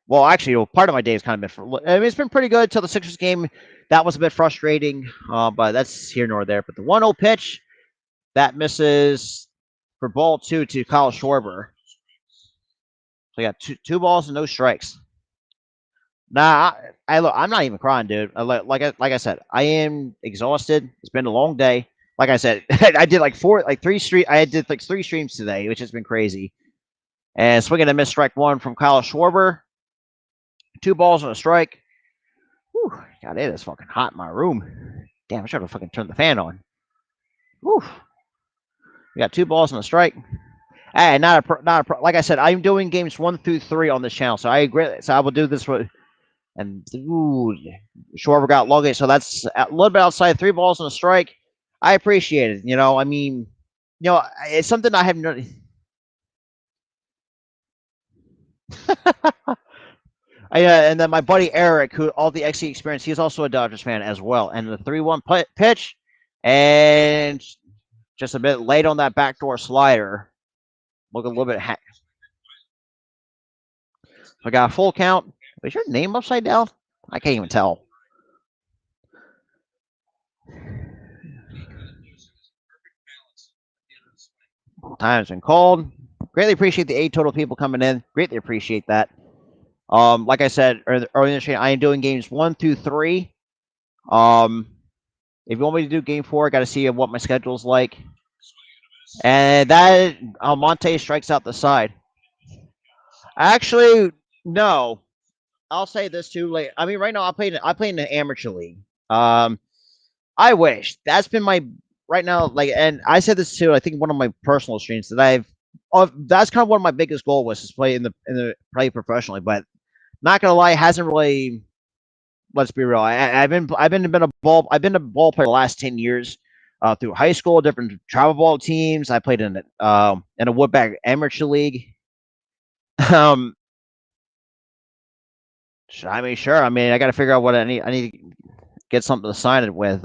well, actually, part of my day has kind of been. I mean, it's been pretty good until the Sixers game. That was a bit frustrating, but that's here nor there. But the 1-0 pitch that misses for ball 2 to Kyle Schwarber. So we got two balls and no strikes. Nah, I'm not even crying, dude. Like I said, I am exhausted. It's been a long day. Like I said, I did like 3 streams today, which has been crazy. And swinging a missed strike 1 from Kyle Schwarber. 2 balls and a strike. Whew, God, it is fucking hot in my room. Damn, I should have fucking turned the fan on. Whew. We got 2 balls and a strike. Hey, not a like I said, I'm doing games 1 through 3 on this channel, so I agree. So I will do this And Schwarber got lucky, so that's a little bit outside. 3 balls and a strike. I appreciate it. I mean, it's something I have no. And then my buddy Eric, who all the XE experience, he's also a Dodgers fan as well. And the 3-1 pitch, and just a bit late on that backdoor slider. Look a little bit. I got a full count. Is your name upside down? I can't even tell. Time's been called. Greatly appreciate the 8 total people coming in. Greatly appreciate that. Like I said earlier this year, I am doing games 1 through 3. If you want me to do game 4, I got to see what my schedule's like. And that Almonte strikes out the side. Actually, no. I'll say this too. Like, I mean, right now I play in the amateur league. I wish that's been my right now. Like, and I said this too. I think one of my personal streams that that's kind of one of my biggest goal was to play in the play professionally. But not gonna lie, it hasn't really. Let's be real. I've been a ball player the last 10 years. Through high school, different travel ball teams. I played in a Woodback amateur league. Um, I mean, sure. I mean, I got to figure out what I need. I need to get something to sign it with.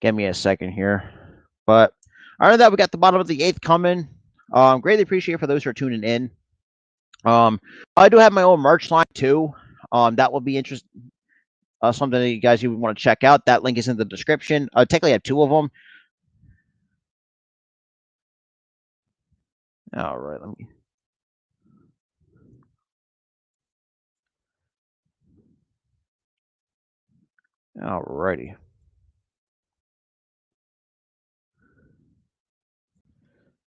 Give me a second here. But other than that, we got the bottom of the 8th coming. Greatly appreciate for those who are tuning in. I do have my own merch line too. That will be interesting. Something that you would want to check out. That link is in the description. Technically, I have 2 of them. All right, let me. All righty.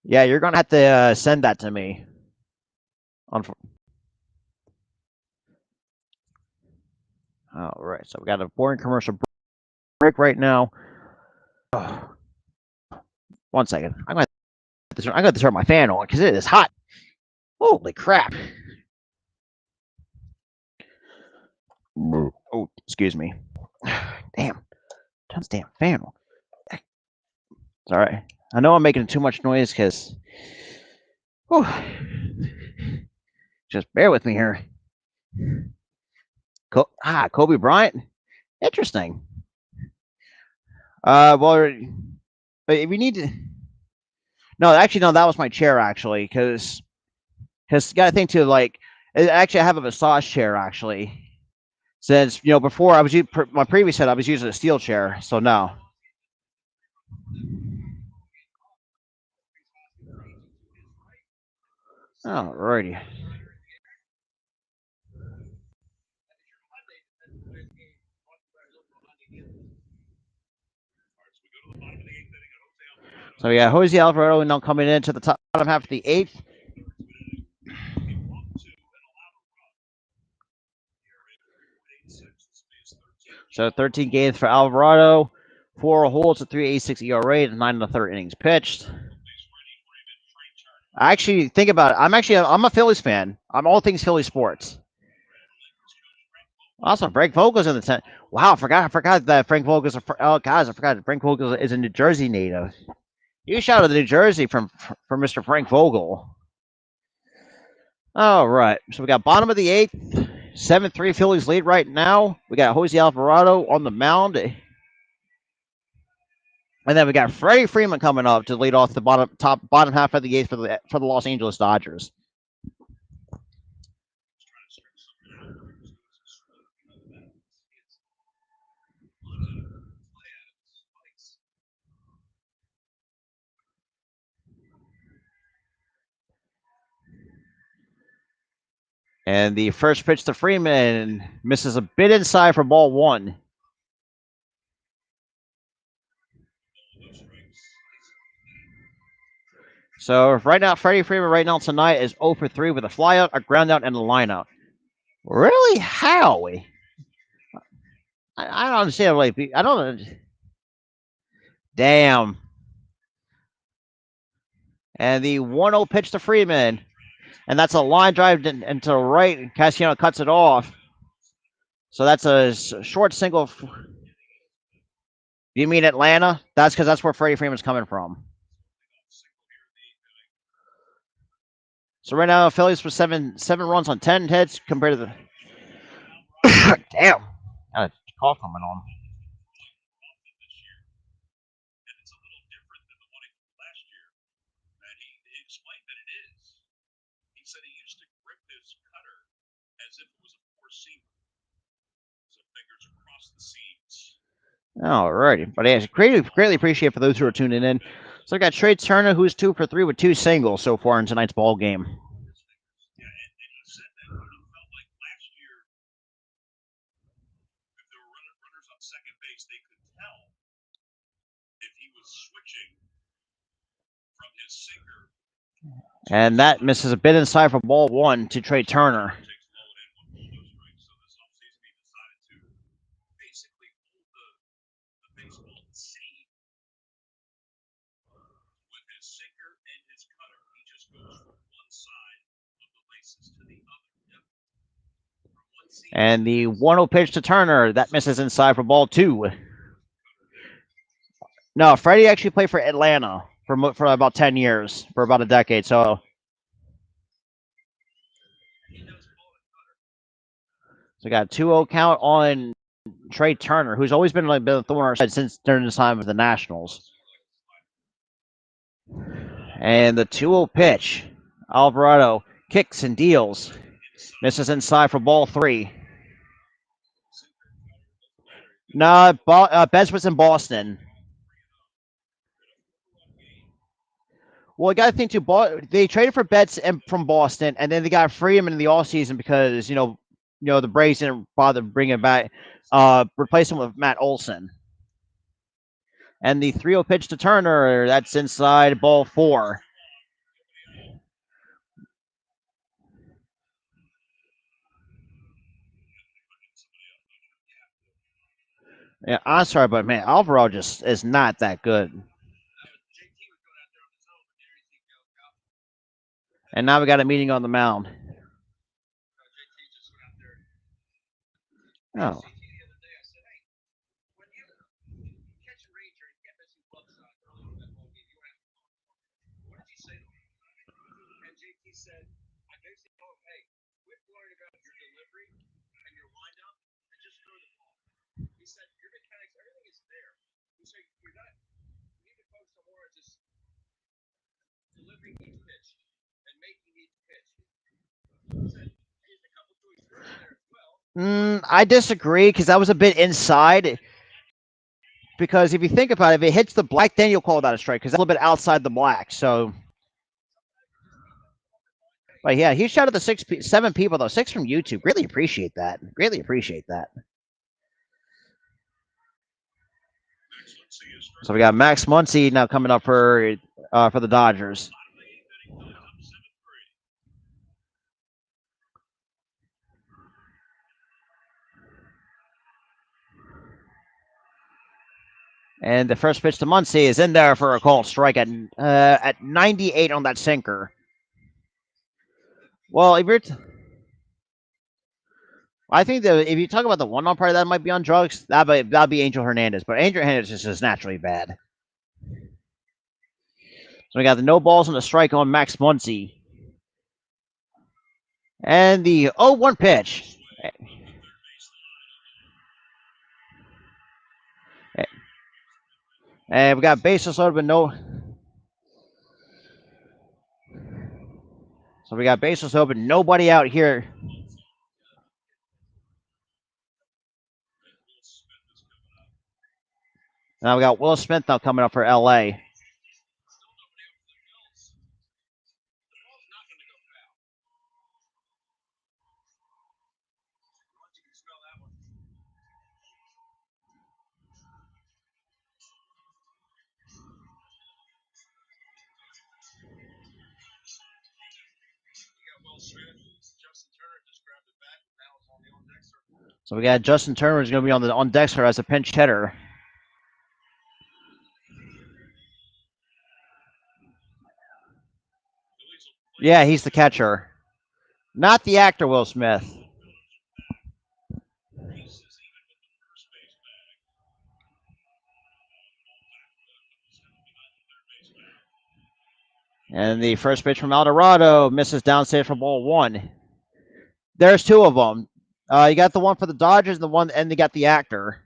Yeah, you're gonna have to send that to me. All right, so we got a boring commercial break right now. Oh, 1 second. I'm gonna turn my fan on because it is hot. Holy crap! Oh, excuse me. Damn, turn this damn fan on. It's all right. I know I'm making too much noise because. Just bear with me here. Kobe Bryant. Interesting. Well, if we need to. No, actually, no. That was my chair, actually, because you got to think too. Like, actually, I have a massage chair actually. Since before I was my previous set, I was using a steel chair. So no. Alrighty. So yeah, Jose Alvarado now coming into the bottom half of the 8th. So 13 games for Alvarado, 4 holes, a 3.86 ERA, and 9 in the 3rd innings pitched. I actually think about it. I'm a Phillies fan. I'm all things Philly sports. Also, Frank Vogel's in the 10. Wow, I forgot that Frank Vogel's oh guys, I forgot that Frank Vogel is a New Jersey native. You shout out to New Jersey from Mr. Frank Vogel. All right, so we got bottom of the 8th, 7-3 Phillies lead right now. We got Jose Alvarado on the mound. And then we got Freddie Freeman coming up to lead off the bottom half of the 8th for the Los Angeles Dodgers. And the first pitch to Freeman misses a bit inside for ball 1. So right now, Freddie Freeman right now tonight is 0 for 3 with a flyout, a ground out, and a lineout. Really? How? I don't understand. Like, I don't. Damn. And the 1-0 pitch to Freeman. And that's a line drive into right. Cassiano cuts it off. So that's a short single. You mean Atlanta? That's because that's where Freddie Freeman's coming from. So right now, Phillies with seven runs on 10 hits compared to the. Damn, got a call coming on. Alrighty, but yeah, greatly appreciate for those who are tuning in. So I got Trey Turner, who's 2 for 3 with 2 singles so far in tonight's ball game. And that misses a bit inside for ball one to Trey Turner. And the 1-0 pitch to Turner, that misses inside for ball two. No, Freddie actually played for Atlanta for about 10 years, for about a decade. So we got a 2-0 count on Trey Turner, who's always been like been a thorn in our side since during the time of the Nationals. And the 2-0 pitch, Alvarado kicks and deals, misses inside for ball three. No, Betts was in Boston. Well, I got to think too. They traded for Betts from Boston, and then they got Freeman in the offseason because the Braves didn't bother bringing back, replace him with Matt Olson. And the 3-0 pitch to Turner, that's inside ball four. Yeah, I'm sorry, but man, Alvaro just is not that good. And now we got a meeting on the mound. Oh. I disagree because that was a bit inside. Because if you think about it, if it hits the black, then you'll call that a strike because that's a little bit outside the black. So, but yeah, he shot at the 7 people though, 6 from YouTube. Greatly appreciate that. Greatly appreciate that. So we got Max Muncy now coming up for the Dodgers. And the first pitch to Muncy is in there for a called strike at 98 on that sinker. Well, I think that if you talk about the one umpire that might be on drugs, that'd be Angel Hernandez. But Angel Hernandez is just naturally bad. So we got the no balls and the strike on Max Muncy. And the 0-1 pitch. And we got bases loaded with no. So we got bases open, nobody out here. Now we got Will Smith now coming up for LA. So we got Justin Turner is going to be on Dexter as a pinch hitter. Yeah, he's the catcher, not the actor Will Smith. And the first pitch from Alvarado misses downstage for ball one. There's two of them. You got the one for the Dodgers, and the one, and you got the actor.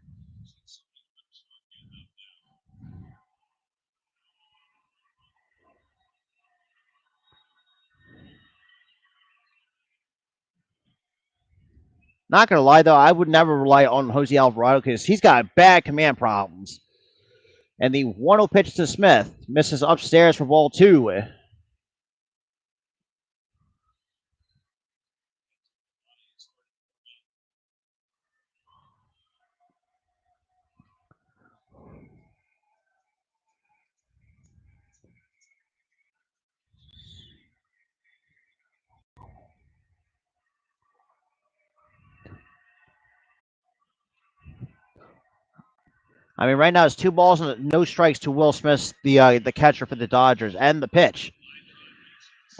Not gonna lie though, I would never rely on Jose Alvarado because he's got bad command problems. And the 1-0 pitch to Smith misses upstairs for ball two. I mean, right now it's 2 balls and no strikes to Will Smith, the catcher for the Dodgers, and the pitch.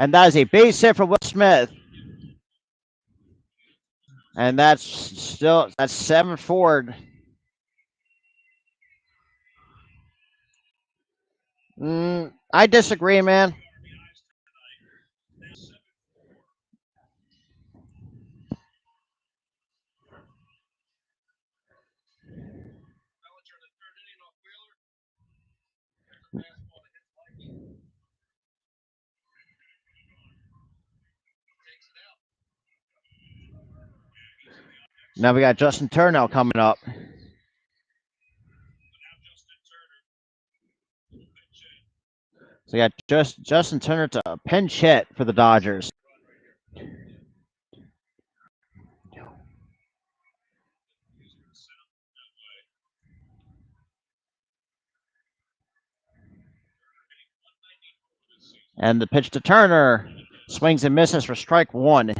And that is a base hit for Will Smith. And that's 7-4. I disagree, man. Now we got Justin Turner coming up. So we got Justin Turner to pinch hit for the Dodgers. And the pitch to Turner swings and misses for strike one.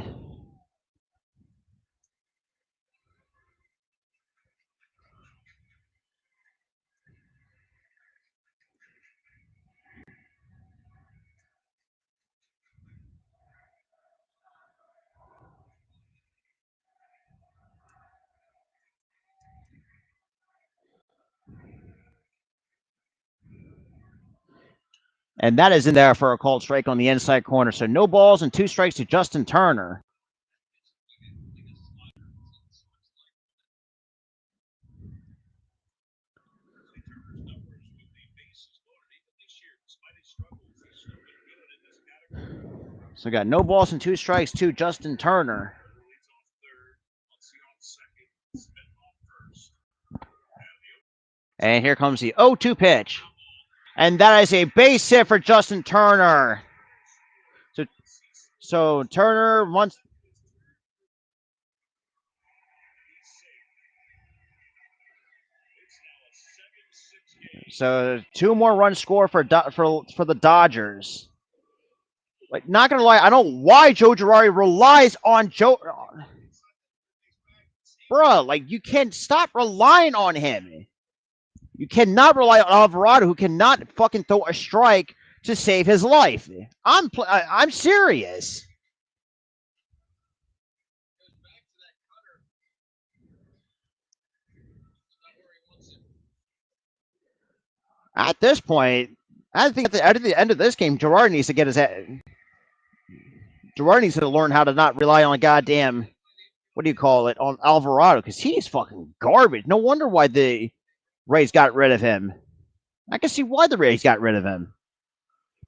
And that is in there for a called strike on the inside corner. So no balls and 2 strikes to Justin Turner. So we got no balls and 2 strikes to Justin Turner. And here comes the 0-2 pitch. And that is a base hit for Justin Turner. So Turner wants. So 2 more runs score for the Dodgers. Like, not gonna lie, I don't know why Joe Girardi relies on Joe. Bruh, like, you can't stop relying on him. You cannot rely on Alvarado, who cannot fucking throw a strike to save his life. I'm serious. At this point, I think at the end of this game, Girardi needs to get his head. Girardi needs to learn how to not rely on goddamn, what do you call it, on Alvarado, because he's fucking garbage. No wonder why the Rays got rid of him. I can see why the Rays got rid of him.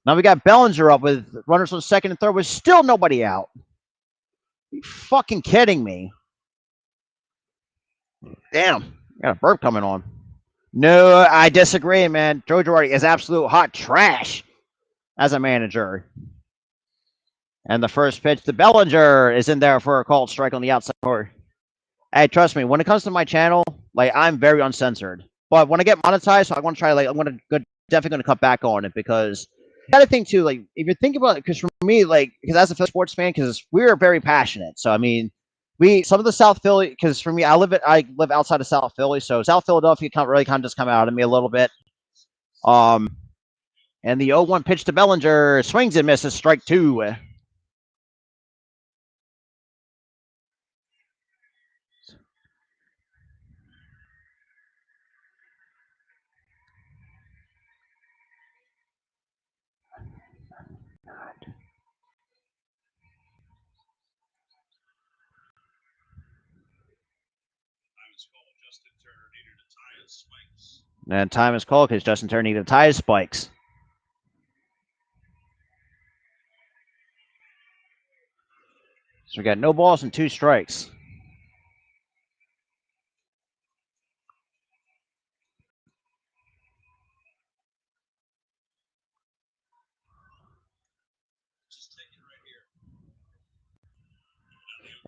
Now we got Bellinger up with runners on second and third with still nobody out. Are you fucking kidding me? Damn, I got a burp coming on. No, I disagree, man. Joe Girardi is absolute hot trash as a manager. And the first pitch to Bellinger is in there for a called strike on the outside corner. Hey, trust me, when it comes to my channel, like, I'm very uncensored. But when I get monetized, so I want to try, like, I'm gonna definitely gonna cut back on it, because you gotta think too, like, if you're thinking about it, because for me, like, because as a Philly sports fan, because we're very passionate. So I mean, some of the South Philly, because for me, I live outside of South Philly, so South Philadelphia really kind of just come out of me a little bit. And the 0-1 pitch to Bellinger swings and misses, strike two. And time is called because Justin Turner needed to tie his spikes. So we got no balls and 2 strikes.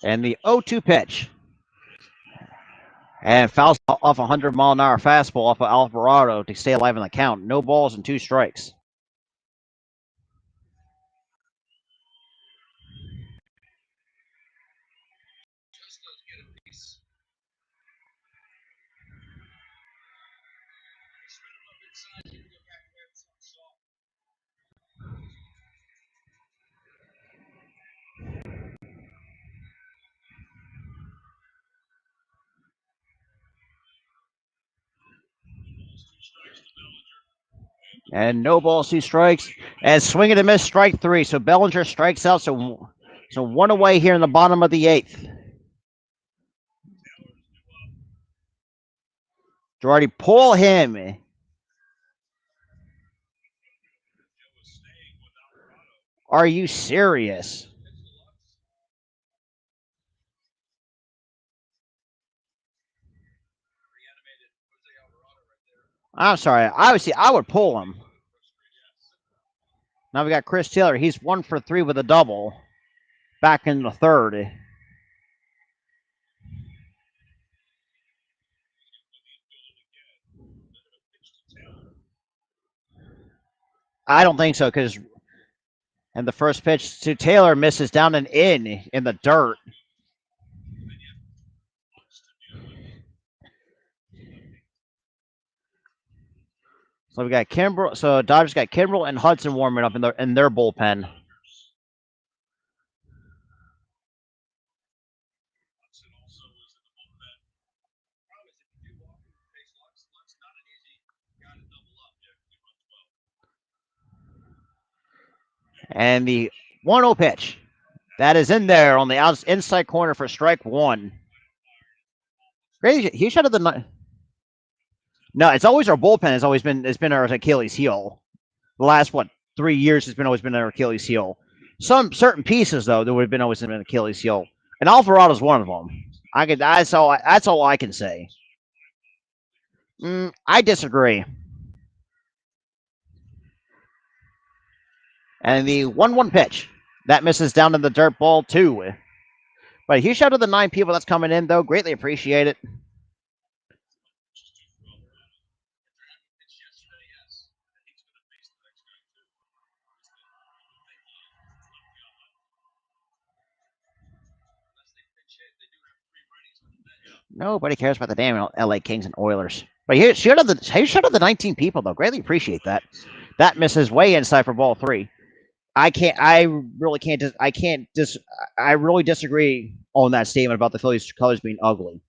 And the 0-2 pitch. And fouls off a 100-mile-an-hour fastball off of Alvarado to stay alive in the count. No balls and 2 strikes. And no balls, 2 strikes. And swing and a miss, strike 3. So Bellinger strikes out. So 1 away here in the bottom of the 8th. Girardi, pull him. Are you serious? I'm sorry. Obviously, I would pull him. Now we got Chris Taylor. He's 1 for 3 with a double. Back in the 3rd. I don't think so because and the first pitch to Taylor misses down and in the dirt. So we got Kimbrel. So Dodgers got Kimbrel and Hudson warming up in their bullpen. And the 1-0 pitch. That is in there on the inside corner for strike 1. He should have the. No, it's always our bullpen. It's been our Achilles heel. The last 3 years has always been our Achilles heel. Some certain pieces though there would have been always been an Achilles heel, and Alvarado's one of them. That's all I can say. I disagree. And the 1-1 pitch that misses down in the dirt ball too. But huge shout out to the 9 people that's coming in though. Greatly appreciate it. Nobody cares about the damn LA Kings and Oilers. But here's shout out the 19 people though. Greatly appreciate that. That misses way inside for ball 3. I really disagree on that statement about the Phillies colors being ugly.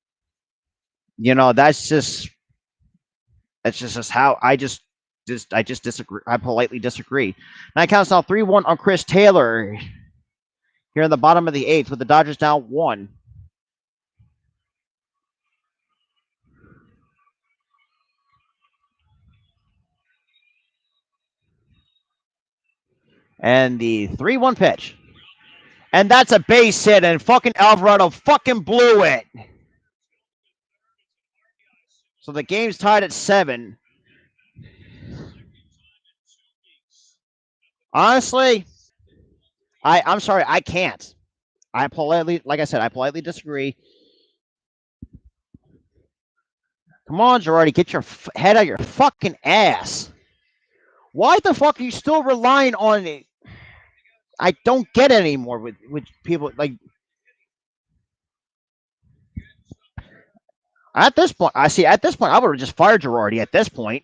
You know, that's just how I just disagree. I politely disagree. Now it counts now 3-1 on Chris Taylor here in the bottom of the 8th with the Dodgers down 1. And the 3-1 pitch. And that's a base hit, and fucking Alvarado fucking blew it. So the game's tied at 7. Honestly, I'm sorry, I can't. I politely disagree. Come on, Girardi, get your head out of your fucking ass. Why the fuck are you still relying on it? I don't get it anymore with people like. At this point, I would have just fired Girardi. At this point,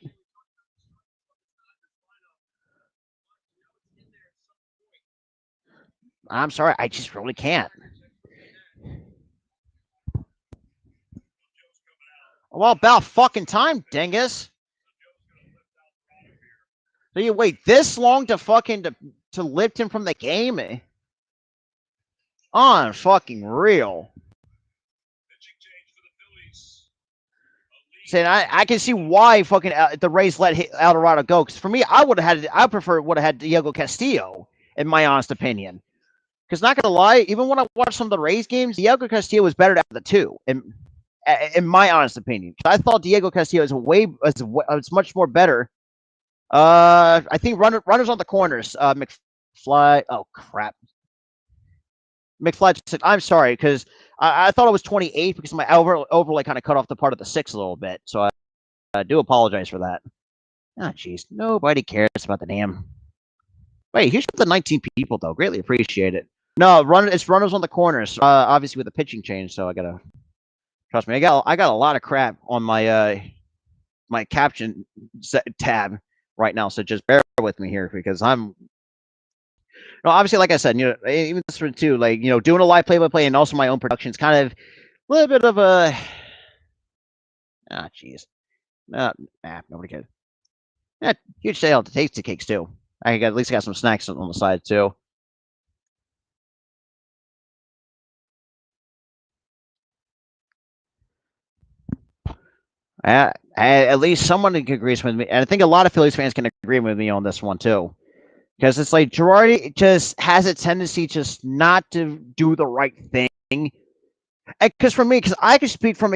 I'm sorry, I just really can't. Well, about fucking time, dingus. So you wait this long to fucking to lift him from the game? On fucking real. saying I can see why fucking the Rays let Alvarado go. Because for me, I prefer would have had Diego Castillo, in my honest opinion. Because not gonna lie, even when I watched some of the Rays games, Diego Castillo was better out of the two, in my honest opinion. I thought Diego Castillo was much more better. I think runners on the corners. McFly. Oh crap. McFly said, "I'm sorry," because I thought it was 28 because my overlay kind of cut off the part of the six a little bit. So I do apologize for that. Ah, jeez, nobody cares about the damn. Wait, here's the 19 people though. Greatly appreciate it. No, it's runners on the corners. Obviously with the pitching change, so I gotta trust me. I got a lot of crap on my caption tab right now, so just bear with me here because I'm. No, obviously, like I said, even this one too, like doing a live play-by-play and also my own production is kind of a little bit of a. Ah, jeez. Nobody cares. Yeah, huge sale to Tasty Cakes too. I got at least got some snacks on the side too. At least someone agrees with me, and I think a lot of Phillies fans can agree with me on this one too. Because it's like Girardi just has a tendency just not to do the right thing. Because for me, because I can speak from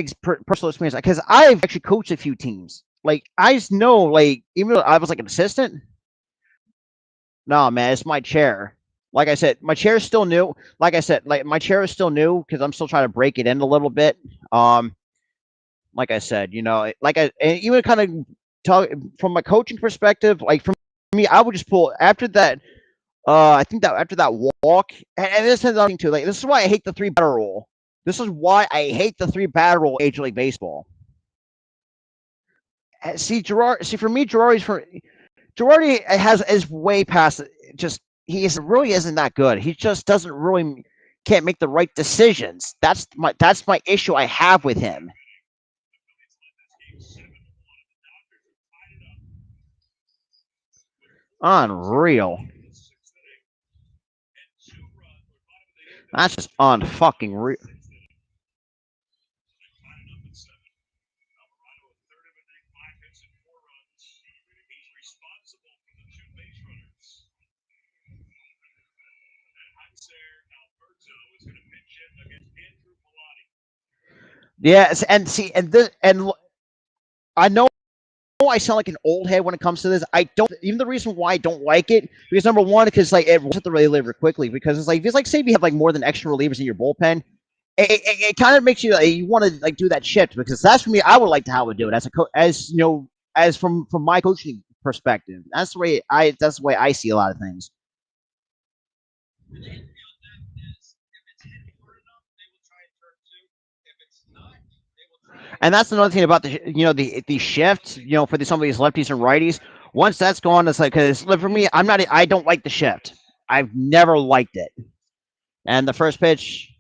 personal experience, because I've actually coached a few teams. Like I just know, like even though I was like an assistant, no man, it's my chair. Like I said, my chair is still new. Like I said, like my chair is still new because I'm still trying to break it in a little bit. Like I said, and even kind of talk from my coaching perspective, like for me, I would just pull after that. I think that after that walk, and this has nothing to like. This is why I hate the three batter rule. This is why I hate the three batter rule in Major League Baseball. See, for me, Girardi has is way past. Just really isn't that good. He just doesn't really can't make the right decisions. That's my issue I have with him. Unreal. That's just unfucking real. Yes, and see, and this, and I know I sound like an old head when it comes to this. I don't even the reason why I don't like it because number one, because like it runs the reliever quickly because it's like say if you have like more than extra relievers in your bullpen, it kind of makes you like, you want to like do that shift because that's for me. I would like to how I would do it as as from my coaching perspective. That's the way I see a lot of things. And that's another thing about the shift, for some of these lefties and righties. Once that's gone, it's like because for me, I don't like the shift. I've never liked it. And the first pitch,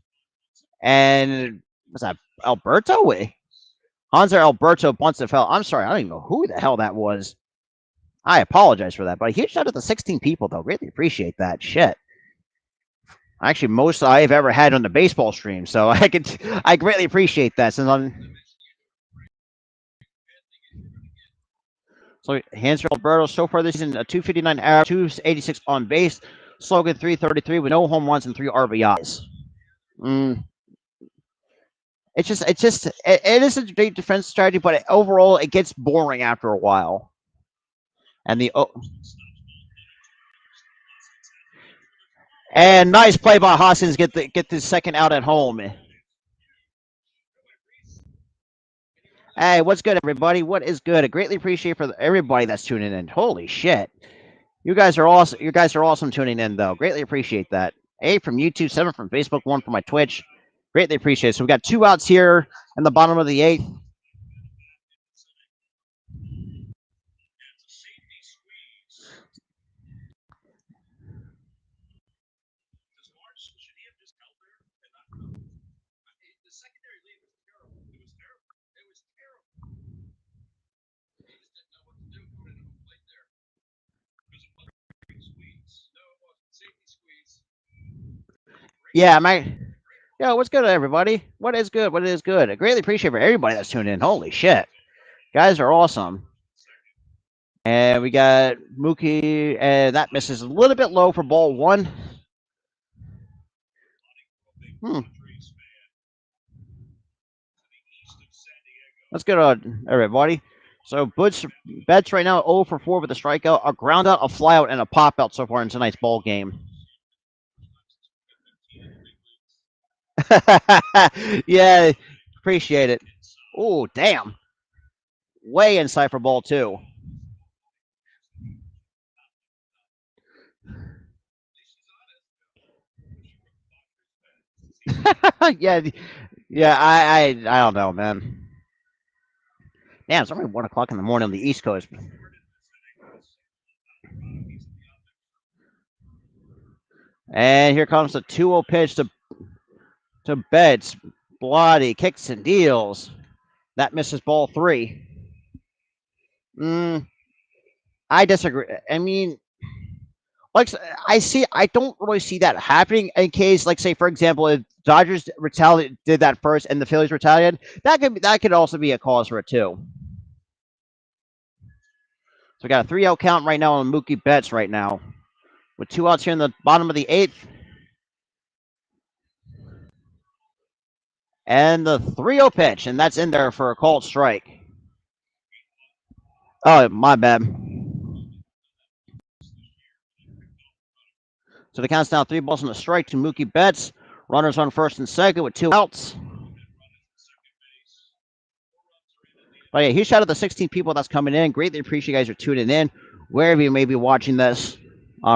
and was that Alberto? Wait, Hanser Alberto bunts it fell. I'm sorry, I don't even know who the hell that was. I apologize for that, but a huge shout out to 16 people though. Really appreciate that. Shit. Actually, most I've ever had on the baseball stream, so I greatly appreciate that. Since I'm So Hanser Alberto so far this season a 259 average, 286 on base, slogan 333 with no home runs and three RBIs. Mm, it is a great defense strategy, but overall it gets boring after a while. And and nice play by Hoskins get the second out at home. Hey, what's good, everybody? What is good? I greatly appreciate for everybody that's tuning in. Holy shit. You guys are awesome. You guys are awesome tuning in, though. Greatly appreciate that. 8 from YouTube, 7 from Facebook, 1 from my Twitch. Greatly appreciate it. So we got 2 outs here in the bottom of the 8th. Yeah, Yo, what's good, everybody? What is good? What is good? I greatly appreciate for everybody that's tuning in. Holy shit. Guys are awesome. And we got Mookie, and that misses a little bit low for ball one. Let's get on everybody. So Butch Betts right now 0 for 4 with a strikeout, a ground out, a flyout, and a pop out so far in tonight's ball game. Yeah, appreciate it. Oh, damn. Way inside for ball two. Yeah, yeah. I don't know, man. Damn, it's only 1 o'clock in the morning on the East Coast. And here comes the 2-0 pitch to Betts. Bloody kicks and deals. That misses ball three. I disagree. I mean, like I don't really see that happening in case, like, say for example, if Dodgers did that first and the Phillies retaliated, that could also be a cause for it too. So we got a 3-0 count right now on Mookie Betts right now, with 2 outs here in the bottom of the 8th, and the 3-0 pitch, and that's in there for a called strike. Oh, my bad. So the count's now 3 balls and a strike to Mookie Betts. Runners on first and second with 2 outs. But yeah, huge shout out to the 16 people that's coming in. Greatly appreciate you guys are tuning in, wherever you may be watching this,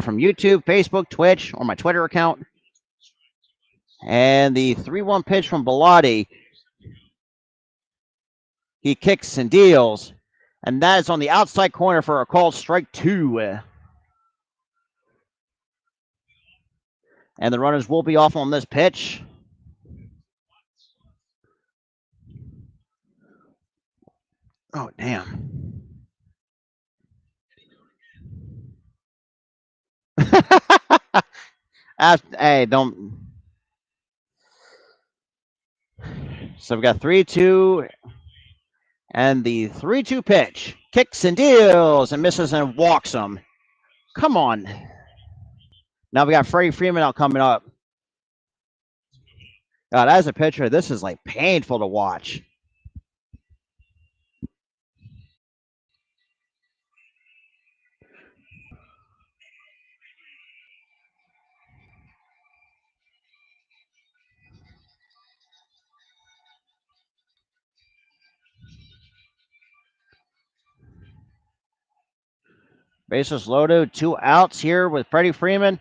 from YouTube, Facebook, Twitch, or my Twitter account. And the 3-1 pitch from Bilotti. He kicks and deals. And that is on the outside corner for a called strike 2. And the runners will be off on this pitch. Oh, damn. Hey, don't. So we got 3-2. And the 3-2 pitch. Kicks and deals and misses and walks him. Come on. Now we got Freddie Freeman out coming up. God, as a pitcher, this is like painful to watch. Bases loaded, 2 outs here with Freddie Freeman.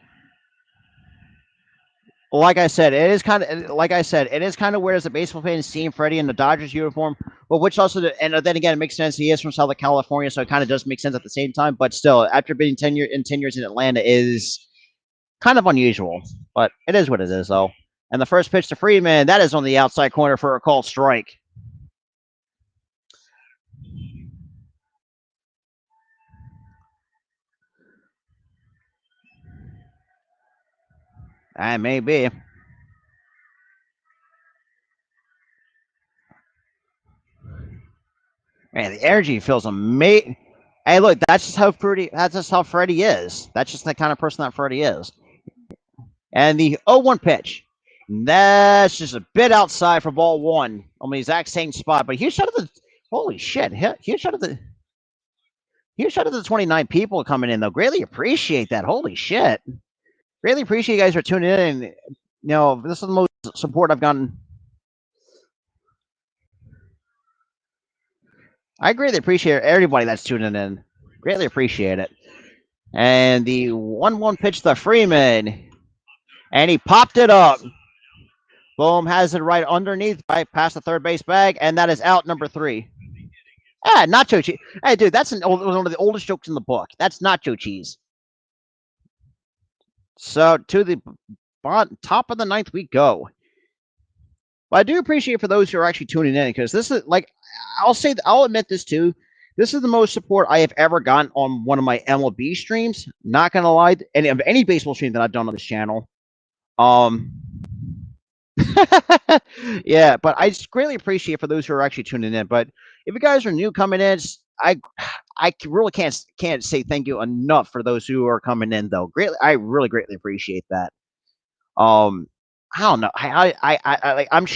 Like I said, it is kind of weird as a baseball fan seeing Freddie in the Dodgers uniform, but which also, and then again, it makes sense. He is from Southern California, so it kind of does make sense at the same time. But still, after being 10 years in Atlanta, is kind of unusual. But it is what it is, though. And the first pitch to Freeman, that is on the outside corner for a called strike. That may be. Man, the energy feels amazing. Hey, look, that's just how Freddie. That's just how Freddie is. That's just the kind of person that Freddie is. And the 0-1 pitch. That's just a bit outside for ball one on the exact same spot. But huge shout out to holy shit. Huge shout out to the 29 people coming in though. Greatly appreciate that. Holy shit. Greatly appreciate you guys for tuning in. You know, this is the most support I've gotten. I greatly appreciate everybody that's tuning in. Greatly appreciate it. And the 1-1 pitch to Freeman. And he popped it up. Boom, has it right underneath, right past the third base bag, and that is out number 3. Ah, nacho cheese. Hey, dude, that's one of the oldest jokes in the book. That's nacho cheese. So to the top of the 9th we go. But I do appreciate for those who are actually tuning in because this is like, I'll admit this too. This is the most support I have ever gotten on one of my MLB streams. Not gonna lie, any baseball stream that I've done on this channel. Yeah, but I just greatly appreciate for those who are actually tuning in. But if you guys are new coming in, really can't say thank you enough for those who are coming in though. Greatly, I really greatly appreciate that. Um, I don't know. Like I'm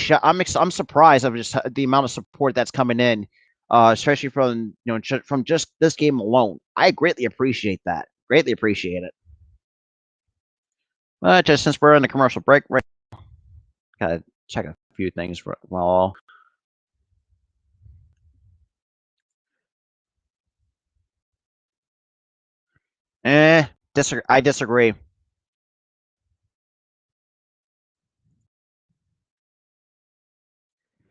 surprised of just the amount of support that's coming in, especially from from just this game alone. I greatly appreciate that. Greatly appreciate it. Just since we're in the commercial break, right? Gotta check a few things for well. Disagree. I disagree.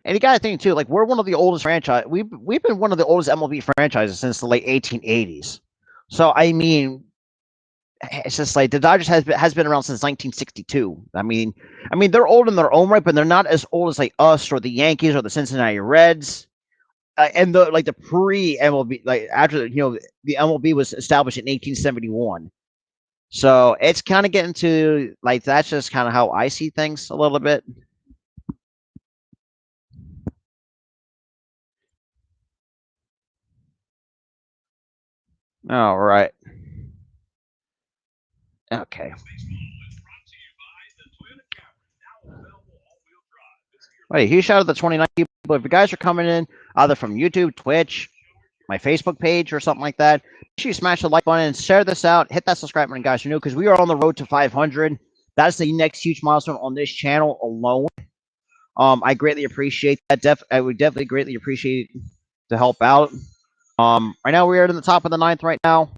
And you got to think too, like we're one of the oldest franchise. We've been one of the oldest MLB franchises since the late 1880s. So I mean, it's just like the Dodgers has been around since 1962. I mean they're old in their own right, but they're not as old as like us or the Yankees or the Cincinnati Reds. And the pre MLB, like after the MLB was established in 1871. So it's kind of getting to like that's just kind of how I see things a little bit. All right. Okay. Hey, huge shout out to the 29 people. If you guys are coming in either from YouTube, Twitch, my Facebook page, or something like that, make sure you smash the like button and share this out. Hit that subscribe button, guys. You know, because we are on the road to 500. That's the next huge milestone on this channel alone. I greatly appreciate that. I would definitely greatly appreciate the help out. Right now we are in the top of the ninth right now.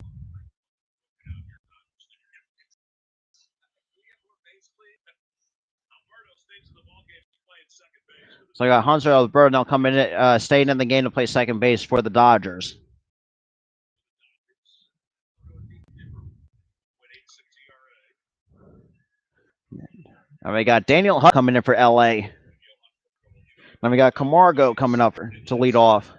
So I got Hunter Alberto now coming in, staying in the game to play second base for the Dodgers. And we got Daniel Hutt coming in for LA. Then we got Camargo coming up to lead off.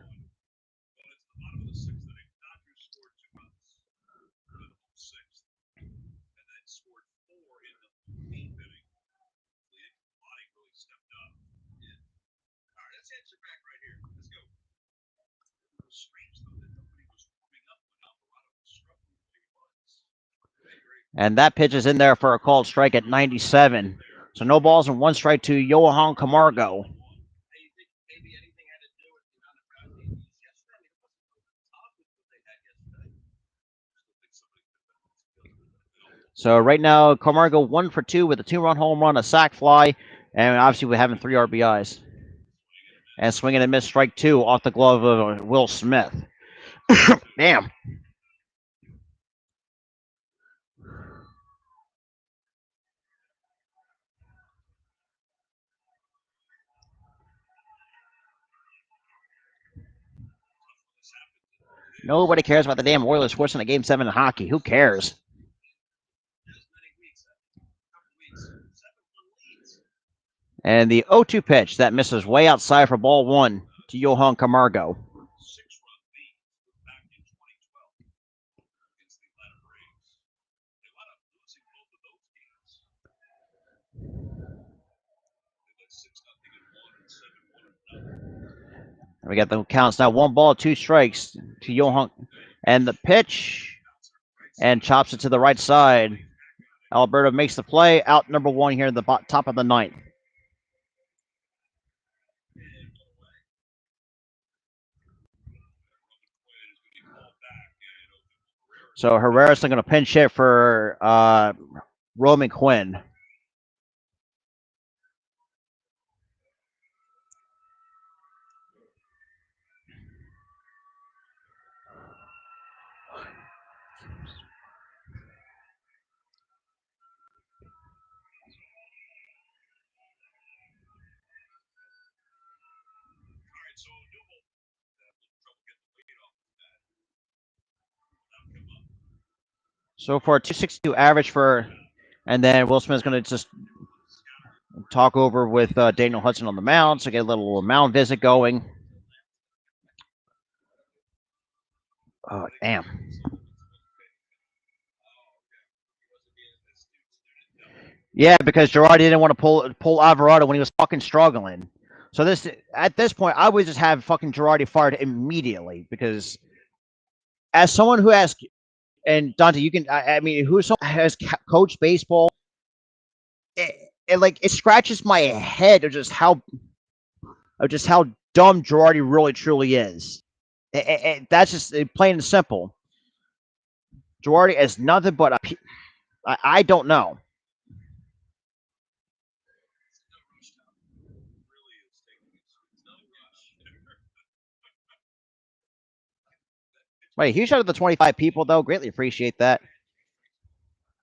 And that pitch is in there for a called strike at 97. So no balls and one strike to Johan Camargo. So right now, Camargo 1 for 2 with a 2-run home run, a sac fly, and obviously we're having 3 RBIs. And swinging and miss strike 2 off the glove of Will Smith. Damn. Nobody cares about the damn Oilers forcing a game 7 in hockey. Who cares? And the 0-2 pitch that misses way outside for ball 1 to Johan Camargo. And we got the counts now 1 ball, 2 strikes to Johan. And the pitch and chops it to the right side. Alberto makes the play. Out number 1 here in the top of the ninth. So Herrera's going to pinch hit for Roman Quinn. So for a 262 average for, and then Will Smith's going to just talk over with Daniel Hudson on the mound, so get a little mound visit going. Oh, damn. Yeah, because Girardi didn't want to pull Alvarado when he was fucking struggling. So this at this point, I would just have fucking Girardi fired immediately because as someone who has and Dante, you can I mean who has coached baseball, it scratches my head of just how dumb Girardi really truly is. That's just plain and simple. Girardi is nothing but I don't know. Wait, huge shout out to the 25 people though. Greatly appreciate that.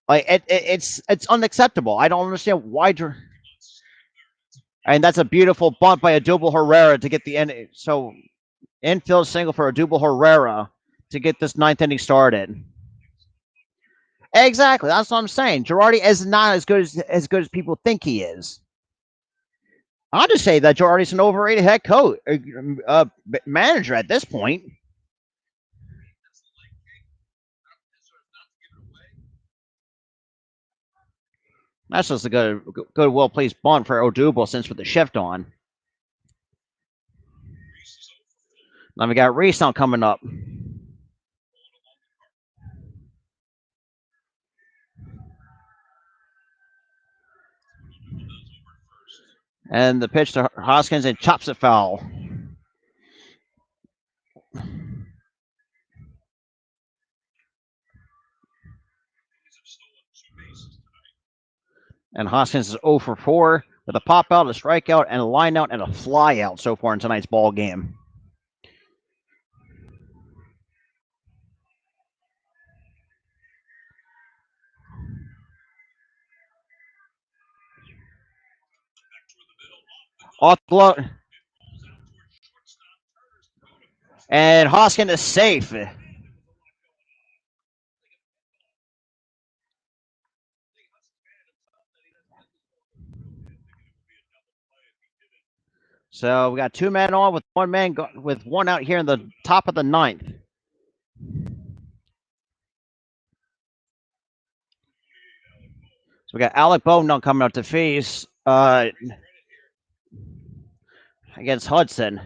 Like it's unacceptable. I don't understand why. And that's a beautiful bunt by Adubel Herrera to get the end. So infield single for Adubel Herrera to get this ninth inning started. Exactly. That's what I'm saying. Girardi is not as good as people think he is. I'll just say that Girardi's an overrated head coach, manager at this point. That's just a good, well placed bunt for Odubel since with the shift on. Then we got Reese now coming up. And the pitch to Hoskins and chops it foul. And Hoskins is 0 for 4 with a pop out, a strikeout, and a line out and a fly out so far in tonight's ball game. Off the glove. And Hoskins is safe. So we got 2 men on with 1 man with 1 out here in the top of the 9th. So we got Alec Bohm now coming out to face against Hudson.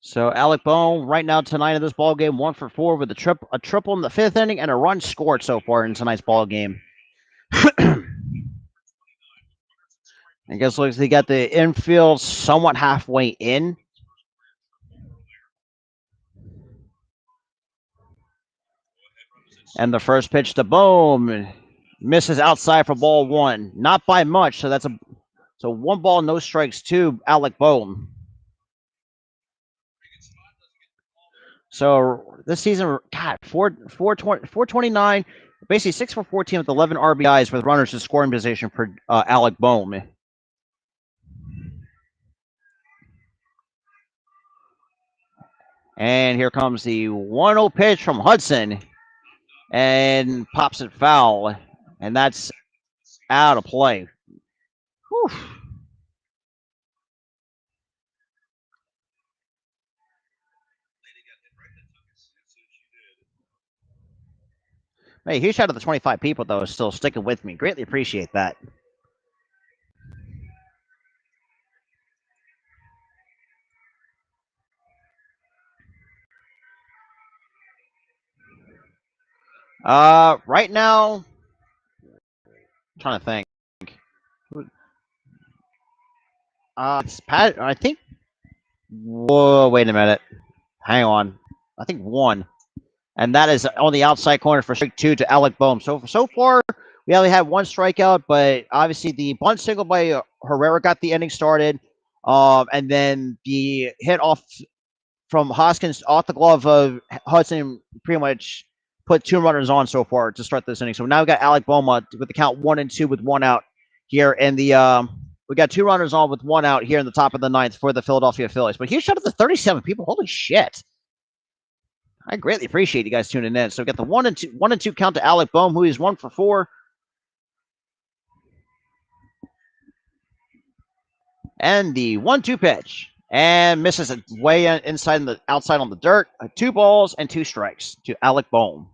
So Alec Bohm right now tonight in this ball game 1 for 4 with a triple in the 5th inning and a run scored so far in tonight's ball game. I guess looks they got the infield somewhat halfway in. And the first pitch to Bohm misses outside for ball 1, not by much. So that's so 1 ball, no strikes to Alec Bohm. So this season, God, 429, basically 6 for 14 with 11 RBIs with runners in scoring position for Alec Bohm. And here comes the 1-0 pitch from Hudson and pops it foul. And that's out of play. Whew. Hey, huge shout out to the 25 people, though, still sticking with me. Greatly appreciate that. Right now, I'm trying to think. It's Pat. I think. Whoa, wait a minute. Hang on. I think 1. And that is on the outside corner for strike 2 to Alec Bohm. So far, we only had 1 strikeout, but obviously the bunt single by Herrera got the inning started. And then the hit off from Hoskins off the glove of Hudson pretty much put 2 runners on so far to start this inning. So now we got Alec Bohm with the count 1 and 2 with 1 out here in the we got 2 runners on with 1 out here in the top of the 9th for the Philadelphia Phillies. But huge shout out to 37 people. Holy shit. I greatly appreciate you guys tuning in. So we got the 1-2 count to Alec Boehm, who is 1 for 4. And the 1-2 pitch. And misses it way inside the outside on the dirt. 2 balls and 2 strikes to Alec Boehm.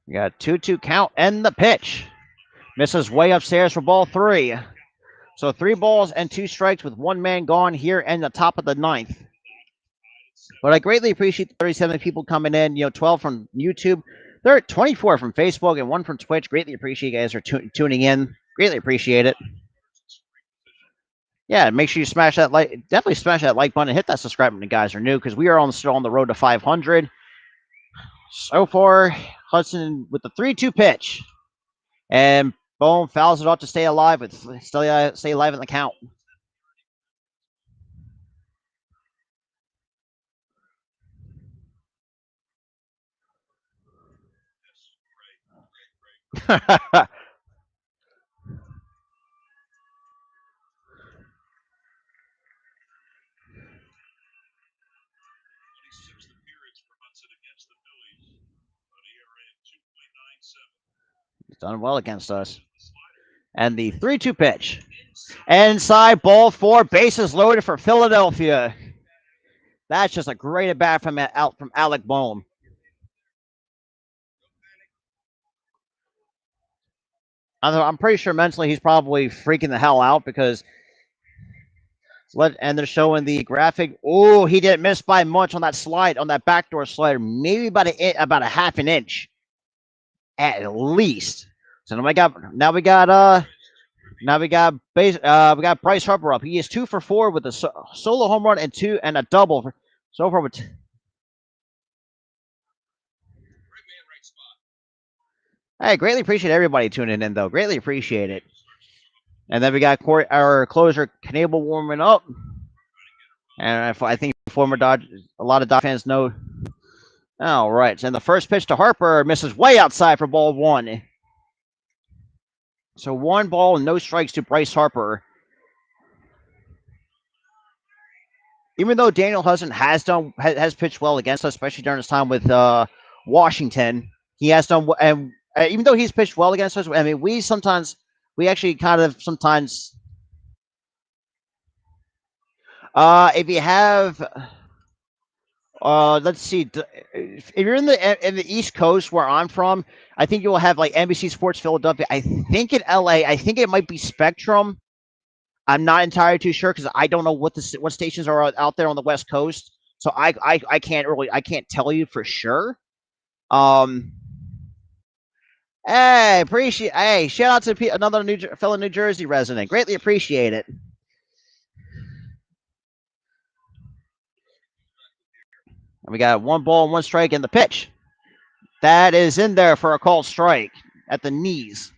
We got 2-2 count and the pitch. Misses way upstairs for ball 3. So 3 balls and 2 strikes with 1 man gone here in the top of the 9th. But I greatly appreciate the 37 people coming in. 12 from YouTube. There are 24 from Facebook and 1 from Twitch. Greatly appreciate you guys are tuning in. Greatly appreciate it. Yeah, make sure you smash that like. Definitely smash that like button and hit that subscribe button, guys, are new, because we are still on the road to 500. So far, Hudson with the 3-2 pitch. And Boehm fouls it off to stay alive. Stay alive in the count. He's done well against us. And the 3-2 pitch. Inside, ball 4, bases loaded for Philadelphia. That's just a great at bat from Alec Boehm. I'm pretty sure mentally he's probably freaking the hell out because and they're showing the graphic. Oh, he didn't miss by much on that slide, on that backdoor slider, maybe about a half an inch at least. So now we got Bryce Harper up. He is 2 for 4 with a solo home run and a double. So far with. I greatly appreciate everybody tuning in, though. Greatly appreciate it. And then we got our closer, Knable, warming up. And I think a lot of Dodge fans know. All right. And the first pitch to Harper misses way outside for ball 1. So 1 ball and no strikes to Bryce Harper. Even though Daniel Hudson has pitched well against us, especially during his time with Washington, he has done. And even though he's pitched well against us, I mean, we actually kind of sometimes. If you have, let's see, if you're in the East Coast where I'm from, I think you will have like NBC Sports Philadelphia. I think in LA, I think it might be Spectrum. I'm not entirely too sure because I don't know what stations are out there on the West Coast, so I can't tell you for sure. Hey, shout out to another fellow New Jersey resident. Greatly appreciate it. And we got 1 ball and 1 strike in the pitch. That is in there for a called strike at the knees.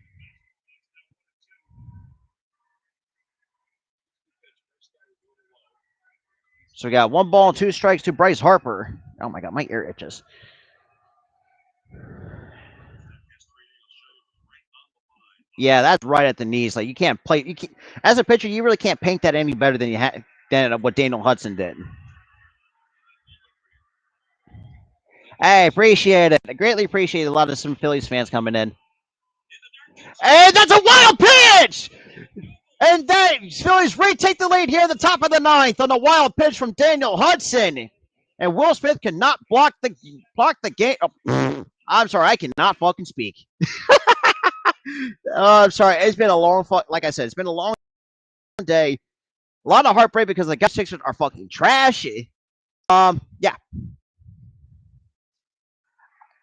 So we got 1 ball and 2 strikes to Bryce Harper. Oh my God, my ear itches. Yeah, that's right at the knees. Like you can't play. As a pitcher, you really can't paint that any better than what Daniel Hudson did. Hey, appreciate it. I greatly appreciate a lot of some Phillies fans coming in. And that's a wild pitch! And that Phillies retake the lead here at the top of the 9th on a wild pitch from Daniel Hudson. And Will Smith cannot block the game. Oh, I'm sorry, I cannot fucking speak. I'm sorry. It's been a long, like I said, it's been a long day. A lot of heartbreak because the Gus Sixers are fucking trashy. Yeah.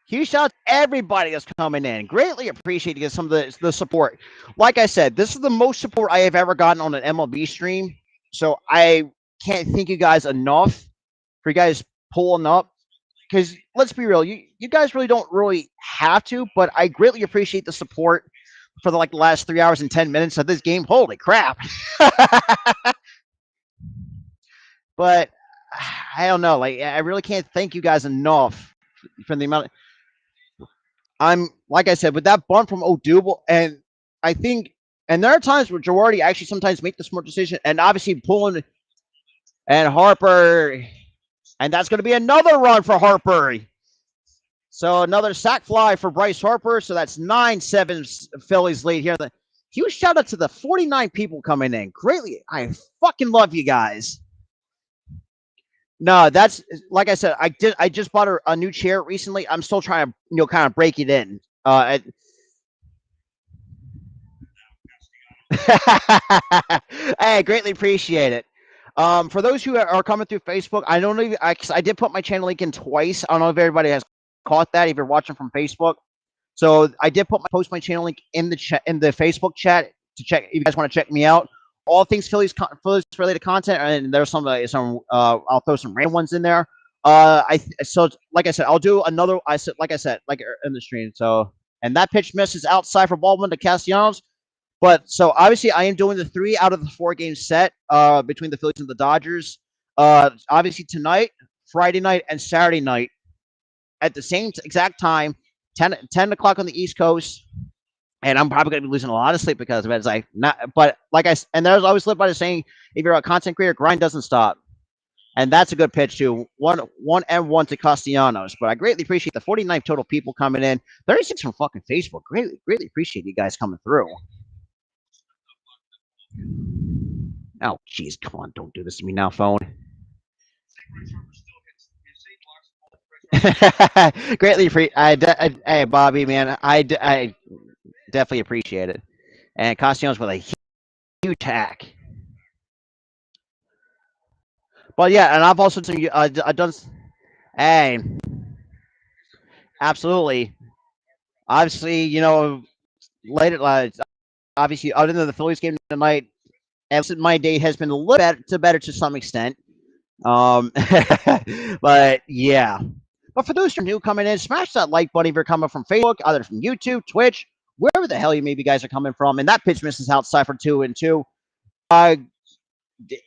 Huge shout out to everybody that's coming in. Greatly appreciate you some of the support. Like I said, this is the most support I have ever gotten on an MLB stream. So I can't thank you guys enough for you guys pulling up. Because let's be real, you guys really don't really have to, but I greatly appreciate the support for the last 3 hours and 10 minutes of this game. Holy crap. but I don't know. Like I really can't thank you guys enough for the amount. I'm like I said with that bunt from Odubel, and I think, and there are times where Girardi actually sometimes make the smart decision, and obviously pulling and Harper, and that's going to be another run for Harper. So another sac fly for Bryce Harper. So that's 9-7 Phillies lead here. Huge shout out to the 49 people coming in. Greatly, I fucking love you guys. No, that's like I said. I just bought a new chair recently. I'm still trying to kind of break it in. I greatly appreciate it. For those who are coming through Facebook, I don't know. I did put my channel link in twice. I don't know if everybody has caught that. If you're watching from Facebook, so I did post my channel link in the chat in the Facebook chat to check if you guys want to check me out. All things Phillies related content, and there's some I'll throw some random ones in there. So like I said, I'll do another. I said like I said like in the stream. So and that pitch misses outside for Baldwin to Castellanos. But so obviously, I am doing the 3 out of the 4 game set between the Phillies and the Dodgers. Obviously tonight, Friday night, and Saturday night at the same exact time, 10 o'clock on the East Coast. And I'm probably going to be losing a lot of sleep because of it. It's like not, but like and there's always lived by the saying, if you're a content creator, grind doesn't stop. And that's a good pitch too. One and one to Castellanos. But I greatly appreciate the 49 total people coming in. 36 from fucking Facebook. Greatly appreciate you guys coming through. Oh, jeez, come on, don't do this to me now, phone. Greatly appreciate. Hey, Bobby, man, I definitely appreciate it. And Castellanos with a huge tack. But yeah, and I've also done. Hey, absolutely. Obviously, later. Obviously, other than the Phillies game tonight, my day has been a little better to some extent. But yeah. But for those who are new coming in, smash that like button if you're coming from Facebook, either from YouTube, Twitch, wherever the hell you maybe guys are coming from. And that pitch misses outside for 2-2.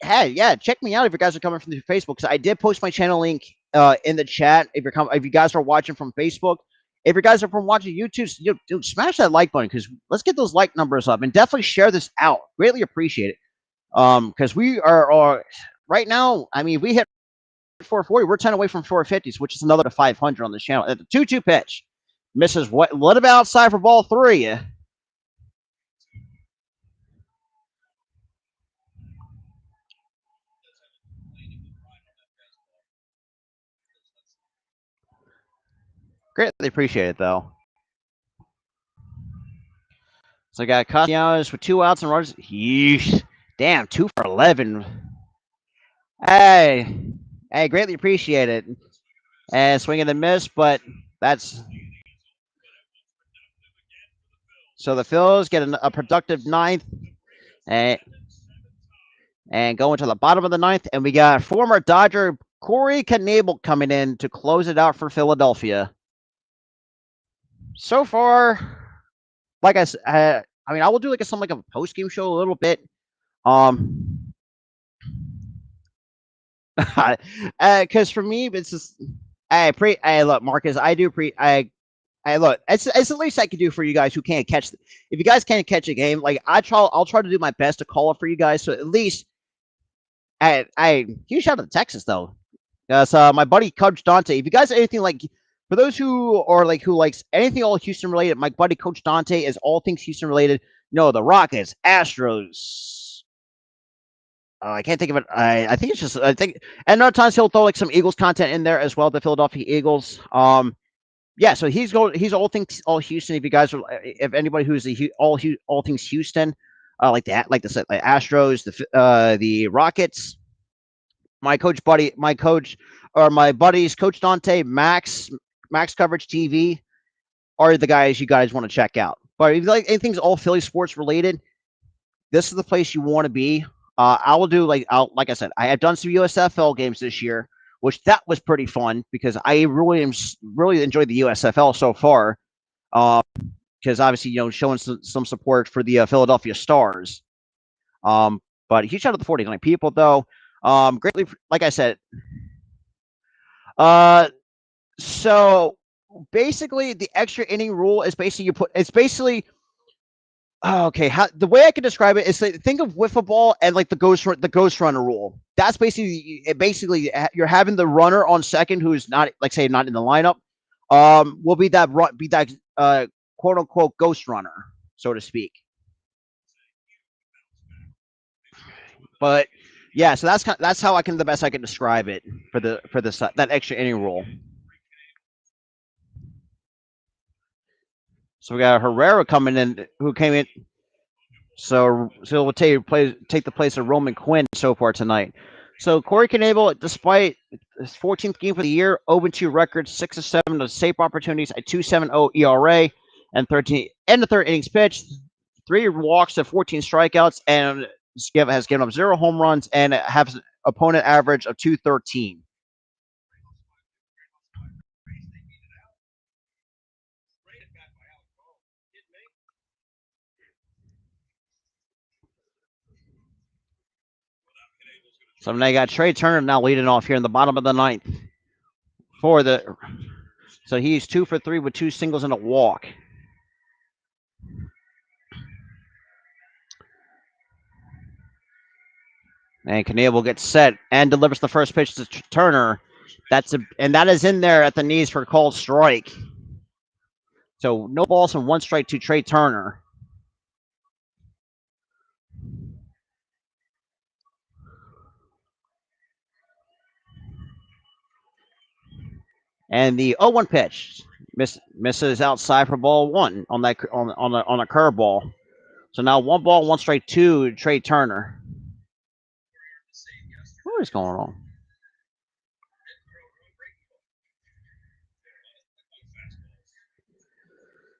Hey, yeah, check me out if you guys are coming from Facebook because I did post my channel link in the chat. If you guys are watching from Facebook, if you guys are from watching YouTube, dude, smash that like button because let's get those like numbers up and definitely share this out. Greatly appreciate it. Because we are right now. I mean, we hit 440. We're 10 away from 450s, which is another 500 on this channel. At the 2-2 pitch, misses what about outside for ball 3? Greatly appreciate it though. So I got Castellanos with 2 outs and runners. Yeesh. Damn, 2 for 11. Hey, greatly appreciate it. And swing and a miss, but that's so the Phils get a productive 9th, and going to the bottom of the 9th, and we got former Dodger Corey Knebel coming in to close it out for Philadelphia. So far, like I said, I mean, I will do like a post game show a little bit. Because for me, it's just I look, Marcus. I look. It's the least I can do for you guys who can't catch. If you guys can't catch a game, like I'll try to do my best to call it for you guys. So at least, huge shout out to Texas though. My buddy Coach Dante. If you guys are anything like, for those who are like who likes anything all Houston related, my buddy Coach Dante is all things Houston related. No, the Rockets, Astros. I can't think of it. I think it's just I think, and other times he'll throw like some Eagles content in there as well. The Philadelphia Eagles. Yeah. So he's all things all Houston. If you guys are, if anybody who's all things Houston, like the Astros, the Rockets. My buddies, Coach Dante, Max Coverage TV are the guys you guys want to check out. But if you like anything's all Philly sports related, this is the place you want to be. I will do like I said, I have done some USFL games this year, which that was pretty fun because I really enjoyed the USFL so far. Because obviously showing some support for the Philadelphia Stars. But huge shout out to the 49 people though. Greatly, like I said. Uh, so basically, the extra inning rule is basically you put. It's basically okay. How the way I can describe it is like, think of wiffle ball and like the ghost runner rule. That's basically you're having the runner on second who's not like say not in the lineup. Will be that quote unquote ghost runner, so to speak. But yeah, so that's how I can the best I can describe it for this that extra inning rule. So we got Herrera coming in, who came in. So we'll take the place of Roman Quinn so far tonight. So Corey Knebel, despite his 14th game for the year, 0-2 record, 6-7 of save opportunities, a 2.70 ERA, and 13 and the third innings pitched, 3 walks to 14 strikeouts, and has given up 0 home runs and has an opponent average of 213. So now you got Trey Turner now leading off here in the bottom of the ninth for the. So he's 2 for 3 with 2 singles and a walk. And Knebel gets set and delivers the first pitch to Turner. And that is in there at the knees for a called strike. So no balls and 1 strike to Trey Turner. And the 0-1 pitch misses outside for ball one on a curveball. So now 1 ball, 1 strike to Trey Turner. What is going on?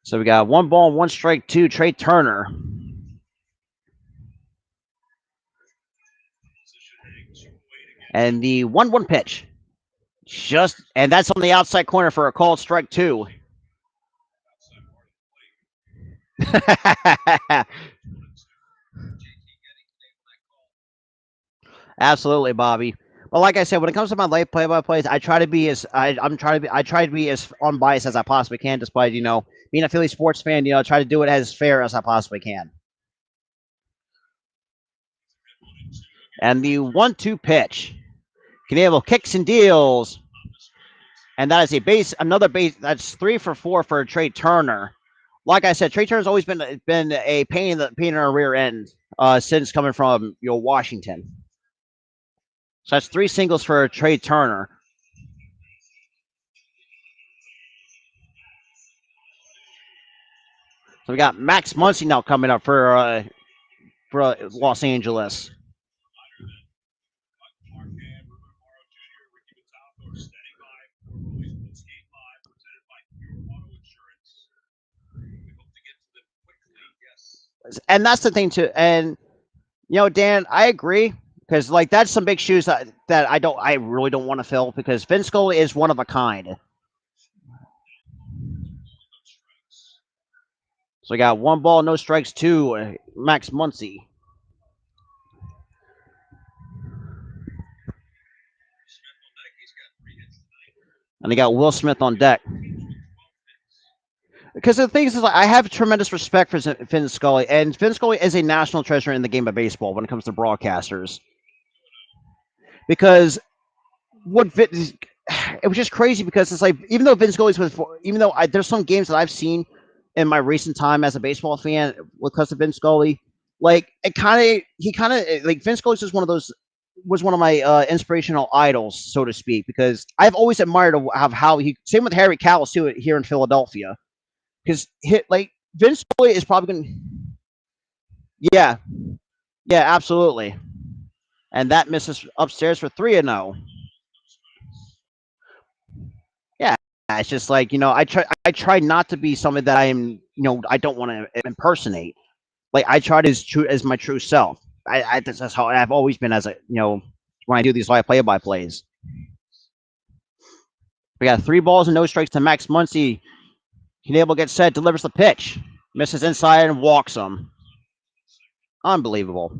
So we got 1 ball, 1 strike to Trey Turner. And the 1-1 pitch. And that's on the outside corner for a called strike 2. Absolutely, Bobby. But like I said, when it comes to my late play-by-plays, I try to be as I try to be as unbiased as I possibly can, despite being a Philly sports fan. I try to do it as fair as I possibly can. And the 1-2 pitch, Knebel kicks and deals, and that is another base. That's 3 for 4 for Trey Turner. Like I said, Trey Turner's always been a pain in our rear end since coming from Washington. So that's 3 singles for Trey Turner. So we got Max Muncy now coming up for Los Angeles. And that's the thing too. And Dan, I agree because like that's some big shoes that I really don't want to fill because Vince Scully is one of a kind. So we got 1 ball, no strikes to Max Muncy. And they got Will Smith on deck. Because the thing is, like, I have tremendous respect for Vin Scully, and Vin Scully is a national treasure in the game of baseball when it comes to broadcasters. Because it was just crazy because it's like even though Vince Scully's there's some games that I've seen in my recent time as a baseball fan because of Vince Scully, like like Vince Scully was one of my inspirational idols, so to speak, because I've always admired how he same with Harry Kalas too here in Philadelphia. Because like Vince Scully is probably going to, yeah, yeah, absolutely, and that misses upstairs for 3-0. Yeah, it's just like I try not to be something that I don't want to impersonate. Like I try to as true as my true self. That's how I've always been as when I do these live play-by-plays. We got 3 balls and no strikes to Max Muncy. Knebel gets set, delivers the pitch, misses inside and walks him. Unbelievable.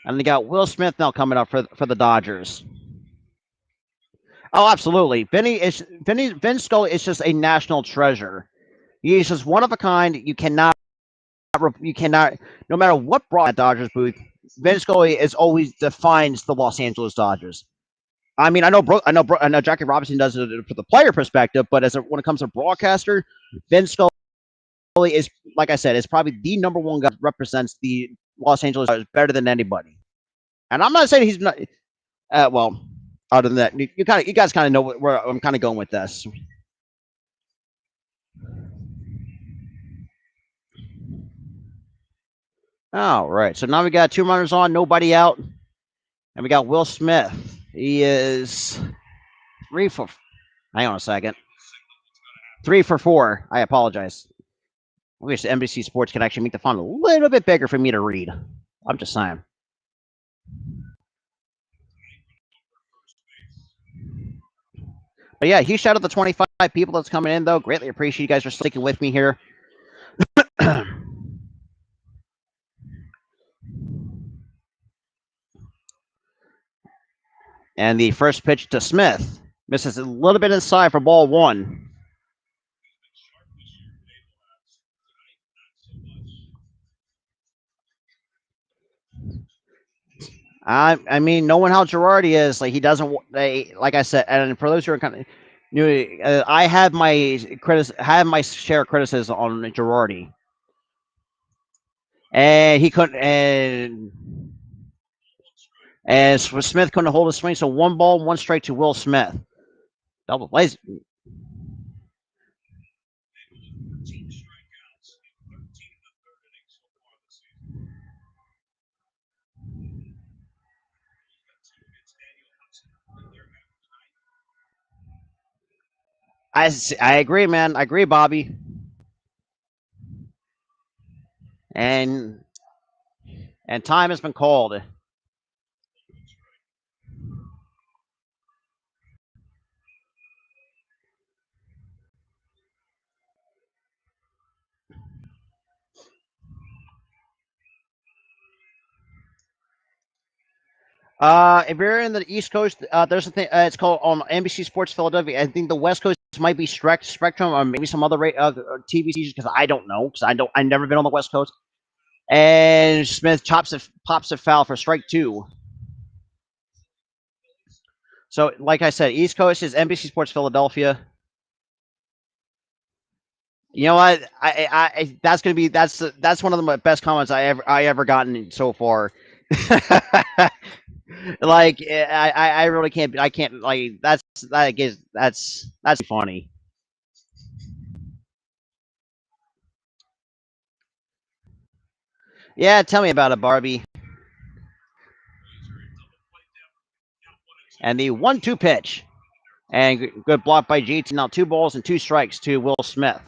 And they got Will Smith now coming up for the Dodgers. Oh, absolutely. Vince Scully is just a national treasure. He's just one of a kind. You cannot, no matter what brought that Dodgers booth, Vince Scully is always defines the Los Angeles Dodgers. I mean, I know Jackie Robinson does it for the player perspective, but when it comes to broadcaster, Vince Scully is, like I said, is probably the number one guy that represents the Los Angeles Dodgers better than anybody. And I'm not saying he's not. Well, other than that, you guys kind of know where I'm kind of going with this. All right, so now we got 2 runners on, nobody out, and we got Will Smith. He is 3 for. Hang on a second. 3 for 4. I apologize. I wish the NBC Sports could actually make the font a little bit bigger for me to read. I'm just saying. But yeah, he shouted the 25 people that's coming in, though. Greatly appreciate you guys for sticking with me here. And the first pitch to Smith misses a little bit inside for ball 1. I mean, knowing how Girardi is, like he doesn't. Like I said, and for those who are kind of new, I have my share of criticism on Girardi, and he couldn't, and Smith couldn't hold his swing. So 1 ball, 1 strike to Will Smith. Double plays. I agree, man. I agree, Bobby. And time has been called. If you're in the East Coast, there's a thing. It's called on NBC Sports Philadelphia. I think the West Coast might be Spectrum or maybe some other TV stations because I don't know because I've never been on the West Coast. And Smith pops it foul for strike 2. So, like I said, East Coast is NBC Sports Philadelphia. You know what? That's gonna be that's one of the best comments I ever gotten so far. Like I really can't I can't like that's funny. Yeah, tell me about it, Barbie. And the 1-2 pitch. And good block by GT. Now 2 balls and 2 strikes to Will Smith.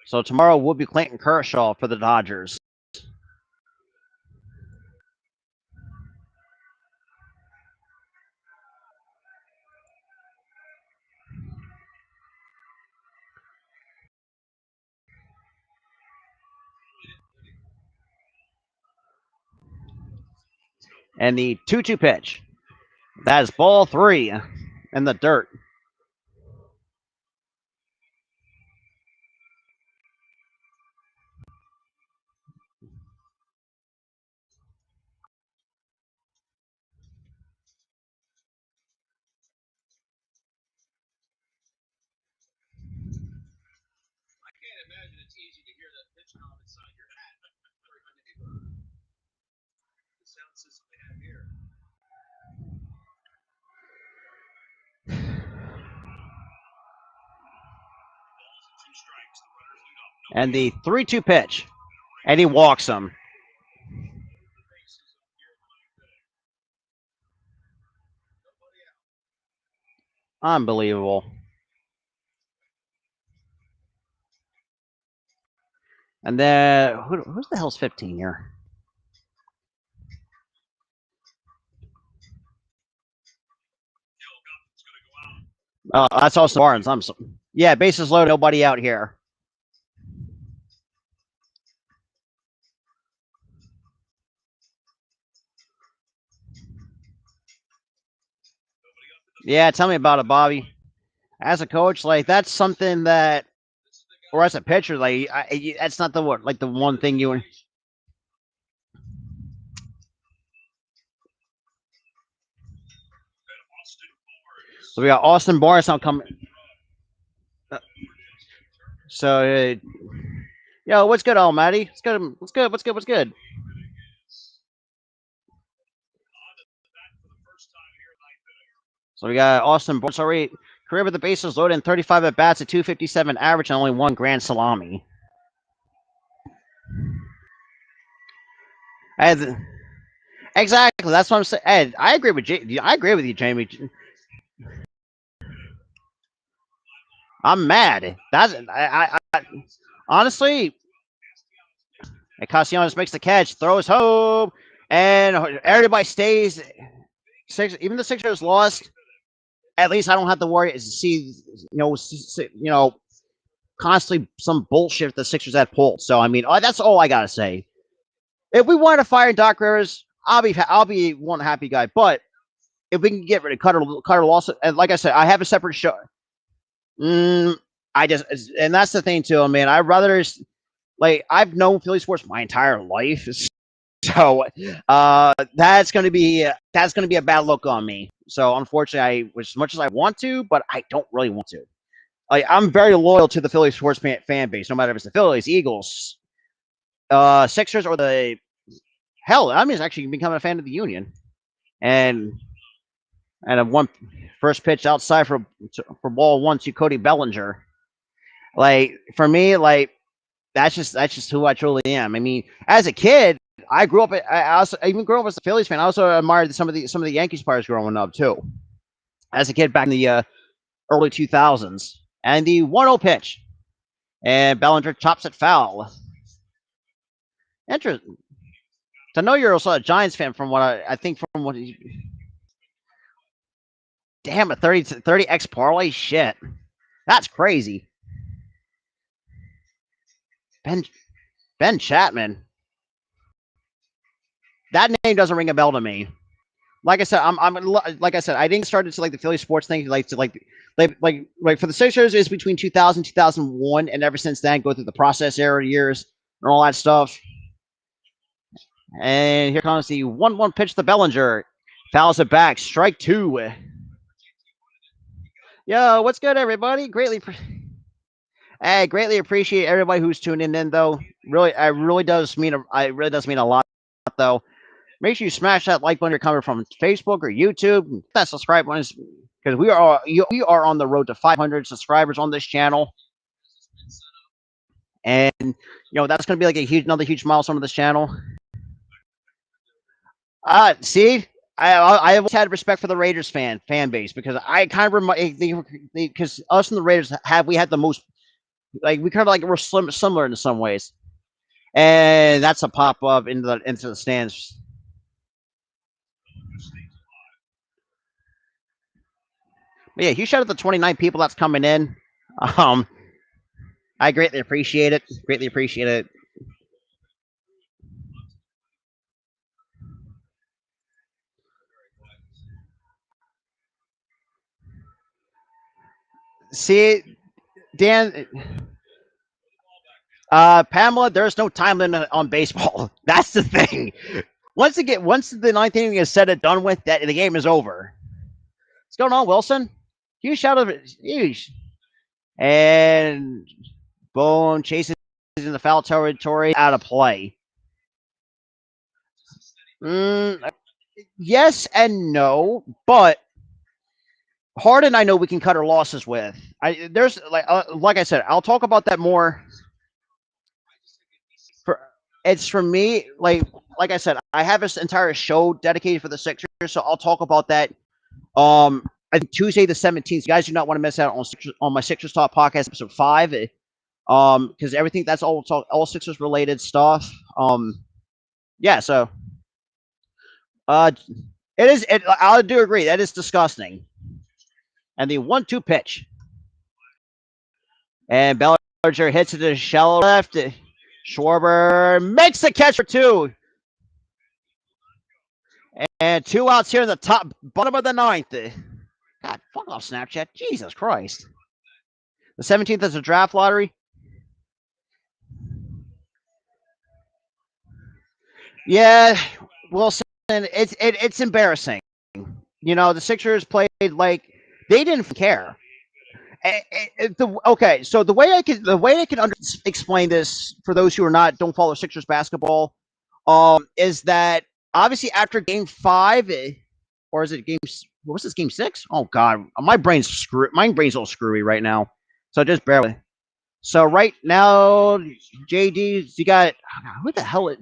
So tomorrow will be Clayton Kershaw for the Dodgers. And the 2-2 pitch. That is ball 3 in the dirt. And the 3-2 pitch. And he walks him. Unbelievable. And then who's the hell's 15 here? That's Austin Barnes. Yeah, bases loaded, nobody out here. Yeah, tell me about it, Bobby. As a coach, like that's something that, or as a pitcher, that's not the what, like the one thing you. So we got Austin Barnes now coming. So, yo, what's good, Almighty? What's good? What's good? What's good? What's good? So we got Austin Barnes already career with the bases loaded and 35 at bats at 257 average and only one grand salami. And exactly, that's what I'm saying. Ed, I agree with I agree with you, Jamie. I'm mad. Honestly, Castellanos makes the catch, throws home, and everybody stays. Even the Sixers lost. At least I don't have to worry. See, constantly some bullshit the Sixers had pulled. So I mean, that's all I gotta say. If we want to fire Doc Rivers, I'll be one happy guy. But if we can get rid of Cutter Lawson, and like I said, I have a separate show. Mm, I just, and that's the thing too. I mean, I'd rather like I've known Philly sports my entire life, so that's gonna be a bad look on me. So unfortunately, as much as I want to, but I don't really want to. Like I'm very loyal to the Philly sports fan base, no matter if it's the Phillies, Eagles, Sixers, or the hell. I'm just actually becoming a fan of the Union, and a one first pitch outside for ball one to Cody Bellinger. Like for me, like that's just who I truly am. I mean, as a kid, I grew up. I even grew up as a Phillies fan. I also admired some of the Yankees players growing up too. As a kid back in the early 2000s, and the 1-0 pitch, and Bellinger chops it foul. Interesting. To know you're also a Giants fan from what I think from what. Damn, a 30x parlay, shit, that's crazy. Ben Ben Chapman, that name doesn't ring a bell to me. Like I said, I'm like I said, I didn't start into like the Philly sports thing like for the Sixers is between 2000 2001, and ever since then go through the process era years and all that stuff. And here comes the 1-1 pitch to Bellinger, fouls it back, strike two. Yo, what's good, everybody? I greatly appreciate everybody who's tuning in, though. Really, it really does mean a lot, though. Make sure you smash that like button. You're coming from Facebook or YouTube. That subscribe button, because we are on the road to 500 subscribers on this channel, and that's going to be like another huge milestone of this channel. See, I always had respect for the Raiders fan base, because I kind of because us and the Raiders we had the most, like, we kind of like we're similar in some ways, and that's a pop up into the stands. But yeah, huge shout out to the 29 people that's coming in. Um, I greatly appreciate it. Greatly appreciate it. See, Dan, Pamela, there's no time limit on baseball. That's the thing. Once the ninth inning is said and done with, that the game is over. What's going on, Wilson? Huge shout out, huge, and boom, chases in the foul territory, out of play. Yes and no, but Harden, I know we can cut our losses with. There's like I said, I'll talk about that more. For It's for me, like I said, I have this entire show dedicated for the Sixers, so I'll talk about that. I think Tuesday the 17th. You guys do not want to miss out on my Sixers Talk podcast episode 5. Because everything that's all Sixers related stuff. Yeah, so uh, I do agree that is disgusting. And the 1-2 pitch. And Bellinger hits it to the shallow left. Schwarber makes the catch for 2. And 2 outs here in the bottom of the 9th. God, fuck off Snapchat. Jesus Christ. The 17th is a draft lottery. Yeah, Wilson, it's embarrassing. You know, the Sixers played like they didn't care. Okay, so the way I can explain this for those who don't follow Sixers basketball, is that obviously after Game 5, or is it what was this, Game 6? Oh God, my brain's all screwy right now. So just barely. So right now, JD, you got who the hell?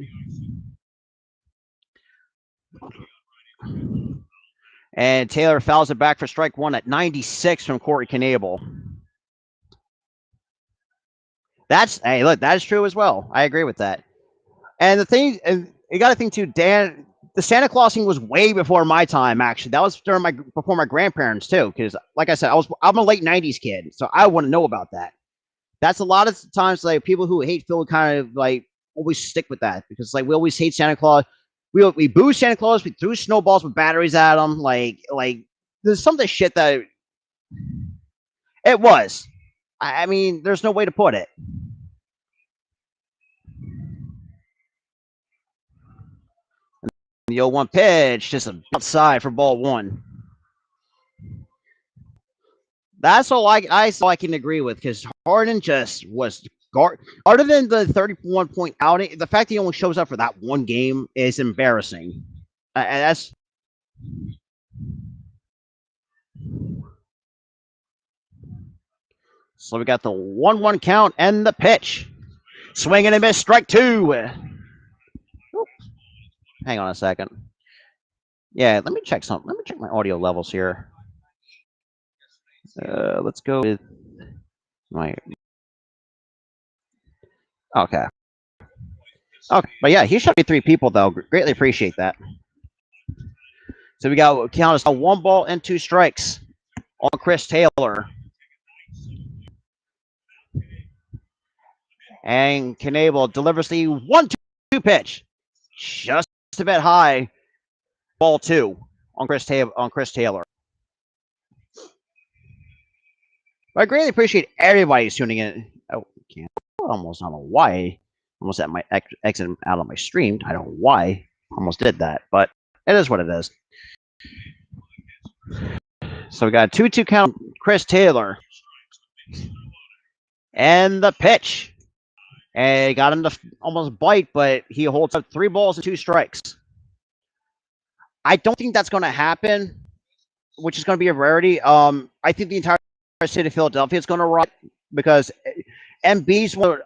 And Taylor fouls it back for strike 1 at 96 from Corey Knebel. Hey, look, that is true as well. I agree with that. And the thing, and you got to think too, Dan, the Santa Clausing was way before my time. Actually, that was before my grandparents too. Because, like I said, I'm a late '90s kid, so I want to know about that. That's a lot of times like people who hate Philly kind of like always stick with that because like we always hate Santa Claus. We boo Santa Claus. We threw snowballs with batteries at him. Like there's some of the shit that it was. I mean, there's no way to put it. The 0-1 pitch, just outside for ball 1. That's all I can agree with because Harden just was other than the 31-point outing, the fact that he only shows up for that one game is embarrassing. That's so we got the 1-1 count and the pitch. Swing and a miss, strike 2. Oops. Hang on a second. Yeah, let me check something. Let me check my audio levels here. Let's go with my. Okay. Okay, but yeah, he shot me 3 people though. Greatly appreciate that. So we got count us 1 ball and 2 strikes on Chris Taylor. And Knebel delivers the 1-2 pitch, just a bit high. Ball 2 on Chris Taylor. I greatly appreciate everybody tuning in. Oh, can't. Almost. I don't know why. Almost at my exit out of my stream. I don't know why. Almost did that, but it is what it is. So we got a 2-2 count. Chris Taylor. And the pitch. And he got him to almost bite, but he holds up 3 balls and 2 strikes. I don't think that's going to happen, which is going to be a rarity. I think the entire city of Philadelphia is going to run because Embiid's one.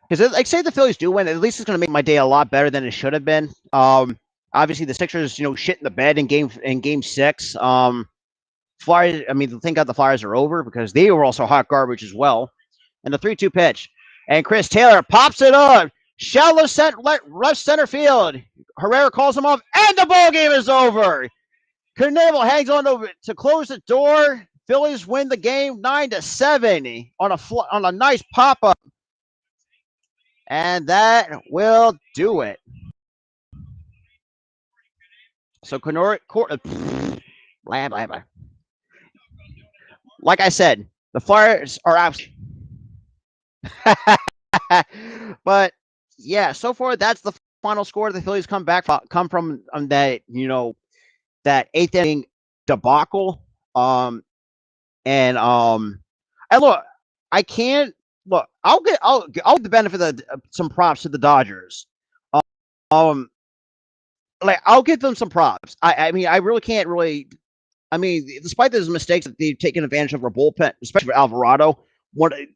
Because like say the Phillies do win, at least it's going to make my day a lot better than it should have been. Obviously the Sixers, shit in the bed in game 6. Flyers. I mean, thank God the Flyers are over because they were also hot garbage as well. And the 3-2 pitch, and Chris Taylor pops it up, shallow left center field. Herrera calls him off, and the ball game is over. Knebel hangs on to close the door. Phillies win the game 9-7 on a nice pop up, and that will do it. So blah blah blah. Like I said, the Flyers are out. But yeah, so far that's the final score. The Phillies come from that that 8th inning debacle. And look, I can't look. I'll get the benefit of some props to the Dodgers. Like I'll give them some props. I mean, I really can't really. I mean, despite those mistakes that they've taken advantage of our bullpen, especially for Alvarado.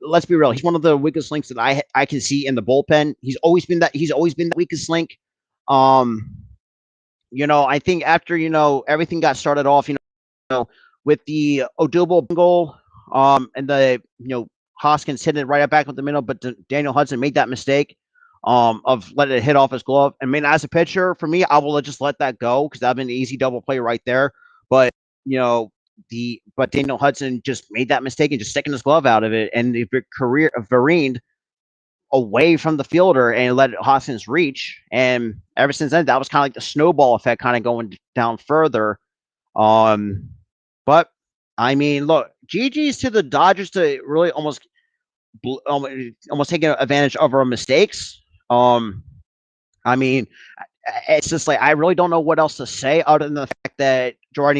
Let's be real. He's one of the weakest links that I can see in the bullpen. He's always been the weakest link. I think after everything got started off, with the Odubel goal, and the Hoskins hitting it right back with the middle, but Daniel Hudson made that mistake of letting it hit off his glove. I mean, as a pitcher, for me, I will just let that go because that'd been an easy double play right there. But but Daniel Hudson just made that mistake and just sticking his glove out of it, and the career careened away from the fielder and let Hoskins reach. And ever since then, that was kind of like the snowball effect, kind of going down further. Um, but I mean, look, GG's to the Dodgers to really almost taking advantage of our mistakes. I mean, it's just like I really don't know what else to say other than the fact that Joe Girardi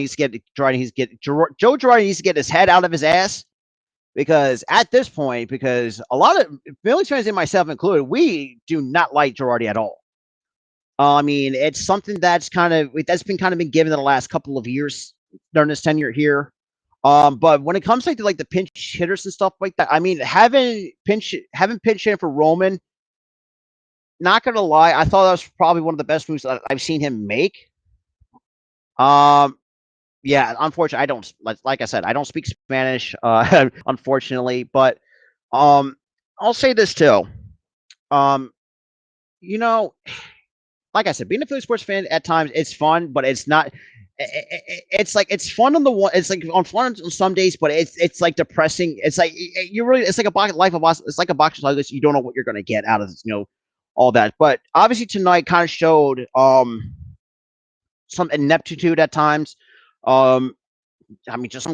needs to get his head out of his ass, because at this point, because a lot of Phillies fans and myself included, we do not like Girardi at all. I mean, it's something that's been given in the last couple of years during his tenure here. But when it comes to like the pinch hitters and stuff like that, I mean, having pinch hitting for Roman, not gonna lie, I thought that was probably one of the best moves that I've seen him make. Yeah, unfortunately, I don't like I said, I don't speak Spanish, unfortunately, but I'll say this too. Um, you know, like I said, being a Philly sports fan at times it's fun, but it's not. It's like it's fun on the one. It's like on fun on some days, but it's like depressing. It's like you really. It's like a life of us. It's like a box of this. You don't know what you're going to get out of this, all that. But obviously tonight kind of showed some ineptitude at times. I mean, just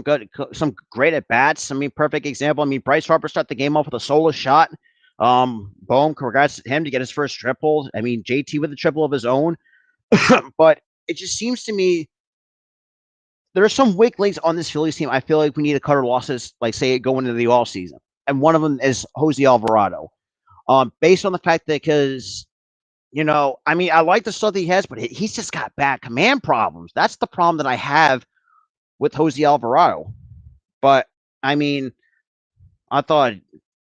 some great at bats. I mean, perfect example. I mean, Bryce Harper started the game off with a solo shot. Boom, congrats to him to get his first triple. I mean, JT with a triple of his own. But it just seems to me there are some weak links on this Phillies team. I feel like we need to cut our losses, like say going into the all season, and one of them is Jose Alvarado. Based on the fact that because I mean, I like the stuff that he has, but he's just got bad command problems. That's the problem that I have with Jose Alvarado. But I mean, I thought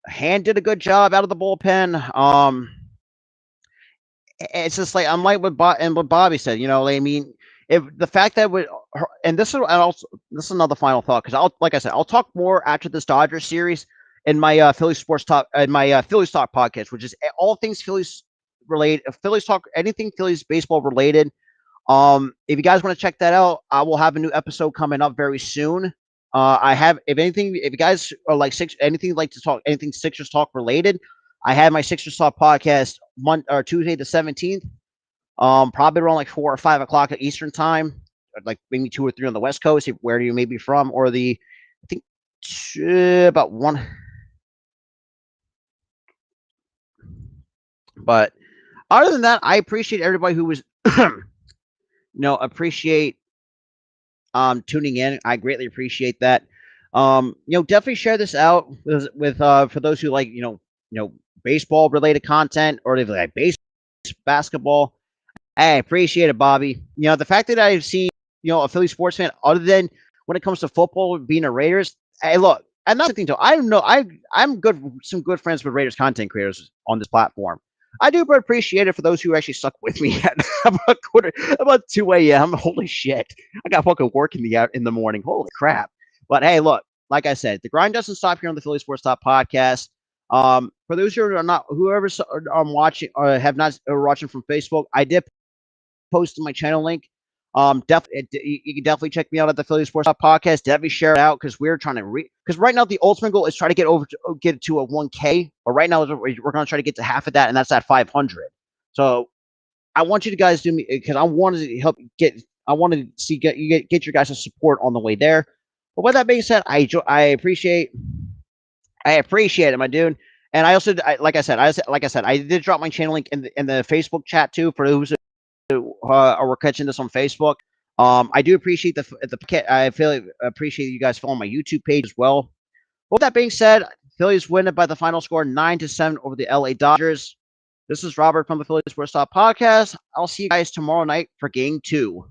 Hand did a good job out of the bullpen. It's just like I'm like what Bobby said. I mean, if the fact that and this is another final thought, because like I said, I'll talk more after this Dodgers series in my Philly Sports Talk in my Phillies Talk podcast, which is all things Phillies related, Phillies talk, anything Phillies baseball related. If you guys want to check that out, I will have a new episode coming up very soon. If you guys are like anything like to talk, anything Sixers talk related, I had my Sixers Talk podcast Tuesday the 17th. Probably around like 4 or 5 o'clock at Eastern time, like maybe 2 or 3 on the West Coast, where you may be from, or I think about one. But other than that, I appreciate everybody who was, appreciate tuning in. I greatly appreciate that. Definitely share this out with for those who like baseball related content, or they like basketball. I appreciate it, Bobby. The fact that I've seen a Philly sports fan other than when it comes to football being a Raiders. Hey, look, and that's the thing too. I know I'm some good friends with Raiders content creators on this platform. I do appreciate it for those who actually stuck with me at about 2 a.m. Holy shit. I got fucking work in the morning. Holy crap. But hey, look, like I said, the grind doesn't stop here on the Philly Sports Talk podcast. For those who are not, whoever's watching or have not are watching from Facebook, I did post my channel link. You can definitely check me out at the Philly Sports Talk podcast. Definitely share it out, because we're trying to because right now the ultimate goal is try to get to a 1K. But right now we're going to try to get to half of that, and that's at 500. So I want you guys to do me, because I wanted to help get. I wanted to see get your guys' support on the way there. But with that being said, I appreciate it, my dude. And I also, like I said, I did drop my channel link in the Facebook chat too, for those who are catching this on Facebook. I do appreciate I appreciate you guys following my YouTube page as well. With that being said, Phillies win it by the final score 9-7 over the LA Dodgers. This is Robert from the Phillies Sports Talk podcast. I'll see you guys tomorrow night for Game 2.